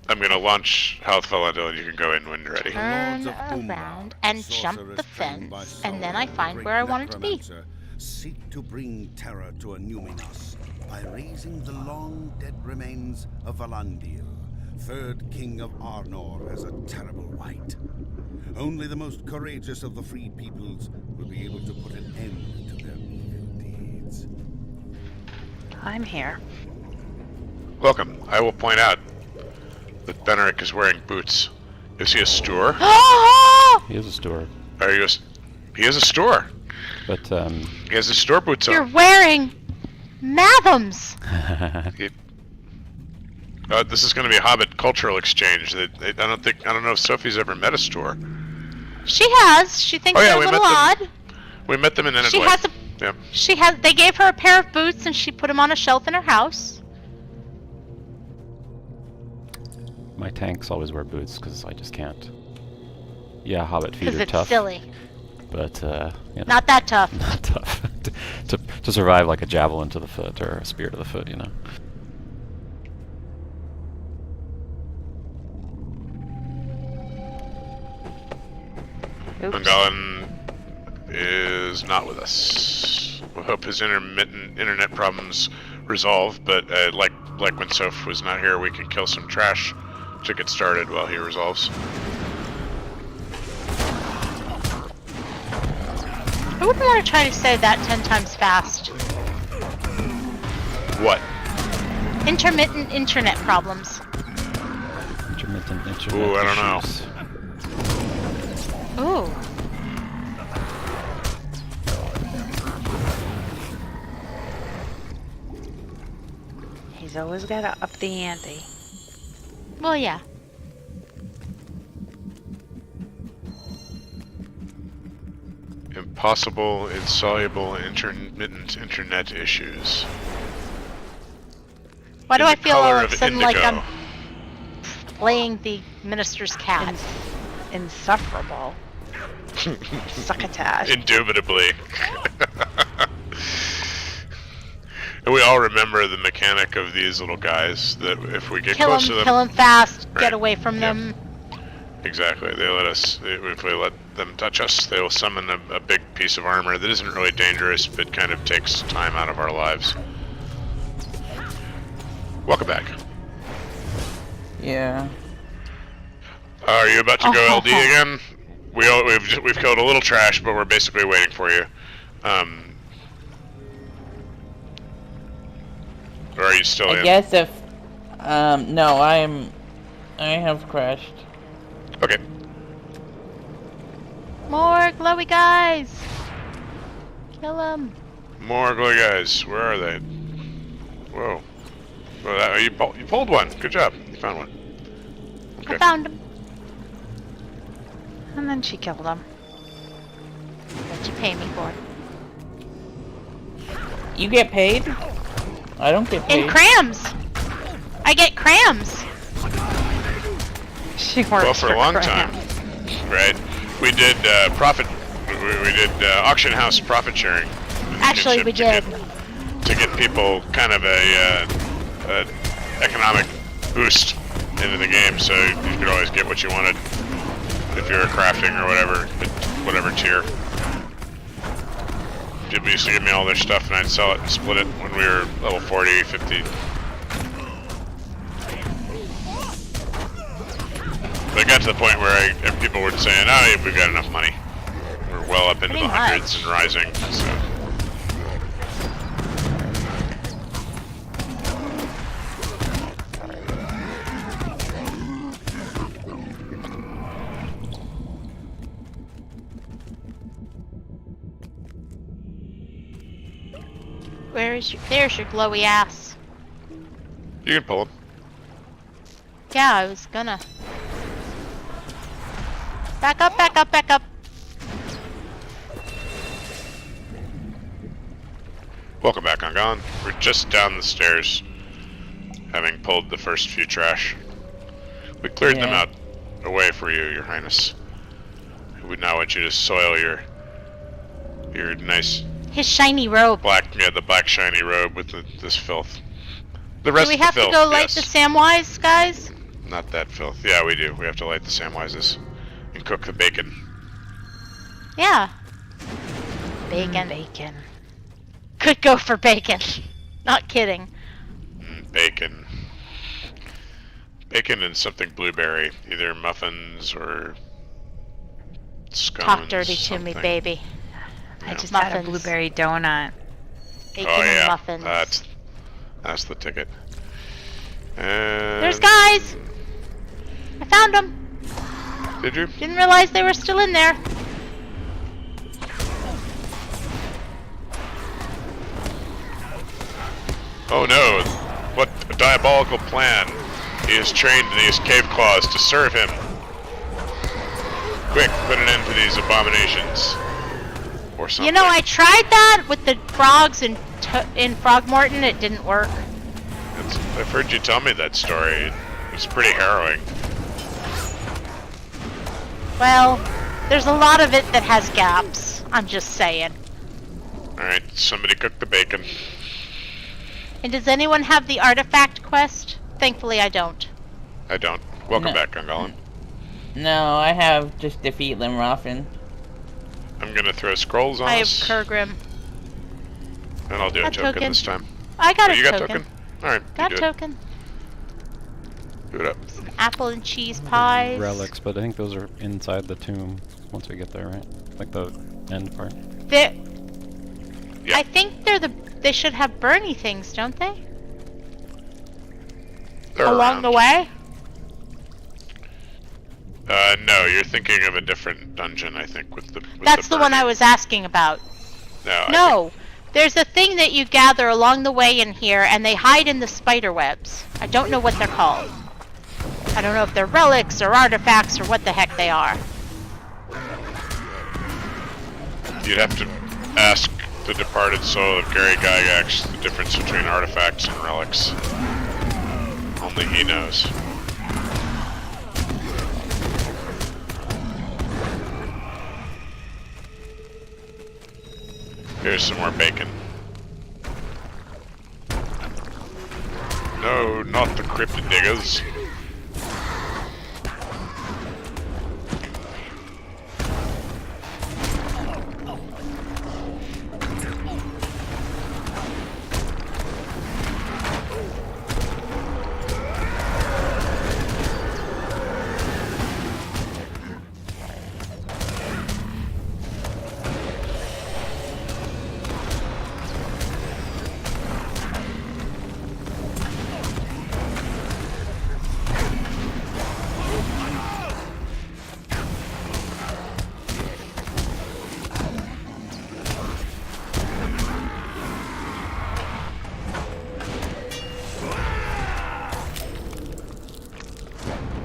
A: I'm gonna launch Houth Valandil and you can go in when you're ready.
B: Turn around and jump the fence, and then I find where I wanted to be.
F: Seek to bring terror to a Numinos by raising the long dead remains of Valandil, third king of Arnor, as a terrible wight. Only the most courageous of the free peoples will be able to put an end to their evil deeds.
D: I'm here.
A: Welcome. I will point out that Benerick is wearing boots. Is he a Stoor?
C: He is a store,
A: Are you He is a Stoor.
C: but
A: He has his Stoor boots
B: You're
A: on.
B: wearing Mathams.
A: This is going to be a Hobbit cultural exchange. I don't know if Sophie's ever met a Stoor.
B: She has. She thinks
A: Oh, yeah,
B: they're a
A: we
B: little
A: met
B: odd.
A: We met them in Enid
B: She
A: White.
B: has a.
A: Yeah.
B: She has. They gave her a pair of boots, and she put them on a shelf in her house.
C: my tanks always wear boots because I just can't. Yeah, Hobbit feet
B: Because
C: are
B: it's
C: tough,
B: silly.
C: but you know,
B: Not that tough.
C: not tough to survive like a javelin to the foot or a spear to the foot, you know.
D: Oops.
A: Ungalin is not with us. We hope his intermittent internet problems resolve, but like when Soph was not here, we could kill some trash to get started while he resolves.
B: I wouldn't want to try to say that 10 times fast.
A: What?
B: Intermittent internet problems.
C: Intermittent internet
A: Ooh, I don't know.
C: issues.
B: Ooh.
D: He's always got to up the ante.
B: Well, yeah.
A: Impossible, insoluble, intermittent internet issues.
B: Why do
A: In
B: I
A: the
B: feel all
A: color
B: of a
A: of
B: sudden like I'm
A: indigo.
B: playing the minister's cat?
D: Insufferable. Succotash.
A: Indubitably. And we all remember the mechanic of these little guys, that if we get close to them...
B: Kill them fast,
A: Right.
B: get away from
A: Yep.
B: them.
A: Exactly. They let us. If we let them touch us, they will summon a big piece of armor that isn't really dangerous, but kind of takes time out of our lives. Welcome back.
E: Yeah.
A: Are you about to go LD again? We've killed a little trash, but we're basically waiting for you. Or are you still in?
E: I guess if no, I have crashed.
A: Okay.
B: More glowy guys! Kill them.
A: More glowy guys. Where are they? Whoa. Well, you pulled one. Good job. You found one. Okay.
B: I found him.
D: And then she killed him.
B: What'd you pay me for?
E: You get paid? I don't get paid.
B: In crams! I get crams!
D: She works
A: Well, for a long
D: Graham.
A: time, right? We did we did auction house profit sharing.
B: Actually, we did.
A: To get people kind of a economic boost into the game, so you could always get what you wanted if you were crafting or whatever tier. People used to give me all their stuff and I'd sell it and split it when we were level 40, 50. But it got to the point where people were saying, oh, yeah, we've got enough money. We're well up into
B: Pretty
A: the hundreds
B: much.
A: and rising, so.
B: There's your glowy ass.
A: You can pull him.
B: Yeah, I was gonna. Back up, back up, back up.
A: Welcome back, Ongon. We're just down the stairs, having pulled the first few trash. We cleared them
E: Yeah.
A: out away for you, Your Highness. We now want you to soil your nice
B: His shiny robe.
A: the black shiny robe with this filth. The rest
B: Do we
A: of the
B: have to
A: filth,
B: go light
A: yes.
B: the Samwise, guys?
A: Not that filth. Yeah, we do. We have to light the Samwises and cook the bacon.
B: Yeah. Bacon.
D: Bacon.
B: Could go for bacon. Not kidding.
A: Bacon. Bacon and something blueberry. Either muffins or scones.
B: Talk dirty to me,
A: something.
B: baby.
D: I
A: Yeah.
D: just had a
B: Muffins.
D: blueberry donut.
B: Bacon
A: Oh
B: and
A: yeah,
B: muffins.
A: that's the ticket. And
B: There's guys! I found them.
A: Did you?
B: Didn't realize they were still in there.
A: Oh no! What a diabolical plan! He has trained these cave claws to serve him. Quick, put an end to these abominations. Or something.
B: You know, I tried that with the frogs in Frogmorton. It didn't work.
A: I've heard you tell me that story. It's pretty harrowing.
B: Well, there's a lot of it that has gaps. I'm just saying.
A: Alright, somebody cook the bacon.
B: And does anyone have the artifact quest? Thankfully, I don't.
A: I don't. Welcome
E: No.
A: back, Gungalin.
E: No, I have just defeat Limroffen.
A: I'm gonna throw scrolls on
B: I have
A: us,
B: Kurgrim.
A: and I'll do a
B: Got
A: token
B: token.
A: this time.
B: I got
A: Oh,
B: a
A: you got
B: token.
A: token? Alright,
B: Got
A: you do it.
B: token.
A: Do it up.
B: Apple and cheese pies.
C: Relics, but I think those are inside the tomb once we get there, right? Like the end part.
B: They're,
A: Yeah.
B: I think they should have Bernie things, don't they?
A: They're
B: Along the
A: around.
B: way?
A: No, you're thinking of a different dungeon, I think, with the.
B: That's the one I
A: burning.
B: was asking about.
A: No. I
B: No, there's a thing that you gather along the way in here, and they hide in the spider webs. I don't know what they're called. I don't know if they're relics or artifacts or what the heck they are.
A: think you'd have to ask the departed soul of Gary Gygax the difference between artifacts and relics. Only he knows. Here's some more bacon. No, not the cryptid diggers.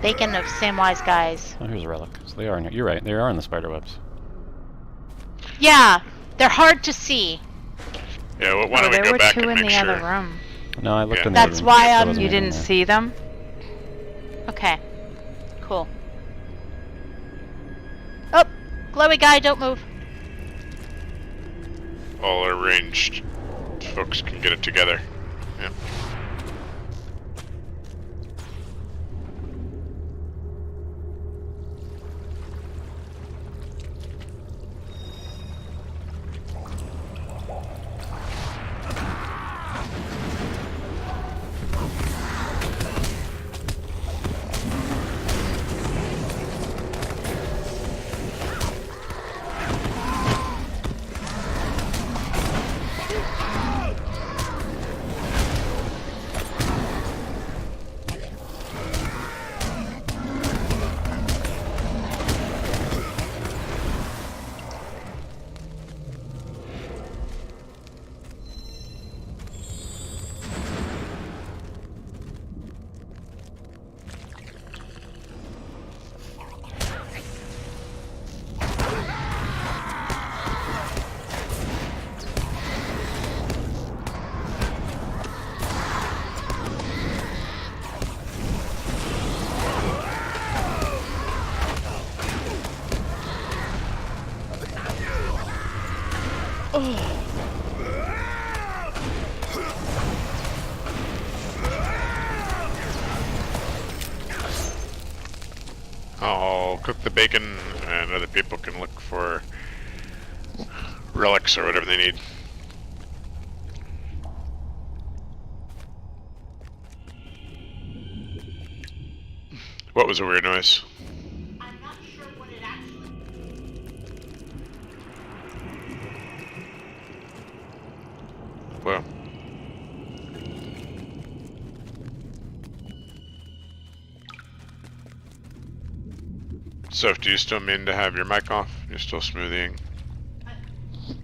B: Bacon of Samwise guys.
C: Oh, here's a relic. So they are in here. You're right. They are in the spider webs.
B: Yeah, they're hard to see.
A: Yeah, well, why don't we
D: there
A: go
D: were
A: back
D: two
A: and
D: in
A: make
D: the
A: sure?
D: other room.
C: No, I looked
A: Yeah.
C: in
B: That's
C: there.
B: why
C: There wasn't
D: You
C: anything
D: didn't
C: there.
D: see them?
B: Okay. Cool. Oh, glowy guy, don't move.
A: All our ranged folks can get it together. Yeah. I'll cook the bacon, and other people can look for relics or whatever they need. What was a weird noise?
B: I'm not sure what it actually.
A: Well. Soph, do you still mean to have your mic off? You're still smoothing?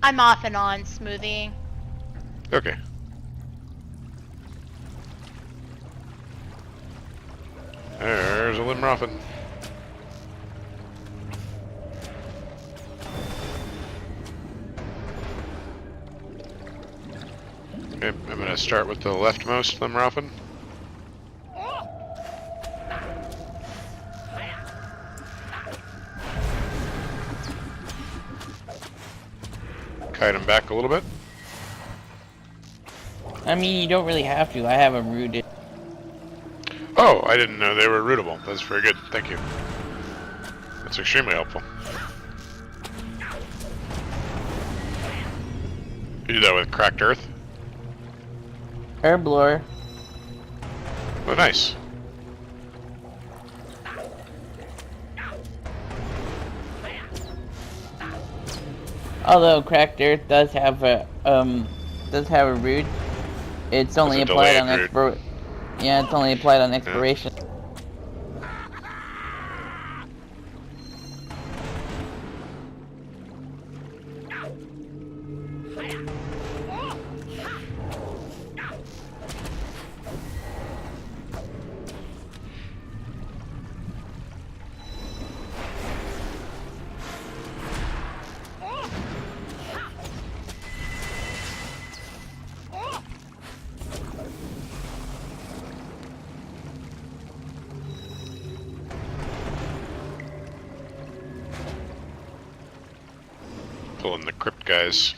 B: I'm off and on smoothing.
A: Okay. There's a Limroffin. Okay, I'm gonna start with the leftmost Limroffin. Kite him back a little bit.
E: I mean, you don't really have to. I have them rooted.
A: Oh, I didn't know they were rootable. That's very good. Thank you. That's extremely helpful. You do that with cracked earth?
E: Herblore.
A: Oh, nice.
E: Although cracked earth does have a root, it's only
A: It's a
E: applied on
A: delayed root.
E: Yeah, it's only applied on expiration.
A: Pulling the crypt guys.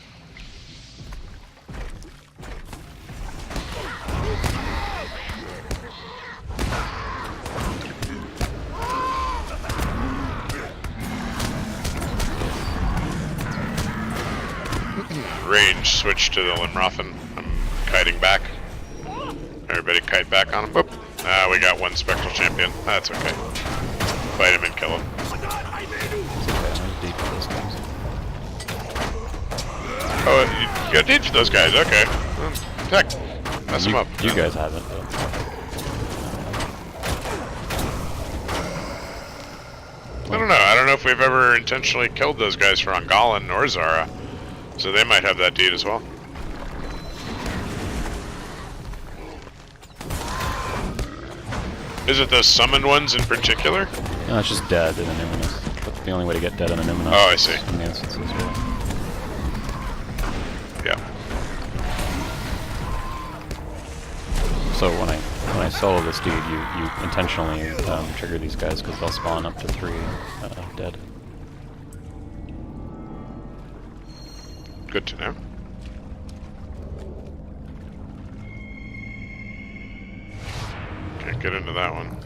A: Range switch to the Limroffin. I'm kiting back. Everybody kite back on him. Whoop. Ah, we got one spectral champion. That's okay. Fight him and kill him.
C: It's okay. I'm deep for those guys.
A: Oh, you got deep for those guys. Okay. Heck, mess them up.
C: You guys haven't, though.
A: I don't know. I don't know if we've ever intentionally killed those guys for Angalan or Zara. So they might have that deed as well. Is it those summoned ones in particular?
C: No, it's just dead in Numinous. That's the only way to get dead in Numinous.
A: Oh, I see.
C: In the instances, really.
A: Yeah.
C: So when I solo this dude, you intentionally trigger these guys because they'll spawn up to 3 dead.
A: Good to know. Can't get into that one.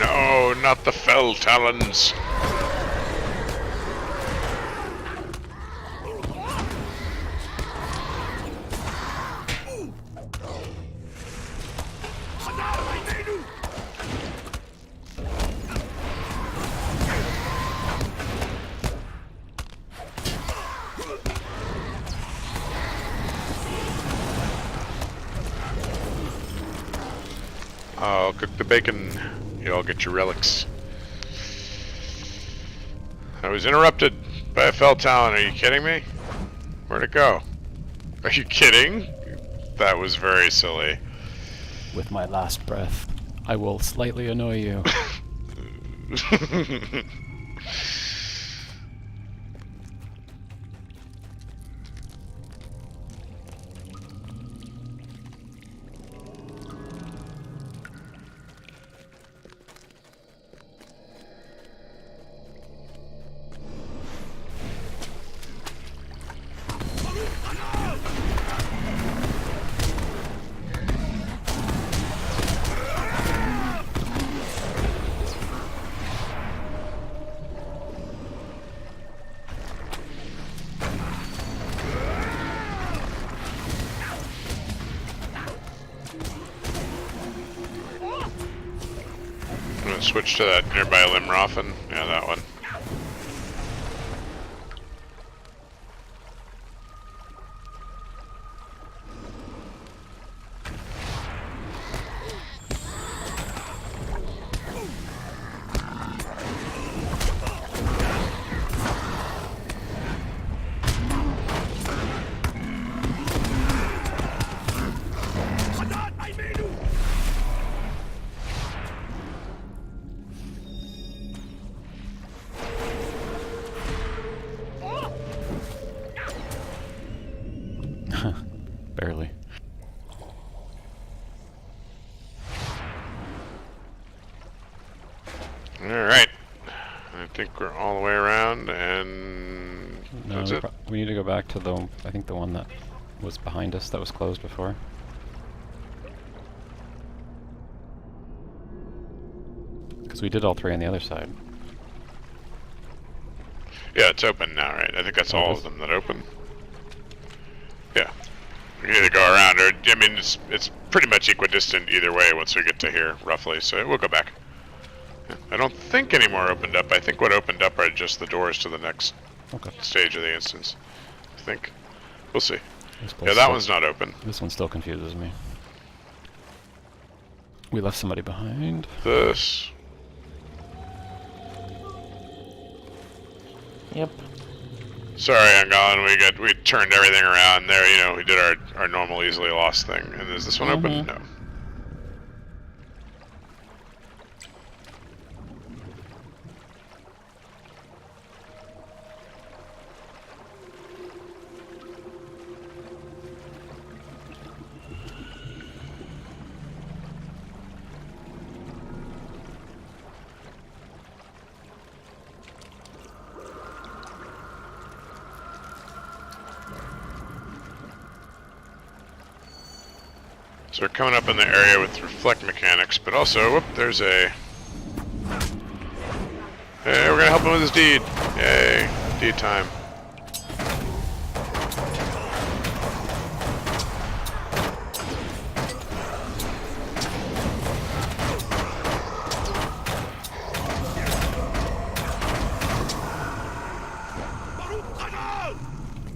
A: No, not the fell talons. I'll cook the bacon. You all get your relics. I was interrupted by a fell talon. Are you kidding me? Where'd it go? Are you kidding? That was very silly.
C: With my last breath, I will slightly annoy you.
A: I'm gonna switch to that nearby Limroffen. Yeah, that one.
C: Barely.
A: Alright. I think we're all the way around, and
C: No,
A: that's it.
C: we need to go back to the, I think the one that was behind us that was closed before. Because we did all 3 on the other side.
A: Yeah, it's open now, right? I think that's
C: Oh, it
A: all
C: is?
A: of them that open. Yeah. We either go around, or, I mean, it's pretty much equidistant either way once we get to here, roughly, so we'll go back. Yeah. I don't think any more opened up. I think what opened up are just the doors to the next
C: Okay.
A: stage of the instance. I think. We'll see.
C: This place
A: Yeah, that
C: still-
A: one's not open.
C: This one still confuses me. We left somebody behind.
A: This.
E: Yep.
A: Sorry, Angalan, we turned everything around there, you know, we did our normal easily lost thing. And is this one open? No. So we're coming up in the area with reflect mechanics, but also, whoop, there's a... Hey, we're gonna help him with his deed. Yay, deed time.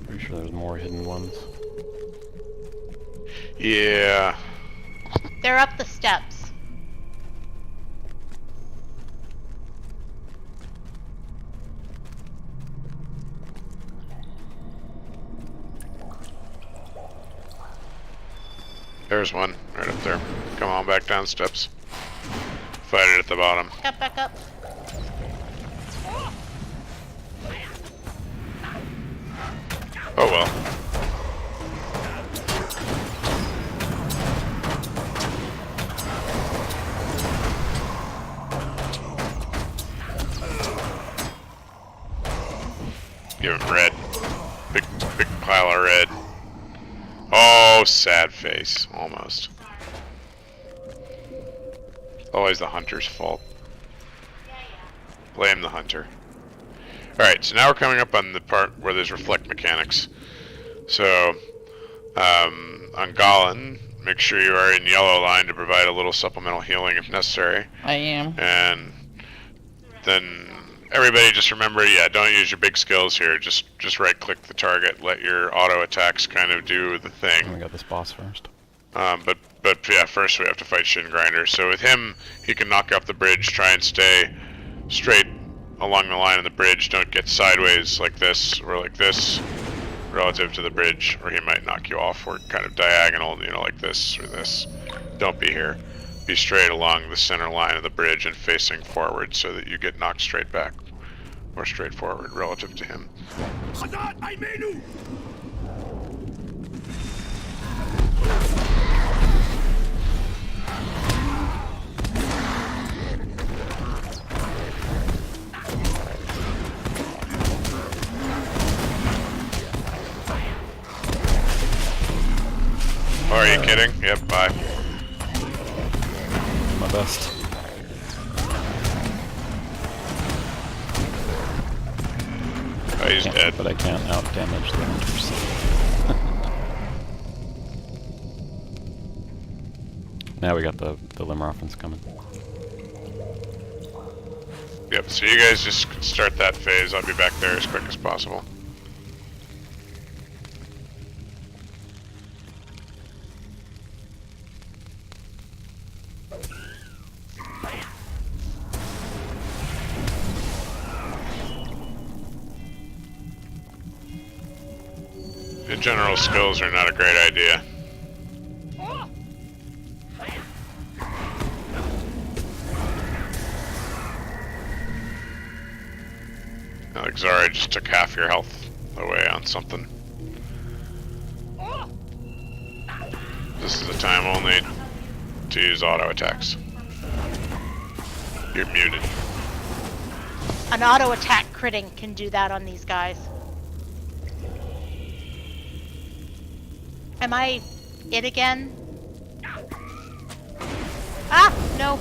C: Pretty sure there's more hidden ones.
A: Yeah.
B: They're up the steps.
A: There's one right up there. Come on, back down steps. Fight it at the bottom.
B: Back up.
A: Oh well. Give him red. Big pile of red. Oh, sad face. Almost. Always the hunter's fault. Blame the hunter. Alright, so now we're coming up on the part where there's reflect mechanics. So, on Golan, make sure you are in yellow line to provide a little supplemental healing if necessary.
E: I am.
A: And then everybody just remember, yeah, don't use your big skills here. Just right-click the target. Let your auto attacks kind of do the thing.
C: We got this boss first.
A: But yeah, first we have to fight Shin Grinder. So with him, he can knock off the bridge, try and stay straight along the line of the bridge. Don't get sideways like this or like this relative to the bridge, or he might knock you off, or kind of diagonal, you know, like this or this. Don't be here. Be straight along the center line of the bridge and facing forward so that you get knocked straight back or straight forward relative to him. Oh, are you kidding? Yep, bye.
C: My best.
A: Oh, he's dead.
C: But I can't out damage the hunters. Now we got the Limroffins coming.
A: Yep, so you guys just start that phase. I'll be back there as quick as possible. The general skills are not a great idea. Like Zara just took half your health away on something. This is a time only to use auto attacks. You're muted.
B: An auto attack critting can do that on these guys. Am I it again? Ah! No.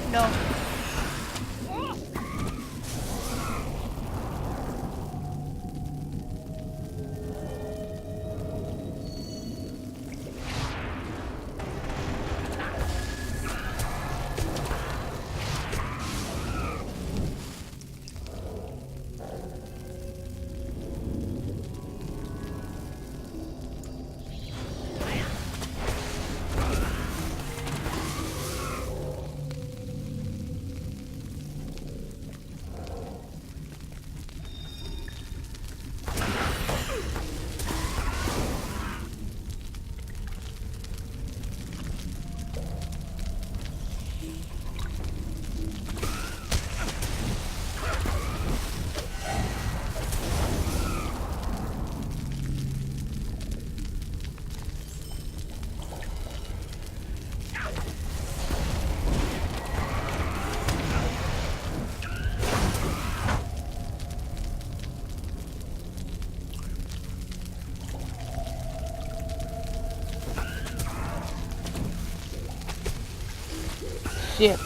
E: shit.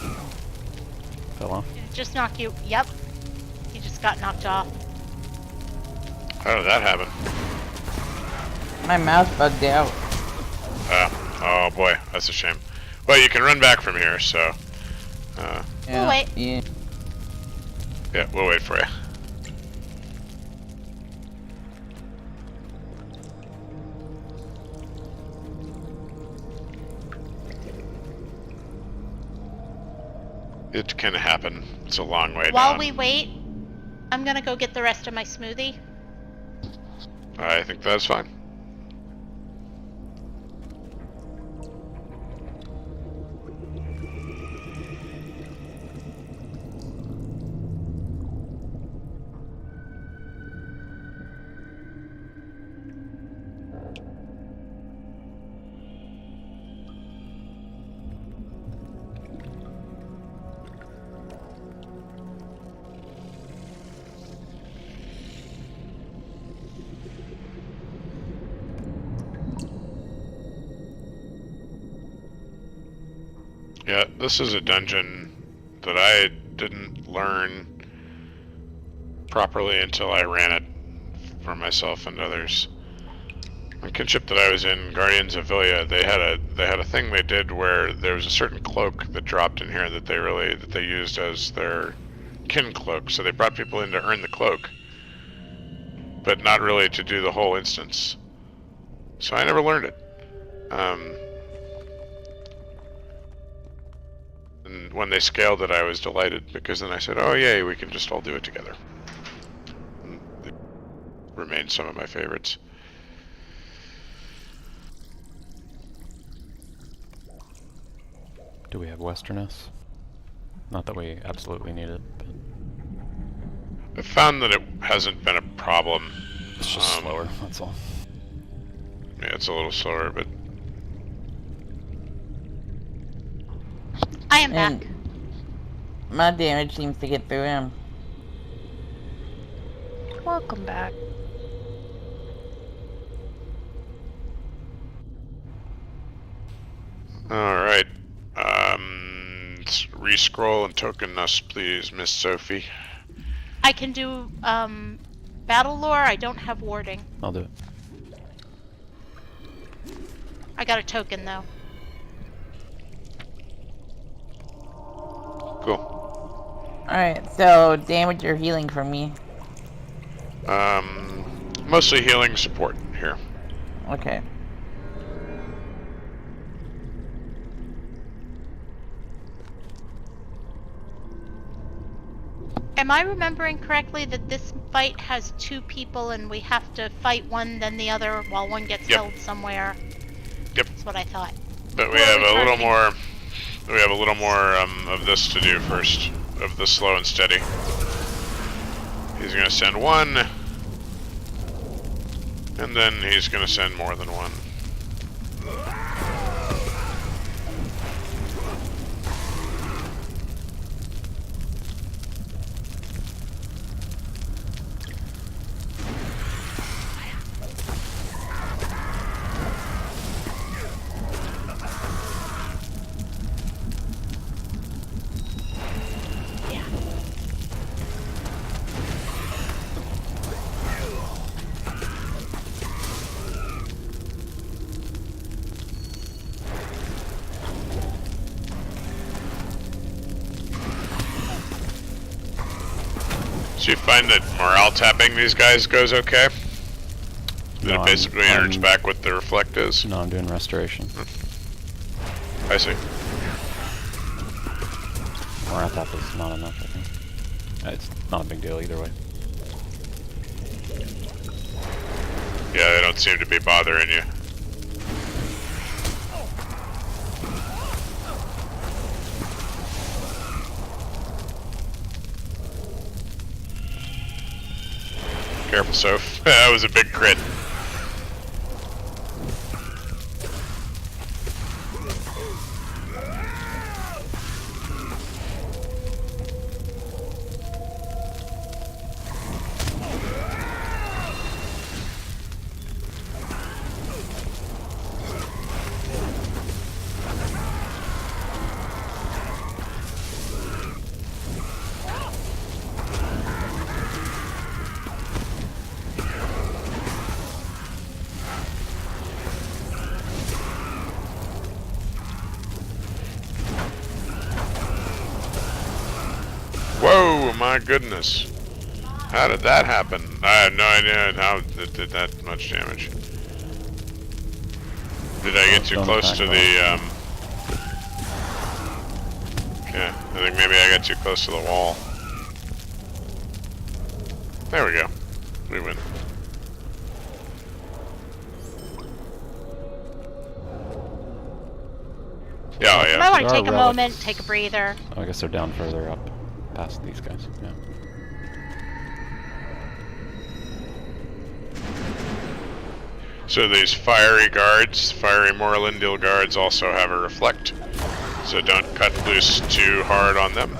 C: Fell off.
B: Just knock you. Yep. You just got knocked off.
A: How did that happen?
E: My mouse bugged out.
A: Oh boy, that's a shame. Well, you can run back from here, so...
B: We'll wait.
E: Yeah.
A: yeah, we'll wait for you. It can happen. It's a long way
B: While
A: down.
B: we wait, I'm gonna go get the rest of my smoothie.
A: I think that's fine. Yeah, this is a dungeon that I didn't learn properly until I ran it for myself and others. On kinship that I was in, Guardians of Villia, they had a thing they did where there was a certain cloak that dropped in here that they used as their kin cloak. So they brought people in to earn the cloak, but not really to do the whole instance. So I never learned it. And when they scaled it, I was delighted, because then I said, oh yay, we can just all do it together. And they remain some of my favorites.
C: Do we have Westerness? Not that we absolutely need it, but
A: I found that it hasn't been a problem.
C: it's just slower, that's all.
A: Yeah, it's a little slower, but
B: I am
E: And
B: back.
E: my damage seems to get through him.
D: Welcome back.
A: alright. Re-scroll and token us, please, Miss Sophie.
B: I can do battle lore. I don't have warding.
C: I'll do it.
B: I got a token though.
A: Cool.
E: Alright, so damage or healing for me.
A: Mostly healing support here.
E: Okay.
B: Am I remembering correctly that this fight has two people and we have to fight one then the other while one gets
A: Yep.
B: held somewhere?
A: Yep.
B: That's what I thought.
A: But we
B: Well,
A: have
B: we
A: a little
B: can't-
A: more. We have a little more of this to do first, of the slow and steady. He's gonna send one, and then he's gonna send more than one. So you find that morale tapping these guys goes okay? That
C: No,
A: it basically enters back what the reflect is?
C: No, I'm doing restoration.
A: I see.
C: Morale tap is not enough, I think. It's not a big deal either way.
A: Yeah, they don't seem to be bothering you. Careful, Soph. That was a big crit. Whoa, my goodness. How did that happen? I have no idea how it did that much damage. Did I get too
C: Don't
A: close
C: attack
A: to the, Okay, I think maybe I got too close to the wall. There we go. We win. Yeah, oh,
B: You might
A: yeah.
B: want to
C: There are
B: take a
C: relics.
B: moment, take a breather.
C: Oh, I guess they're down further up, past these guys. Yeah.
A: So these fiery guards, fiery Morlindil guards, also have a reflect. So don't cut loose too hard on them.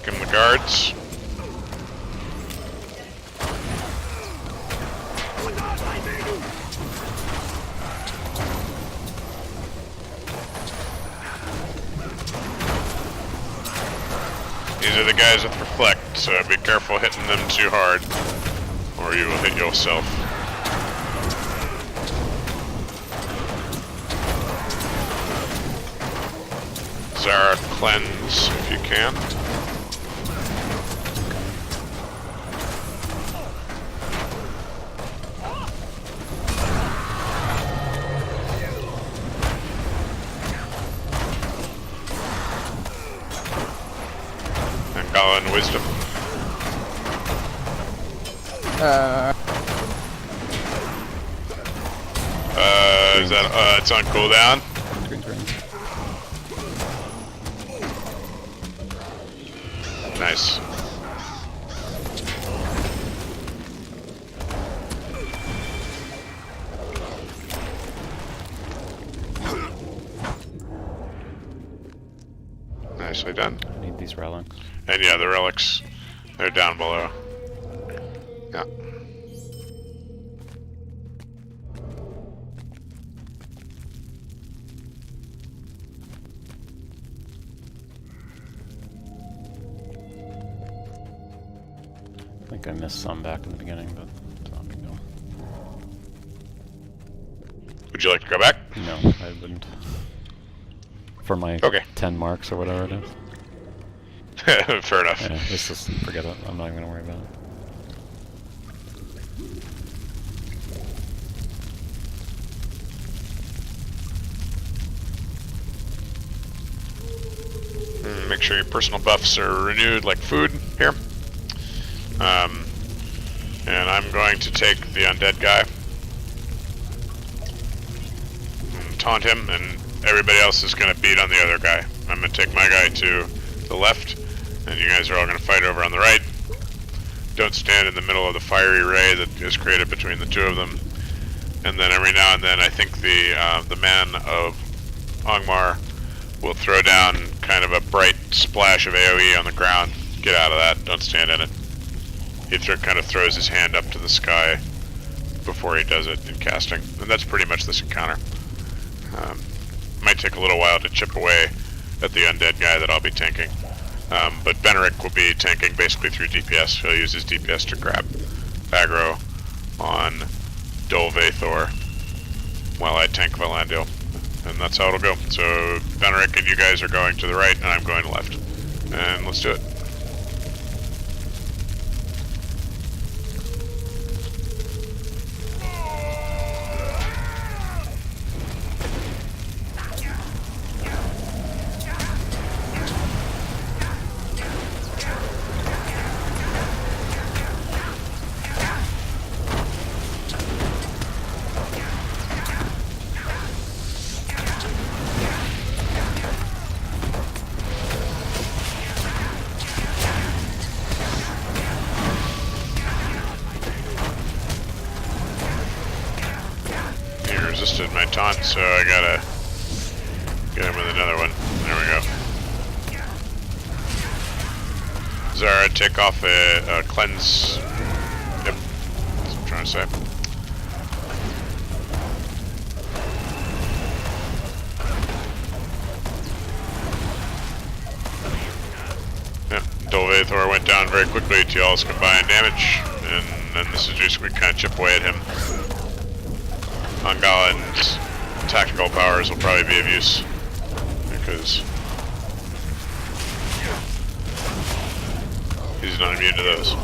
A: Give them the guards. These are the guys with reflect, so be careful hitting them too hard, or you will hit yourself. Zara, cleanse if you can. And Gala wisdom. Is that, it's on cooldown?
C: Green, green.
A: Nice. Nicely done.
C: I need these relics.
A: And yeah, the relics, they're down below. Yeah.
C: I think I missed some back in the beginning, but it's not a big deal.
A: Would you like to go back?
C: No, I wouldn't. For my
A: Okay.
C: 10 marks or whatever it is.
A: Fair enough.
C: Yeah, let's just forget it. I'm not even gonna worry about it.
A: Make sure your personal buffs are renewed like food here. And I'm going to take the undead guy. And taunt him, and everybody else is going to beat on the other guy. I'm going to take my guy to the left, and you guys are all going to fight over on the right. Don't stand in the middle of the fiery ray that is created between the two of them. And then every now and then I think the man of Angmar will throw down kind of a bright splash of AoE on the ground. Get out of that, don't stand in it. He kind of throws his hand up to the sky before he does it in casting. And that's pretty much this encounter. Might take a little while to chip away at the undead guy that I'll be tanking. But Benerick will be tanking basically through DPS. He'll use his DPS to grab aggro on Dolvathor while I tank Valandil. And that's how it'll go. So Benerick and you guys are going to the right, and I'm going to left. And let's do it. resisted my taunt, so I gotta get him with another one. There we go. Zara, take off a cleanse. Yep, that's what I'm trying to say. Yep, Dolvathor went down very quickly to y'all's combined damage, and then this is just we kind of chip away at him. Ungalen's tactical powers will probably be of use, because he's not immune to those.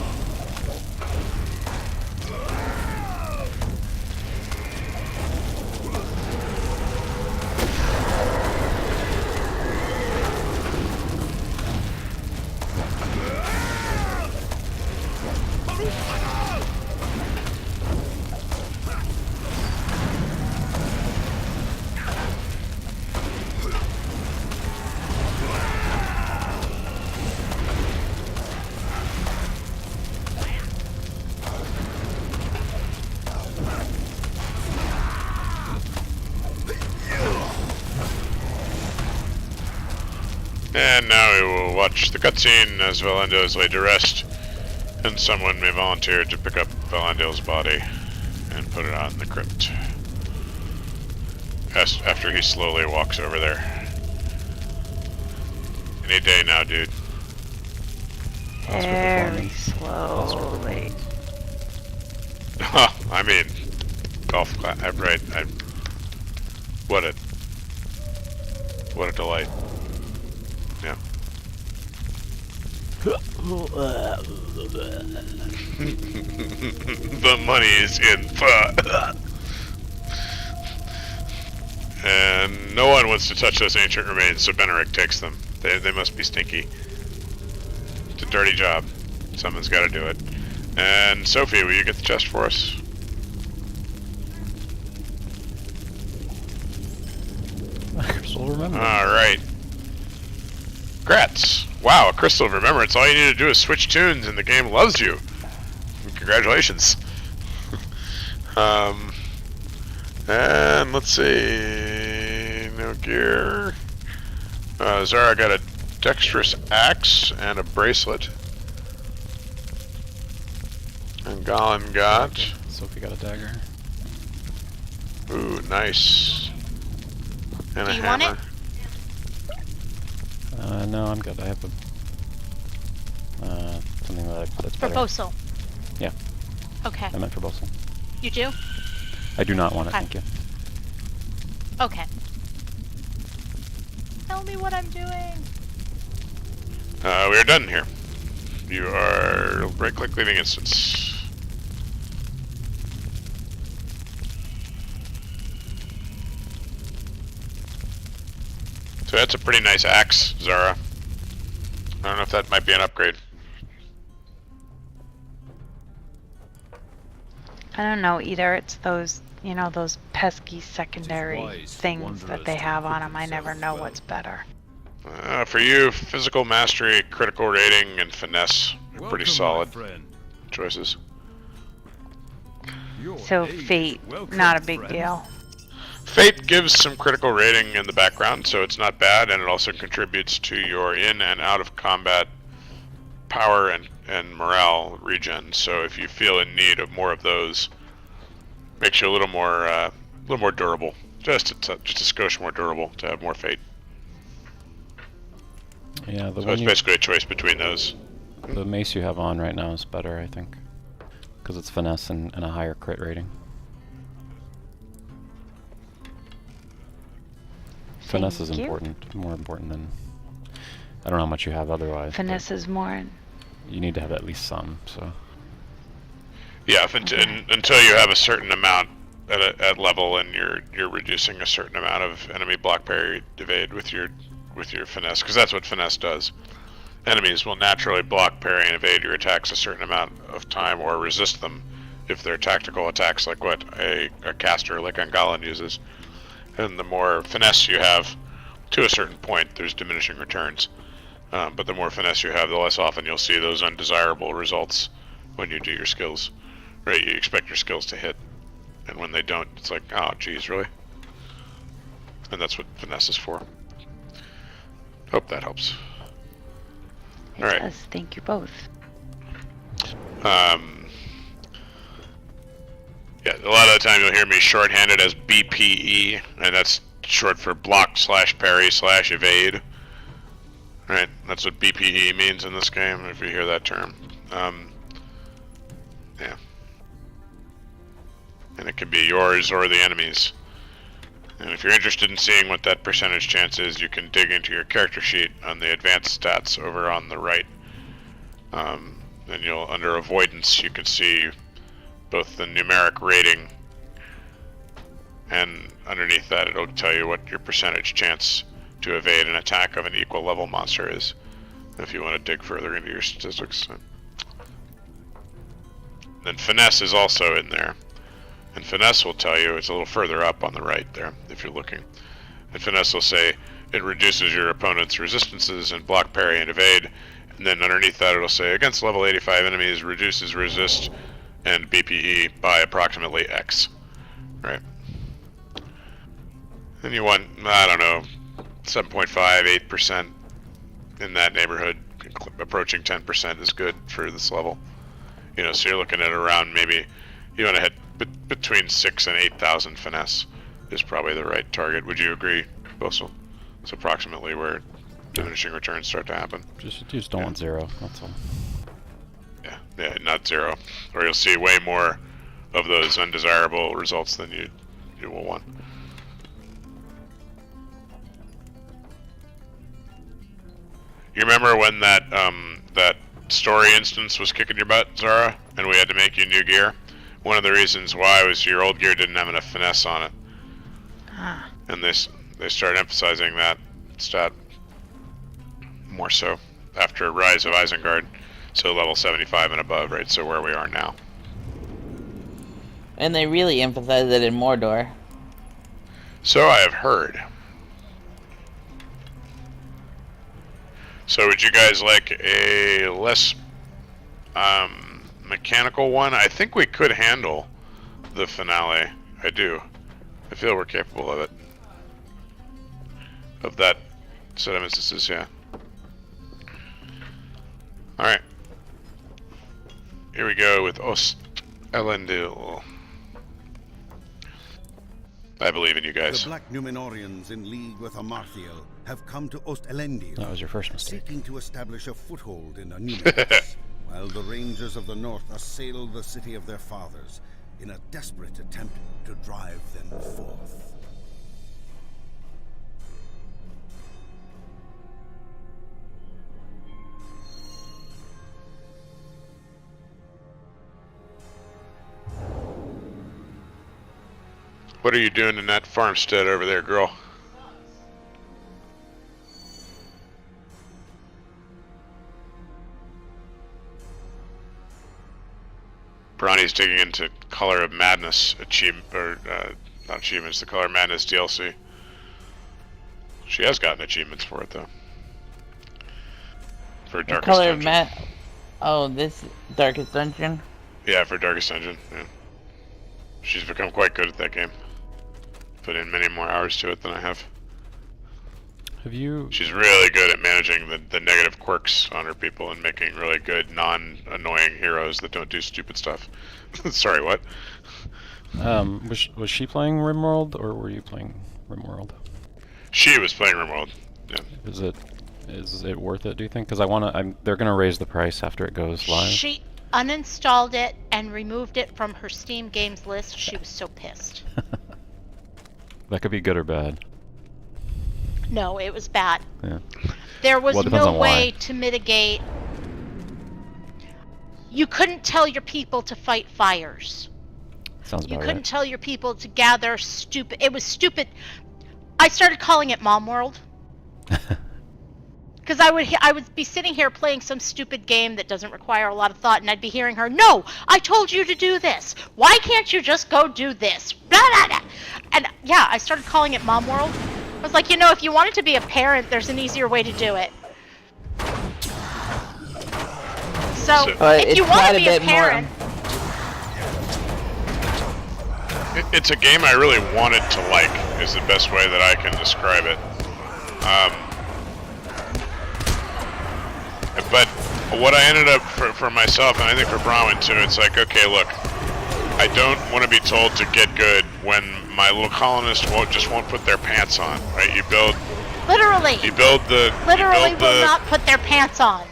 A: And now we will watch the cutscene as Valendo is laid to rest, and someone may volunteer to pick up Valendo's body and put it out in the crypt. After he slowly walks over there. Any day now, dude.
D: Very slowly.
A: I mean, golf clap, right? What a delight. Yeah. The money is in pot. And no one wants to touch those ancient remains, so Benerick takes them. They must be stinky. It's a dirty job. Someone's got to do it. And Sophie, will you get the chest for us?
C: Crystal remember.
A: Alright. Grats. Wow, a Crystal of Remembrance. All you need to do is switch tunes and the game loves you. Congratulations. And let's see. No gear. Zara got a dexterous axe and a bracelet. And Galen got...
C: Sophie got a dagger.
A: Ooh, nice. And
B: Do
A: a
B: you want
A: hammer.
C: No, I'm good. I have something that's
B: For
C: better.
B: Bosel.
C: Yeah.
B: Okay.
C: I meant for Bosel.
B: You do?
C: I do not want it,
B: Okay.
C: thank you.
B: Okay. Tell me what I'm doing.
A: We are done here. You are right-click leaving instance. So that's a pretty nice axe, Zara. I don't know if that might be an upgrade.
D: I don't know either. It's those, you know, those pesky secondary
G: wise to
D: things
G: wander
D: that
G: as
D: they
G: to
D: have on
G: equip
D: them. I never
G: himself
D: know
G: well.
D: what's better.
A: For you, physical mastery, critical rating, and finesse.
G: Welcome,
A: Pretty
G: my
A: solid
G: friend.
A: choices.
G: Your
D: So
G: age.
D: fate,
G: Welcome,
D: not a big
G: friend.
D: deal.
A: Fate gives some critical rating in the background, so it's not bad, and it also contributes to your in and out of combat power and morale regen. So if you feel in need of more of those, makes you a little more durable. Just a skosh more durable to have more fate.
C: Yeah, the
A: So
C: one
A: it's
C: you,
A: basically a choice between those.
C: the mace you have on right now is better, I think, because it's finesse and a higher crit rating. Finesse is
D: Thank you.
C: important, more important than... I don't know how much you have otherwise. but
D: Finesse is more.
C: You need to have at least some, so...
A: Yeah, until you have a certain amount at level, and you're reducing a certain amount of enemy block parry evade with your finesse, because that's what finesse does. Enemies will naturally block, parry, and evade your attacks a certain amount of time, or resist them if they're tactical attacks, like what a caster like Ungalen uses. And the more finesse you have, to a certain point, there's diminishing returns. But the more finesse you have, the less often you'll see those undesirable results when you do your skills. Right, you expect your skills to hit. And when they don't, it's like, oh, geez, really? And that's what finesse is for. Hope that helps. All right.
D: Yes, thank you both.
A: Yeah, a lot of the time you'll hear me shorthanded as BPE, and that's short for block / parry / evade. Right, that's what BPE means in this game, if you hear that term. Yeah. And it can be yours or the enemy's. And if you're interested in seeing what that percentage chance is, you can dig into your character sheet on the advanced stats over on the right. And you'll, under avoidance, you can see both the numeric rating, and underneath that it'll tell you what your percentage chance to evade an attack of an equal level monster is, if you want to dig further into your statistics. Then finesse is also in there, and finesse will tell you, it's a little further up on the right there if you're looking, and finesse will say it reduces your opponent's resistances and block, parry, and evade, and then underneath that it'll say against level 85 enemies reduces resist and BPE by approximately X, right? And you want, I don't know, 7.5, 8% in that neighborhood. Approaching 10% is good for this level. You know, so you're looking at around, maybe you want to hit between 6 and 8,000 finesse is probably the right target. Would you agree, Bosel? It's approximately where diminishing returns start to happen.
C: Just don't want 0. That's all.
A: Yeah, not 0, or you'll see way more of those undesirable results than you will want. You remember when that that story instance was kicking your butt, Zara, and we had to make you new gear? One of the reasons why was your old gear didn't have enough finesse on it. And they started emphasizing that stat more so after Rise of Isengard, so level 75 and above, right? So where we are now.
E: And they really emphasize it in Mordor.
A: So I have heard. So would you guys like a less mechanical one? I think we could handle the finale. I do. I feel we're capable of it. Of that set of instances, yeah. Alright. Here we go with Ost Elendil. I believe in you guys.
F: The Black Numenorians in league with Amarthiel have come to Ost Elendil.
C: That was your first mistake.
F: Seeking to establish a foothold in Numenor, while the Rangers of the North assail the city of their fathers in a desperate attempt to drive them forth.
A: What are you doing in that farmstead over there, girl? Bronny's digging into Color of Madness achievement, or not achievements, the Color of Madness DLC. She has gotten achievements for it though. For Darkest
E: Color of
A: Dungeon.
E: Oh, this Darkest Dungeon?
A: Yeah, for Darkest Dungeon, yeah. She's become quite good at that game. Put in many more hours to it than I have.
C: Have you?
A: She's really good at managing the negative quirks on her people and making really good, non-annoying heroes that don't do stupid stuff. Sorry, what?
C: Was she playing RimWorld or were you playing RimWorld?
A: She was playing RimWorld. Yeah.
C: Is it worth it? Do you think? Because they're gonna raise the price after it goes live.
B: She uninstalled it and removed it from her Steam games list. She was so pissed.
C: That could be good or bad.
B: No, it was bad.
C: Yeah.
B: There was
C: Well, it depends
B: no
C: on
B: way
C: why.
B: to mitigate. You couldn't tell your people to fight fires.
C: Sounds
B: You
C: about
B: couldn't
C: right.
B: tell your people to gather stupid. It was stupid. I started calling it Mom World. Because I would be sitting here playing some stupid game that doesn't require a lot of thought, and I'd be hearing her, "No, I told you to do this. Why can't you just go do this?" Blah, blah, blah. And yeah, I started calling it Mom World. I was like, if you wanted to be a parent, there's an easier way to do it. So
E: But
B: if
E: it's
B: you want
E: quite
B: to
E: a
B: be a
E: bit more.
B: parent,
A: It's a game I really wanted to like, is the best way that I can describe it. But what I ended up, for myself, and I think for Bronwyn too, it's like, okay, look, I don't want to be told to get good when my little colonists won't put their pants on, right? You build...
B: Literally.
A: You build the...
B: Literally will not put their pants on.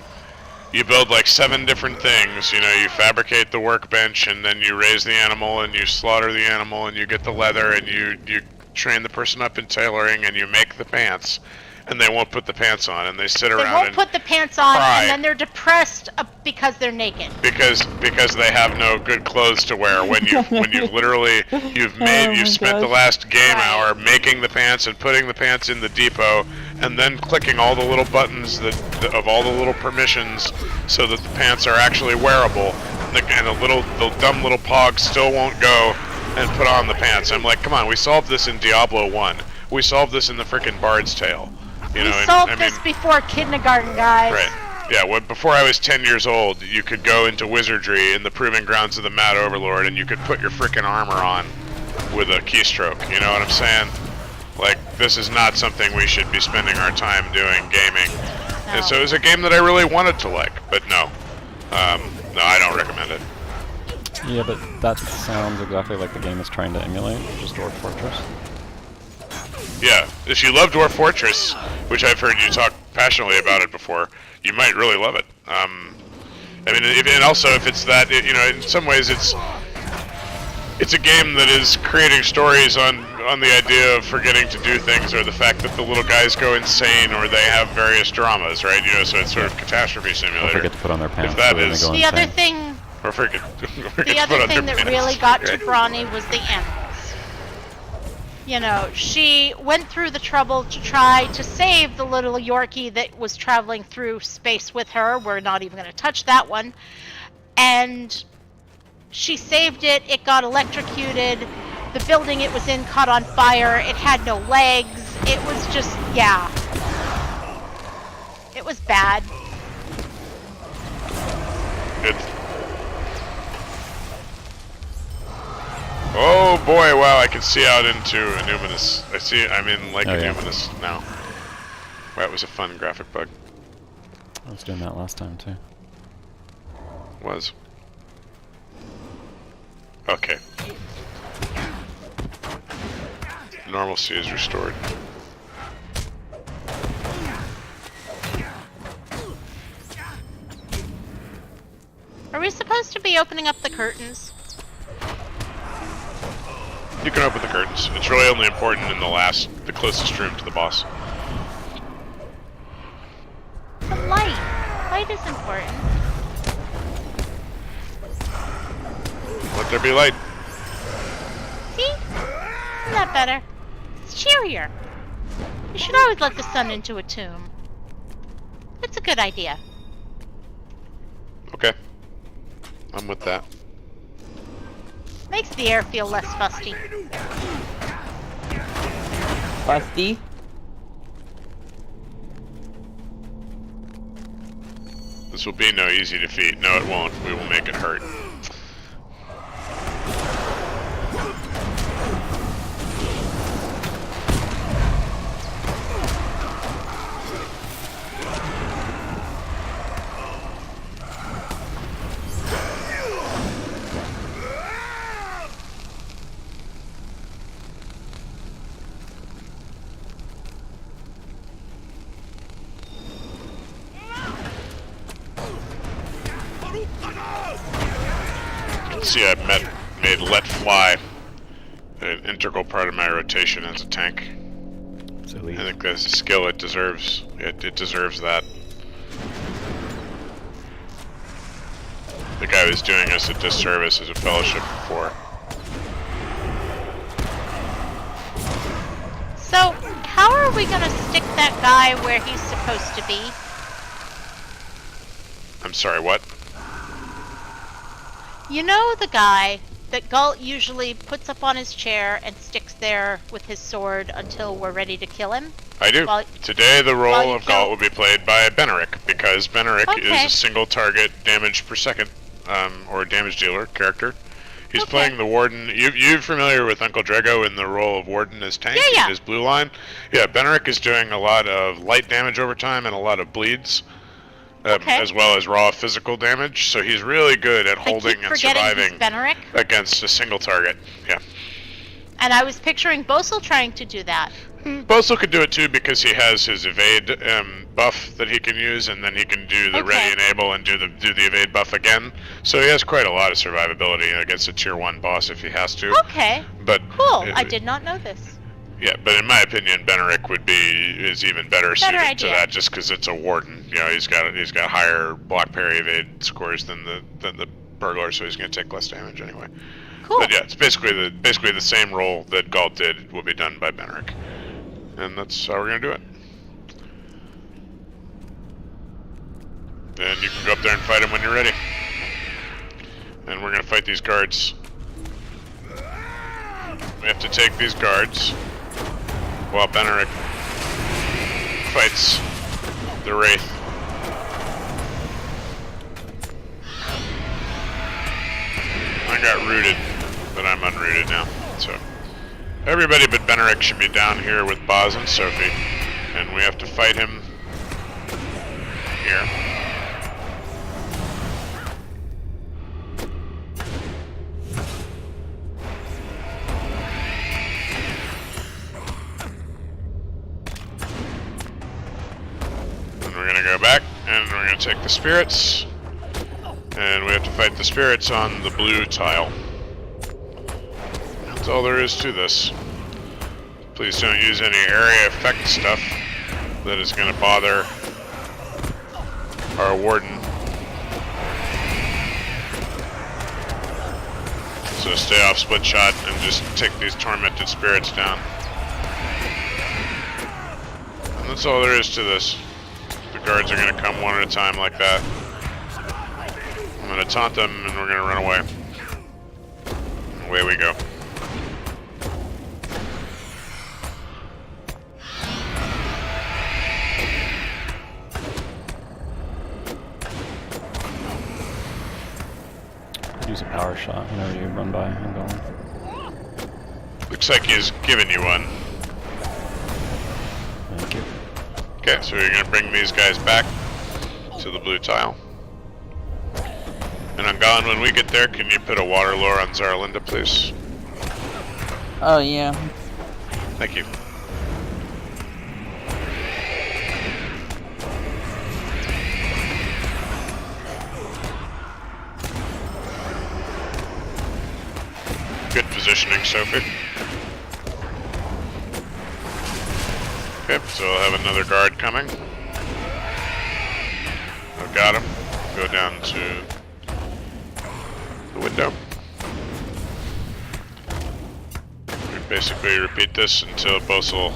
A: You build like 7 different things, you know, you fabricate the workbench, and then you raise the animal, and you slaughter the animal, and you get the leather, and you train the person up in tailoring, and you make the pants, and they won't put the pants on, and they sit around
B: They won't
A: and
B: put the pants on,
A: cry.
B: and then they're depressed because they're naked.
A: Because they have no good clothes to wear when you've literally you've spent the last game hour making the pants and putting the pants in the depot, and then clicking all the little buttons of all the little permissions so that the pants are actually wearable, and the dumb little pogs still won't go and put on the pants. I'm like, come on, we solved this in Diablo 1. We solved this in the frickin' Bard's Tale. You know,
B: we solved this before kindergarten, guys.
A: Right. Yeah, before I was 10 years old, you could go into wizardry in the proving grounds of the Mad Overlord, and you could put your frickin' armor on with a keystroke. You know what I'm saying? Like, this is not something we should be spending our time doing, gaming. No. And so it was a game that I really wanted to like, but no. No, I don't recommend it.
C: Yeah, but that sounds exactly like the game is trying to emulate, just Dwarf Fortress.
A: Yeah, if you love Dwarf Fortress, which I've heard you talk passionately about it before, you might really love it. I mean, and also if it's that, you know, in some ways it's a game that is creating stories on the idea of forgetting to do things, or the fact that the little guys go insane, or they have various dramas, right? You know, so it's sort of catastrophe simulator.
C: Or forget to put on their pants.
A: If that is
B: the other thing.
A: Or forget
B: the other thing that really got to Brawny was the animals. You know, she went through the trouble to try to save the little Yorkie that was traveling through space with her. We're not even going to touch that one. And she saved it. It got electrocuted. The building it was in caught on fire. It had no legs. It was just, yeah. It was bad.
A: Oh boy, wow, I can see out into Innuminous. I'm in Lake Innuminous now. Wow, that was a fun graphic bug.
C: I was doing that last time too.
A: Was. Okay. Normalcy is restored.
B: Are we supposed to be opening up the curtains?
A: You can open the curtains. It's really only important in the closest room to the boss.
B: The light. Light is important.
A: Let there be light.
B: See? Isn't that better? It's cheerier. You should always let the sun into a tomb. It's a good idea.
A: Okay. I'm with that.
B: Makes the air feel less fusty.
E: Fusty?
A: This will be no easy defeat. No, it won't. We will make it hurt. See, I've made Let Fly an integral part of my rotation as a tank.
C: It's elite.
A: I think that's a skill it deserves. It deserves that. The guy was doing us a disservice as a fellowship before.
B: So, how are we gonna stick that guy where he's supposed to be?
A: I'm sorry, what?
B: You know the guy that Galt usually puts up on his chair and sticks there with his sword until we're ready to kill him?
A: I do. Today the role of Galt will be played by Benerick, because Benerick is a single target damage per second, or damage dealer character. He's
B: Okay.
A: playing the Warden. You familiar with Uncle Drago in the role of Warden as tank
B: Yeah.
A: in his blue line? Yeah, Benerick is doing a lot of light damage over time and a lot of bleeds,
B: Okay.
A: as well as raw physical damage. So he's really good at
B: I
A: holding
B: keep
A: and
B: forgetting he's
A: surviving
B: Benerick,
A: against a single target. Yeah.
B: and I was picturing Bosel trying to do that.
A: Bosel could do it too because he has his evade buff that he can use, and then he can do the
B: Okay.
A: ready enable and do the evade buff again. So he has quite a lot of survivability against a tier 1 boss if he has to.
B: Okay.
A: But
B: Cool. I did not know this.
A: Yeah, but in my opinion, Benerick is even better suited to
B: idea.
A: that just because it's a Warden. You know, he's got higher block parry evade scores than the burglar, so he's going to take less damage anyway.
B: Cool.
A: But yeah, it's basically the same role that Galt did will be done by Benerick. And that's how we're going to do it. Then you can go up there and fight him when you're ready. And we're going to fight these guards. We have to take these guards while Benerick fights the Wraith. I got rooted, but I'm unrooted now. So everybody but Benerick should be down here with Boz and Sophie, and we have to fight him here. And we're gonna go back, and we're gonna take the spirits, and we have to fight the spirits on the blue tile. That's all there is to this. Please don't use any area effect stuff that is going to bother our Warden. So stay off split shot and just take these tormented spirits down. And that's all there is to this. The guards are going to come one at a time like that. I'm going to taunt them and we're going to run away. And away we go.
C: Use a power shot whenever you run by and go.
A: Looks like he's given you one.
C: Thank you.
A: Okay, so you're gonna bring these guys back to the blue tile. And Ungolan, when we get there, can you put a water lure on Zarlinda, please?
E: Oh, yeah.
A: Thank you. Good positioning, Sophie. Okay, so we'll have another guard coming. I've got him. Go down to the window. We basically repeat this until Bosel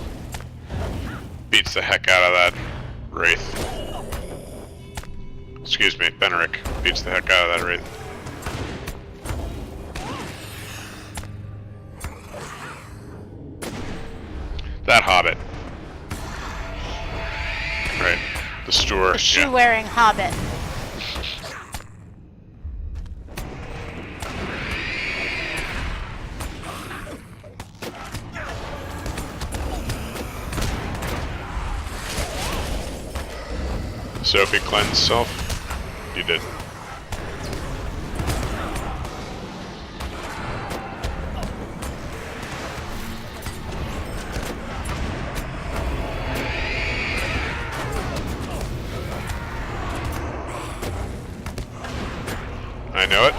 A: beats the heck out of that Wraith. Excuse me, Benerick beats the heck out of that Wraith. That hobbit. Right. The store.
B: The shoe-wearing hobbit.
A: Sophie cleanse self. You did. I know it.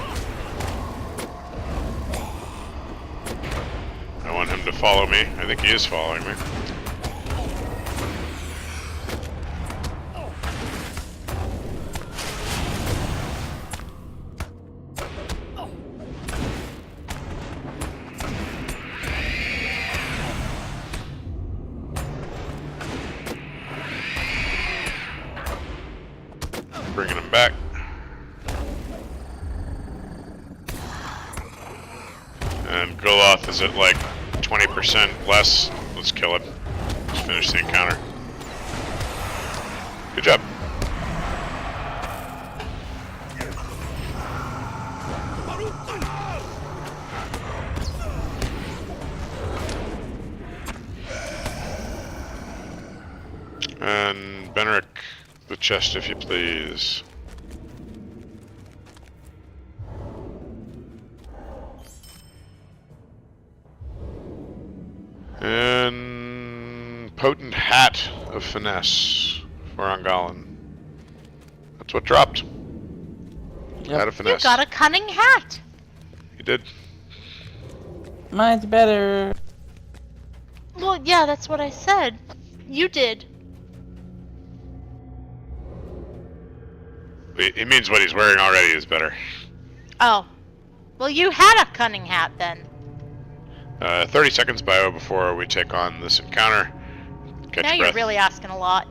A: I want him to follow me. I think he is following me. Bringing him back. And Goloth is at like 20% less. Let's kill it. Let's finish the encounter. Good job. the chest, if you please. And potent hat of finesse for Angalan. That's what dropped. Hat of
B: You
A: finesse.
B: got a cunning hat.
A: You did.
E: Mine's better.
B: Well, yeah, that's what I said. You did.
A: He means what he's wearing already is better.
B: Oh. Well, you had a cunning hat then.
A: 30 seconds bio before we take on this encounter. Catch
B: Now
A: your
B: you're
A: breath.
B: really asking a lot.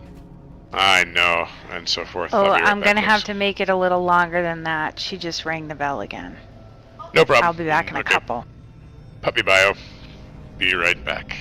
A: I know, and so forth.
D: Oh,
A: I'll be right
D: I'm
A: back,
D: gonna have
A: folks.
D: to make it a little longer than that. She just rang the bell again.
A: No problem.
D: I'll be back in a
A: Okay.
D: couple.
A: Puppy bio. Be right back.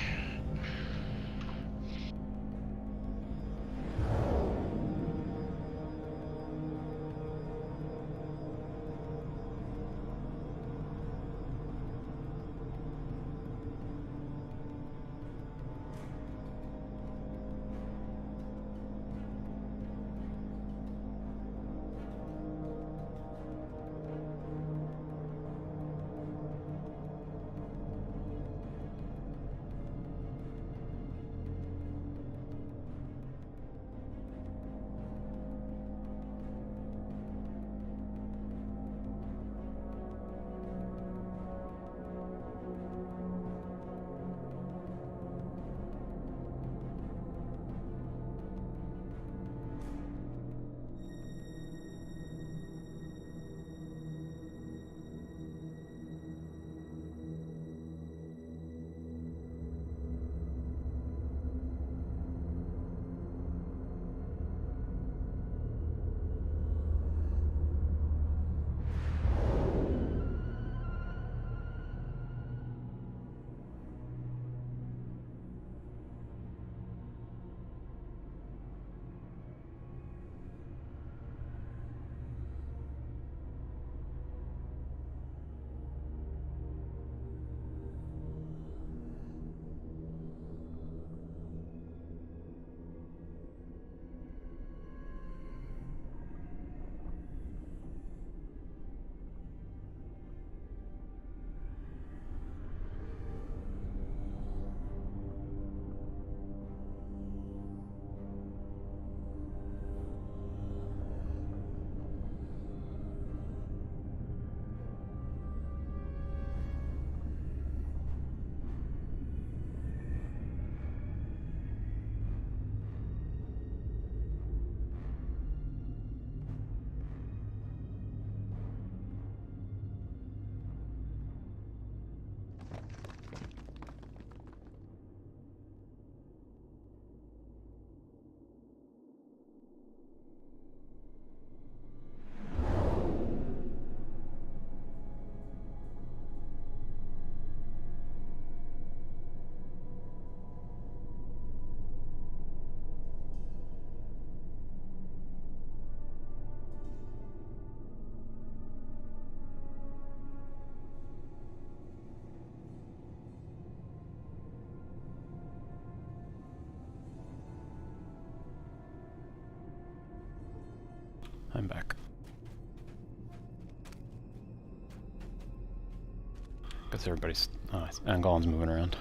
C: I'm back. Guess everybody's... Angolan's moving around.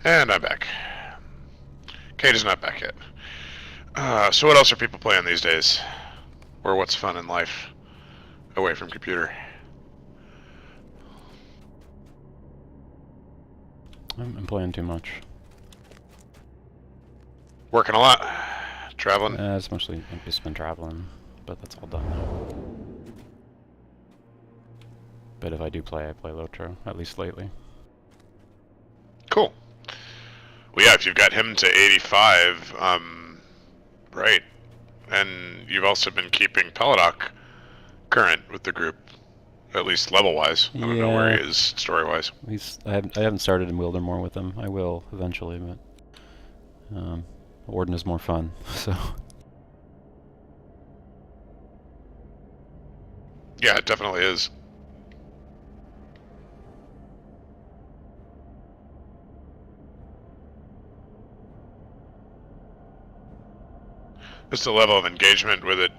A: And I'm back. Kate is not back yet. So what else are people playing these days? Or what's fun in life away from computer?
C: I'm playing too much.
A: Working a lot. Traveling.
C: It's mostly I've just been traveling, but that's all done now. But if I do play, I play Lotro, at least lately.
A: Cool. Well, yeah, if you've got him to 85, right. And you've also been keeping Pelodoc current with the group, at least level-wise. I don't know where he is story-wise.
C: I haven't started in Wildermore with him. I will eventually, but Warden is more fun, so.
A: Yeah, it definitely is. Just the level of engagement with it,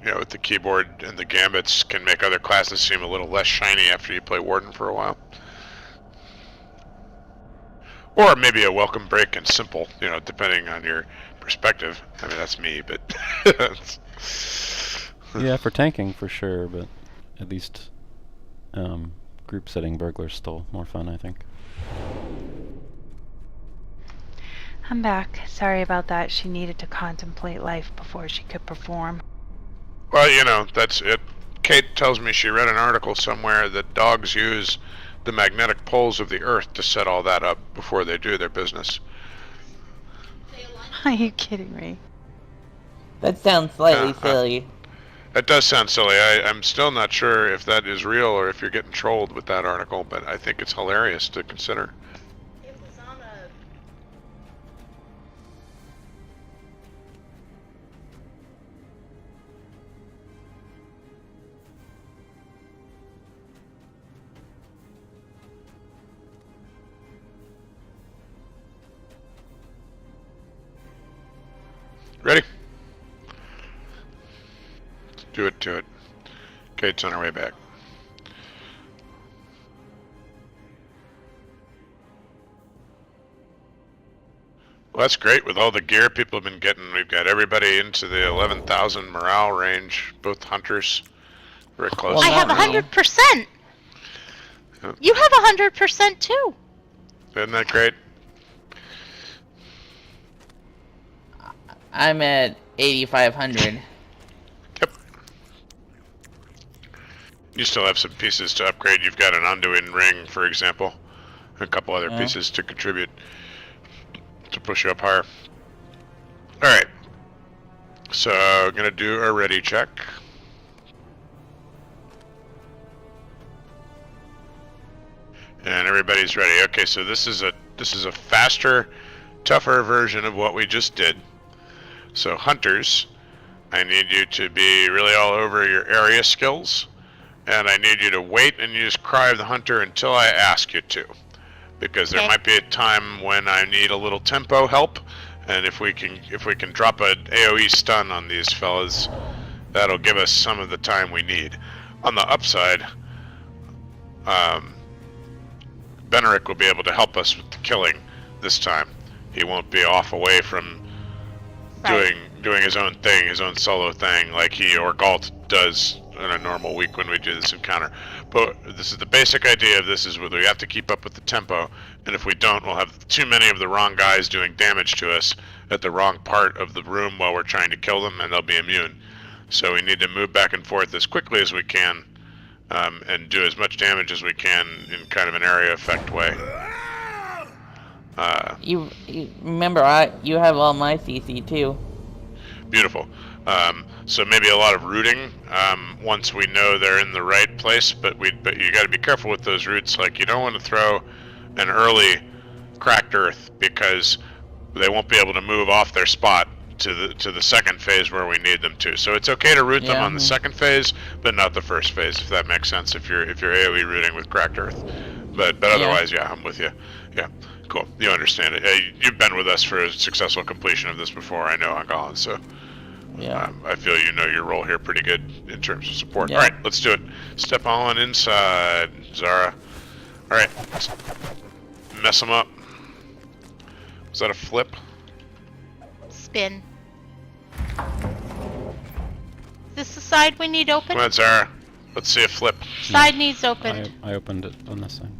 A: you know, with the keyboard and the gambits can make other classes seem a little less shiny after you play Warden for a while. Or maybe a welcome break and simple, you know, depending on your perspective. I mean, that's me, but...
C: Yeah, for tanking, for sure, but at least group setting Burglar's still more fun, I think.
D: I'm back. Sorry about that. She needed to contemplate life before she could perform.
A: Well, you know, that's it. Kate tells me she read an article somewhere that dogs use the magnetic poles of the earth to set all that up before they do their business.
D: Are you kidding me?
E: That sounds slightly silly.
A: That does sound silly. I'm still not sure if that is real or if you're getting trolled with that article, but I think it's hilarious to consider.
B: It was on a...
A: Ready? Do it. Kate's on her way back. Well, that's great. With all the gear people have been getting, we've got everybody into the 11,000 morale range, both hunters. Very close.
B: I have 100%!
A: Yep.
B: You have 100% too!
A: Isn't that great?
E: I'm at 8,500.
A: Yep. You still have some pieces to upgrade. You've got an Undoing ring, for example. A couple other pieces to contribute to push you up higher. Alright. So, gonna do a ready check. And everybody's ready. Okay, so this is a faster, tougher version of what we just did. So hunters, I need you to be really all over your area skills, and I need you to wait and use Cry of the Hunter until I ask you to, because there might be a time when I need a little tempo help, and if we can drop an AOE stun on these fellas, that'll give us some of the time we need. On the upside, Benerick will be able to help us with the killing this time. He won't be off away from doing his own thing, his own solo thing, like he or Galt does in a normal week when we do this encounter. But this is the basic idea of this, is whether we have to keep up with the tempo, and if we don't, we'll have too many of the wrong guys doing damage to us at the wrong part of the room while we're trying to kill them, and they'll be immune. So we need to move back and forth as quickly as we can, and do as much damage as we can in kind of an area effect way.
E: You remember, you have all my CC too.
A: Beautiful. So maybe a lot of rooting once we know they're in the right place, but you got to be careful with those roots. Like, you don't want to throw an early cracked earth, because they won't be able to move off their spot to the second phase where we need them to. So it's okay to root them on the second phase, but not the first phase, if that makes sense. If you're AOE rooting with cracked earth, but otherwise, yeah, I'm with you. Yeah. Cool. You understand it. You've been with us for a successful completion of this before, I know, Angalan, so I feel you know your role here pretty good in terms of support. Alright, let's do it. Step on inside, Zara. Alright, let's mess them up. Was that a flip?
B: Spin. this the side we need open?
A: Come on, Zara. Let's see a flip.
B: Side needs opened.
C: I opened it on this side.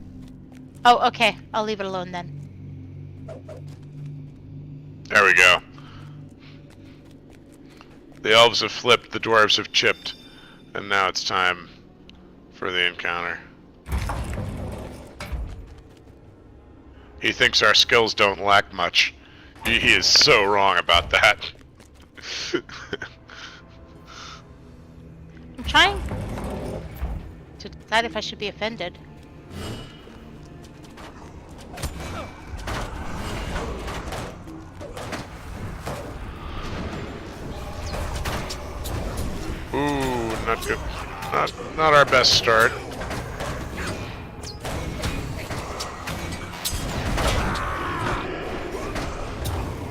B: Oh, okay. I'll leave it alone then.
A: There we go. The elves have flipped, the dwarves have chipped, and now it's time for the encounter. He thinks our skills don't lack much. He is so wrong about that.
B: I'm trying to decide if I should be offended.
A: Ooh, not good. Not our best start.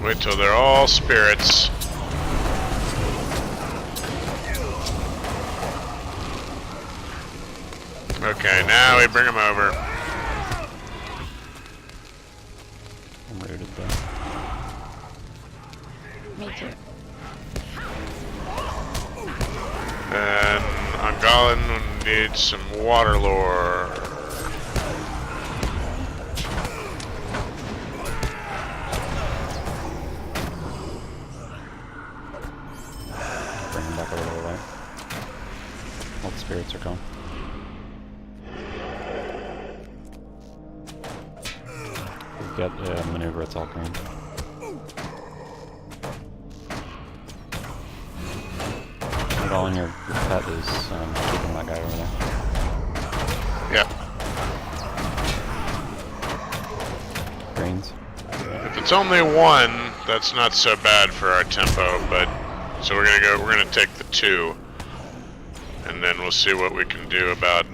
A: Wait till they're all spirits. Okay, now we bring them over.
C: I'm rooted though.
B: Me too.
A: And Angalan needs some water lore.
C: Bring him back a little away. All the spirits are gone. We've got maneuver, it's all green. All in your pet is keeping that guy over there.
A: Yep.
C: Greens.
A: If it's only one, that's not so bad for our tempo, but so we're gonna take the 2. And then we'll see what we can do about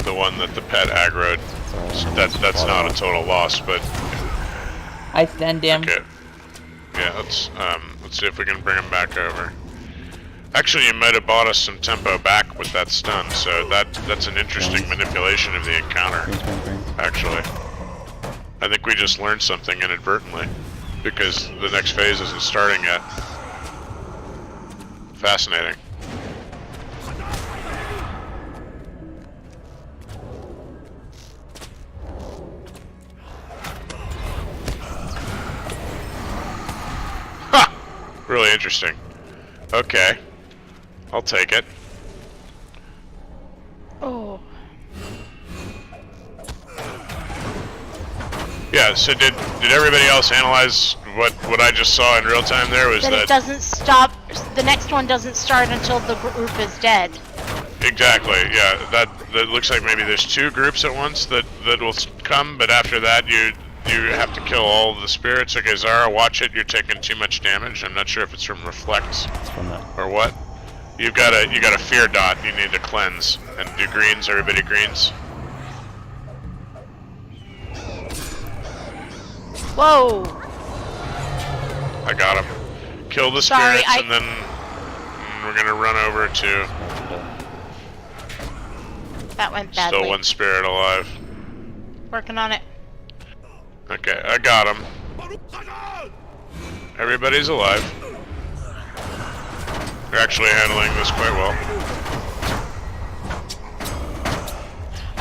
A: the one that the pet aggroed. So that's not a total loss, but
E: I stand him.
A: okay. Yeah, let's see if we can bring him back over. Actually, you might have bought us some tempo back with that stun, so that's an interesting manipulation of the encounter.
C: Greens, greens, greens.
A: Actually, I think we just learned something inadvertently, because the next phase isn't starting yet. Fascinating. Ha! Really interesting. Okay. I'll take it.
B: Oh.
A: Yeah, so did everybody else analyze what I just saw in real time there? Was
B: That it doesn't stop. The next one doesn't start until the group is dead.
A: Exactly, yeah. That looks like maybe there's 2 groups at once that will come, but after that you have to kill all of the spirits. Okay, Zara, watch it. You're taking too much damage. I'm not sure if it's from reflects
C: It's from that.
A: or what. You got a fear dot. You need to cleanse and do greens. Everybody greens.
B: Whoa!
A: I got him. Kill the
B: Sorry,
A: spirits, and then we're gonna run over to
B: That went badly.
A: still 1 spirit alive.
B: Working on it.
A: Okay, I got him. Everybody's alive. They're actually handling this quite well.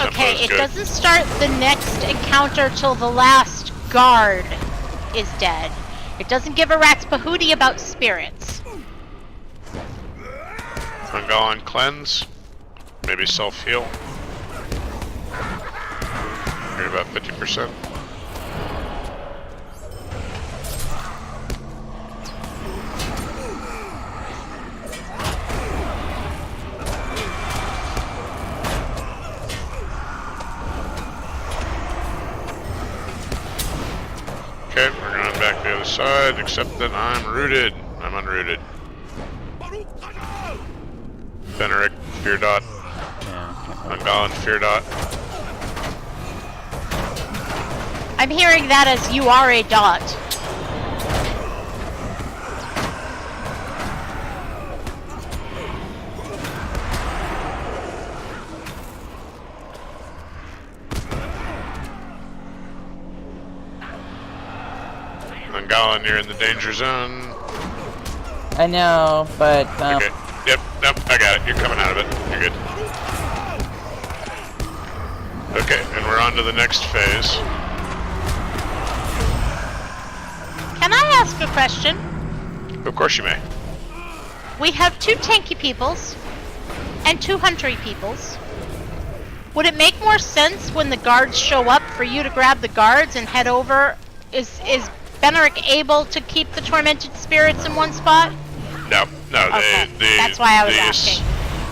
B: Okay,
A: Tempo's
B: it
A: good.
B: doesn't start the next encounter till the last guard is dead. It doesn't give a rat's pahooty about spirits.
A: Ungalan cleanse. Maybe self-heal. You're about 50%. Okay, we're going back the other side, except that I'm rooted. I'm unrooted. Fenric, fear dot.
C: Yeah,
A: Ungalan, fear dot.
B: I'm hearing that as you are a dot.
A: Ungalan, you're in the danger zone.
E: I know, but
A: Okay. Yep. Nope. I got it. You're coming out of it. You're good. Okay, and we're on to the next phase.
B: Can I ask a question?
A: Of course you may.
B: We have 2 tanky peoples and 2 huntery peoples. Would it make more sense when the guards show up for you to grab the guards and head over? Is Benerick able to keep the tormented spirits in one spot?
A: No.
B: Okay, that's why I was asking.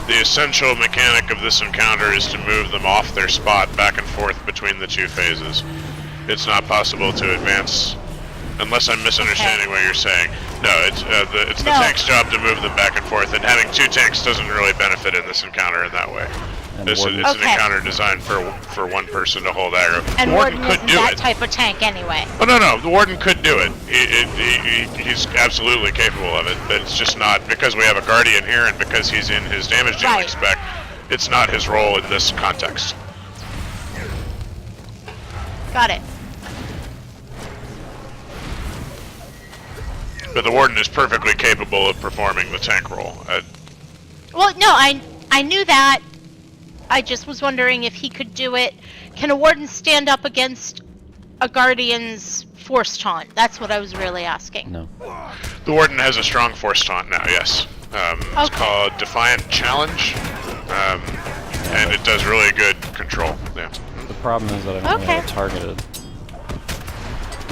A: The essential mechanic of this encounter is to move them off their spot back and forth between the 2 phases. It's not possible to advance unless I'm misunderstanding what you're saying. No, it's the tank's job to move them back and forth, and having 2 tanks doesn't really benefit in this encounter in that way. It's an encounter designed for one person to hold aggro.
B: And
A: the Warden
B: isn't
A: could do
B: that
A: it.
B: type of tank anyway.
A: Oh no, the Warden could do it. He's absolutely capable of it, but it's just not, because we have a Guardian here and because he's in his damage dealing spec, it's not his role in this context.
B: Got it.
A: But the Warden is perfectly capable of performing the tank role.
B: Well, no, I knew that. I just was wondering if he could do it. Can a Warden stand up against a Guardian's force taunt? That's what I was really asking.
C: No.
A: The Warden has a strong force taunt now, yes. It's called Defiant Challenge, and it does really good control. Yeah.
C: The problem is that I don't really have a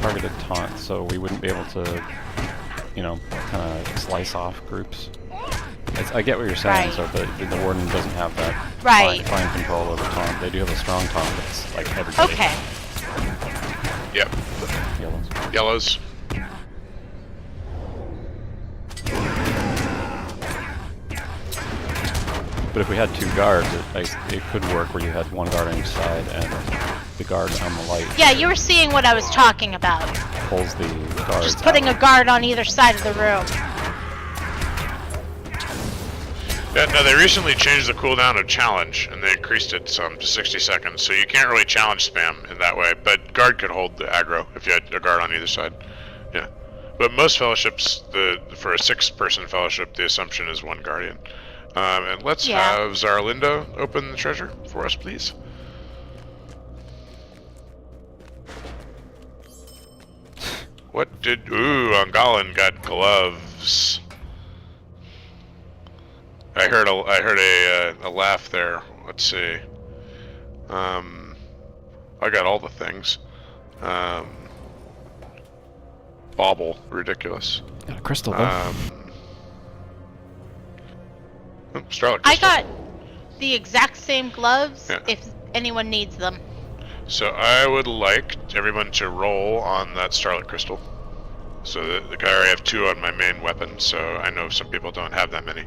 C: targeted taunt, so we wouldn't be able to, kind of slice off groups. I get what you're saying, so the Warden doesn't have that fine control over taunt. They do have a strong taunt, but it's like everybody.
B: Okay.
A: Yep.
C: Yellows. But if we had 2 guards, it could work where you had 1 guard on each side and the guard on the light.
B: Yeah, you were seeing what I was talking about.
C: Pulls the guards
B: Just putting
C: out.
B: a guard on either side of the room.
A: Yeah, no, they recently changed the cooldown of challenge, and they increased it some to 60 seconds, so you can't really challenge spam in that way, but guard could hold the aggro if you had a guard on either side. Yeah. But most fellowships, for a 6-person fellowship, the assumption is 1 guardian. And let's have Zarlinda open the treasure for us, please. What did... Ooh, Angalan got gloves. I heard a laugh there. Let's see. I got all the things. Bauble, ridiculous.
C: Got a crystal though.
A: Starlight
B: I
A: crystal.
B: got the exact same gloves if anyone needs them.
A: So I would like everyone to roll on that Starlight crystal. So I already have 2 on my main weapon, so I know some people don't have that many.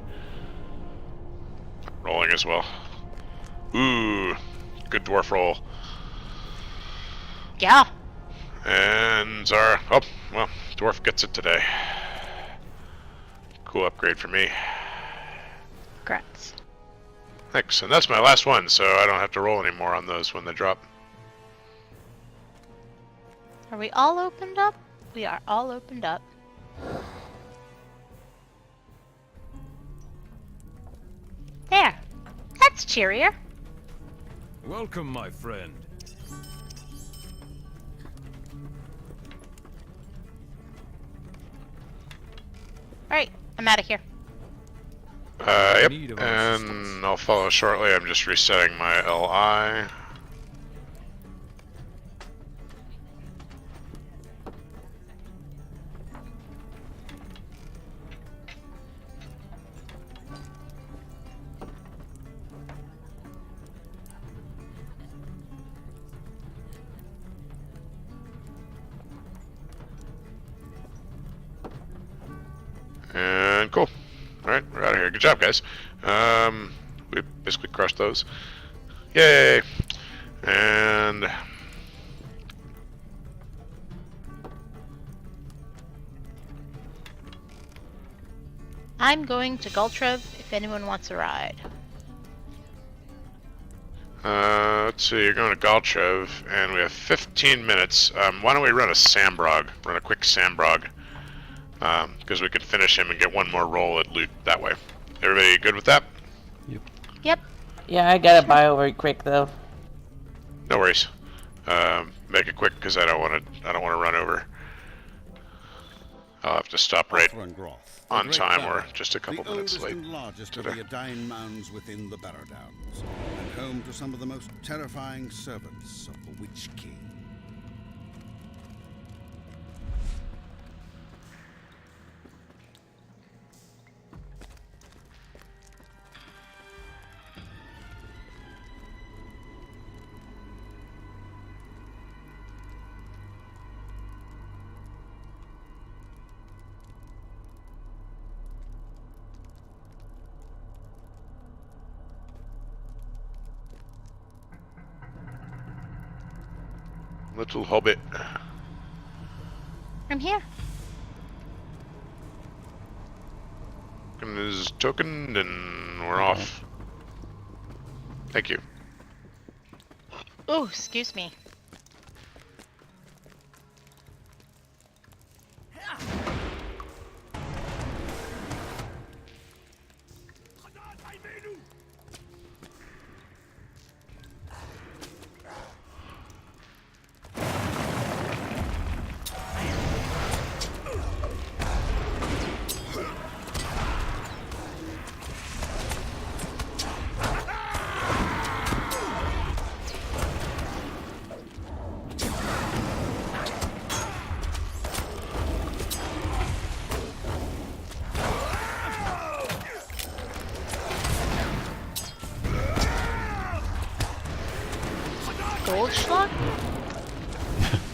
A: Rolling as well. Ooh, good dwarf roll.
B: Yeah.
A: And Zara, oh, well, dwarf gets it today. Cool upgrade for me.
D: Congrats.
A: Thanks, and that's my last one, so I don't have to roll anymore on those when they drop.
B: Are we all opened up? We are all opened up. There. That's cheerier.
G: Welcome, my friend.
B: Alright, I'm out of here.
A: Yep,
G: Need of
A: and I'll follow shortly. I'm just resetting my LI. And cool. Alright, we're out of here. Good job, guys. We basically crushed those. Yay! And...
B: I'm going to Gultrev if anyone wants a ride.
A: let's see, you're going to Galchev, and we have 15 minutes. Why don't we run a Sambrog? Run a quick Sambrog. because we could finish him and get one more roll at loot that way. Everybody good with that?
B: Yep.
E: Yeah, I gotta bio very quick though.
A: No worries. Make it quick because I don't want to run over. I'll have to stop right
F: Groth,
A: on
F: the great
A: time
F: barrow,
A: or just a couple
F: the
A: minutes
F: oldest
A: late.
F: and largest of
A: today.
F: the Adain mounds within the Barrow Downs, and home to some of the most terrifying servants of the Witch King.
A: Little hobbit.
B: I'm here.
A: And his token, and we're off. Thank you.
B: Oh, excuse me. Goldschlag?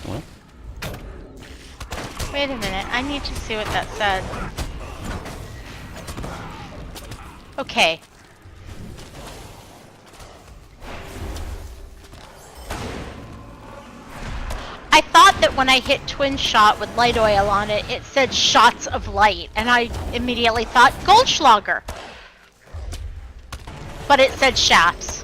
C: What?
B: Wait a minute, I need to see what that said. Okay. I thought that when I hit twin shot with light oil on it, it said shots of light, and I immediately thought Goldschlager. But it said shafts.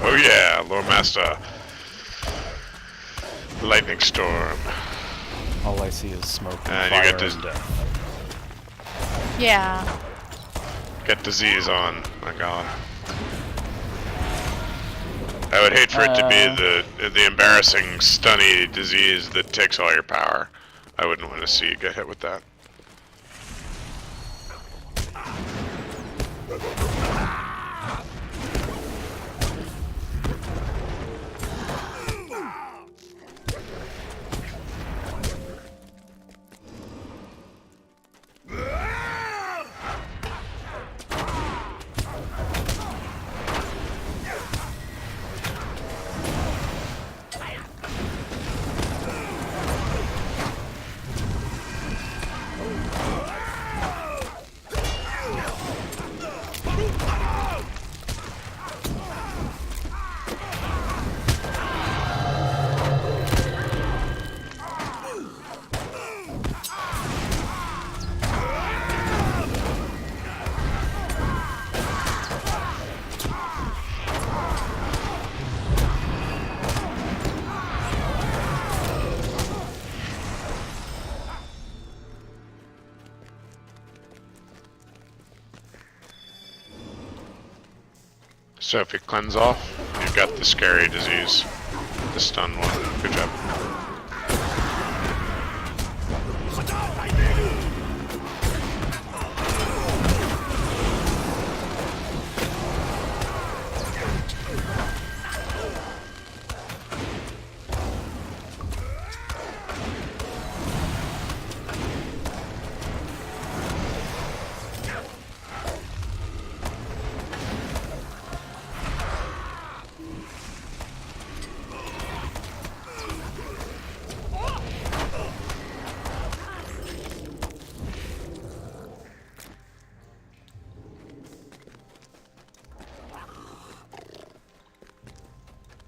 A: Oh yeah, Lord Master. Lightning storm.
C: All I see is smoke and
A: And you
C: fire
A: get this-
C: and death.
B: Yeah.
A: Get disease on. My God. I would hate for it to be the embarrassing, stunny disease that takes all your power. I wouldn't want to see you get hit with that. So if you cleanse off, you've got the scary disease, the stun one. Good job.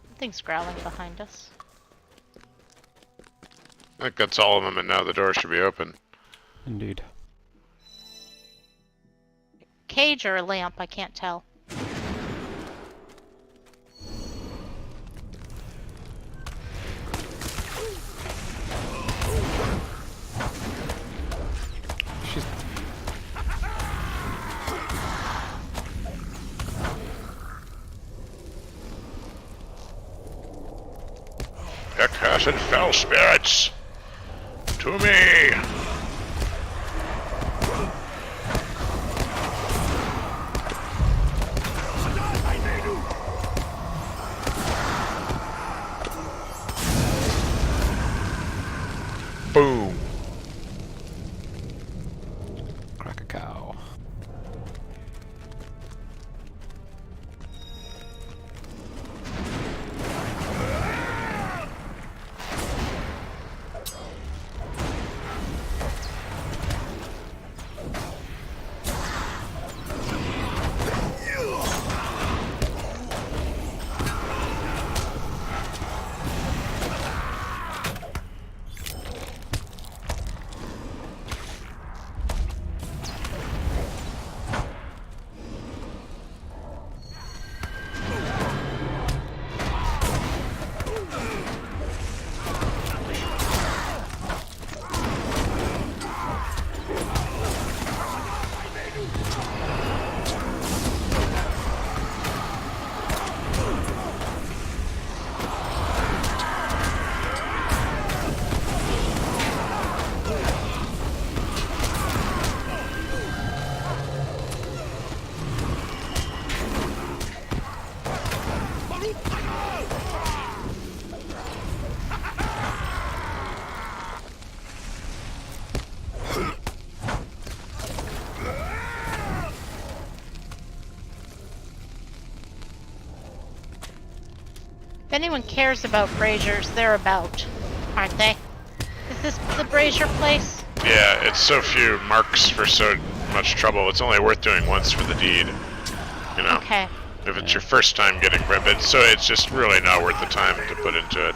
B: Something's growling behind us.
A: I think that's all of them, and now the door should be open.
C: Indeed.
B: Cage or a lamp, I can't tell.
C: She's...
A: Accursed fell spirits! To me! Boom!
C: Crack a cow.
B: If anyone cares about braziers, they're about, aren't they? Is this the brazier place?
A: Yeah, it's so few marks for so much trouble. It's only worth doing once for the deed. You know?
B: Okay.
A: If it's your first time getting ribbed, so it's just really not worth the time to put into it.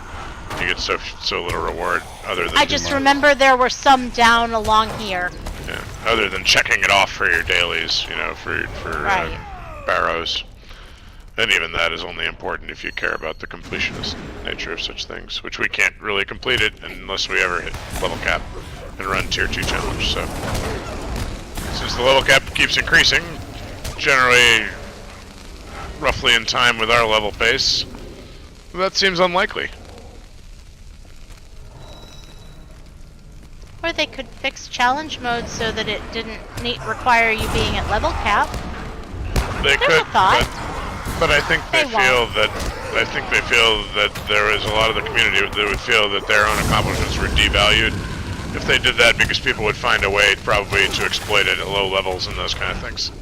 A: You get so little reward other than
B: I just remember there were some down along here.
A: yeah, other than checking it off for your dailies, you know, for
B: Right.
A: barrows. And even that is only important if you care about the completionist nature of such things, which we can't really complete it unless we ever hit level cap and run tier 2 challenge. So since the level cap keeps increasing, generally roughly in time with our level pace, that seems unlikely.
B: Or they could fix challenge mode so that it didn't require you being at level cap.
A: They
B: There's
A: could,
B: a thought.
A: but I think they
B: They
A: feel
B: won't.
A: that there is a lot of the community that would feel that their own accomplishments were devalued if they did that, because people would find a way probably to exploit it at low levels and those kind of things.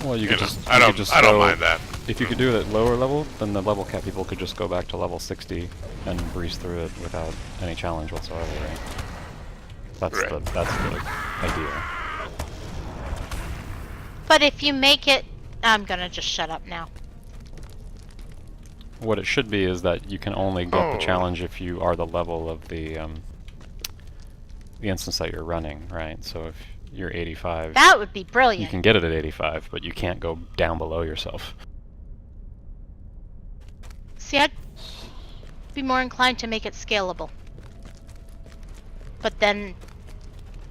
C: Well, you
A: You
C: could
A: know,
C: just.
A: I don't
C: go-
A: mind that.
C: If you could do it at lower level, then the level cap people could just go back to level 60 and breeze through it without any challenge whatsoever, right? That's
A: Right.
C: the idea.
B: But if you make it... I'm gonna just shut up now.
C: What it should be is that you can only get
A: Oh.
C: the challenge if you are the level of the instance that you're running, right? So if you're 85,
B: That would be
C: you
B: brilliant.
C: can get it at 85, but you can't go down below yourself.
B: See, I'd be more inclined to make it scalable. But then,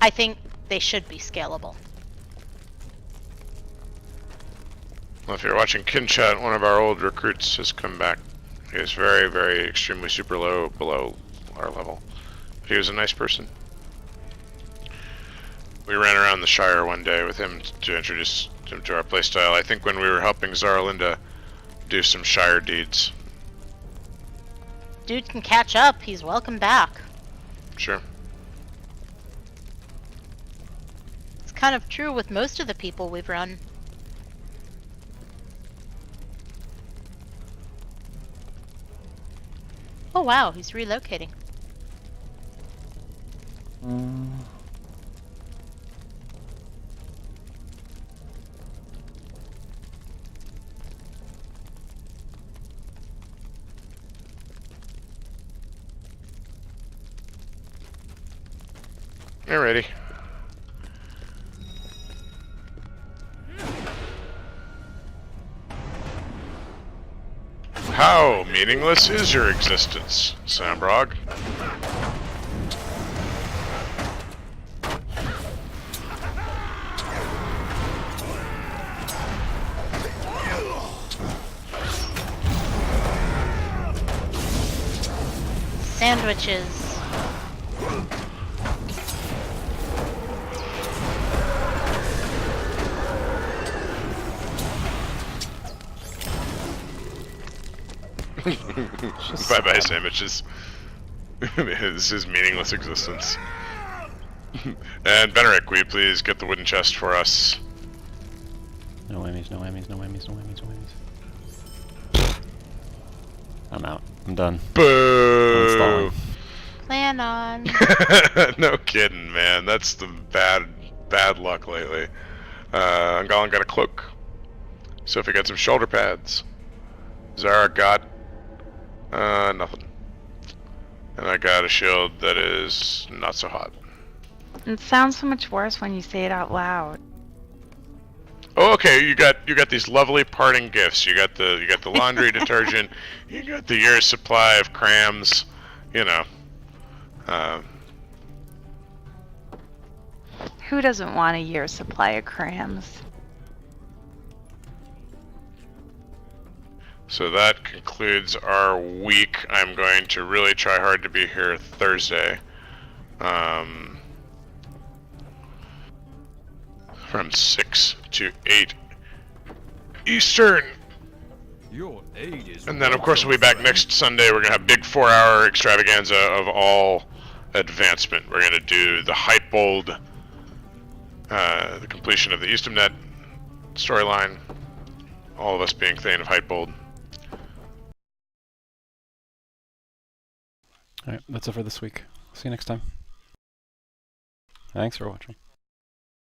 B: I think they should be scalable.
A: Well, if you're watching Kinchat, one of our old recruits has come back. He was very, very extremely super low below our level. He was a nice person. We ran around the Shire one day with him to introduce him to our playstyle. I think when we were helping Zaralinda do some Shire deeds.
B: Dude can catch up. He's welcome back.
A: Sure.
B: It's kind of true with most of the people we've run. Oh wow, he's relocating.
A: Alrighty. How meaningless is your existence, Sambrog?
B: Sandwiches.
A: Bye-bye sandwiches. This is meaningless existence. And Benerick, will you please get the wooden chest for us?
C: No whammies, no whammies, no whammies, no whammies, no whammies. I'm out. I'm done.
A: Boo!
B: Plan on.
A: No kidding, man. That's the bad luck lately. Angalan got a cloak. Sophie got some shoulder pads. Zara got nothing. And I got a shield that is not so hot.
D: It sounds so much worse when you say it out loud.
A: Oh, okay. You got these lovely parting gifts. You got the laundry detergent. You got the year's supply of crams. You know.
D: Who doesn't want a year's supply of crams?
A: So that concludes our week. I'm going to really try hard to be here Thursday. From 6 to 8 Eastern.
G: Your aid is
A: And then, of course, we'll be back next Sunday. We're going to have a big 4-hour extravaganza of all advancement. We're going to do the Hypebold, the completion of the Eastamnet storyline, all of us being Thane of Hypebold.
C: Alright, that's it for this week. See you next time. Thanks for watching.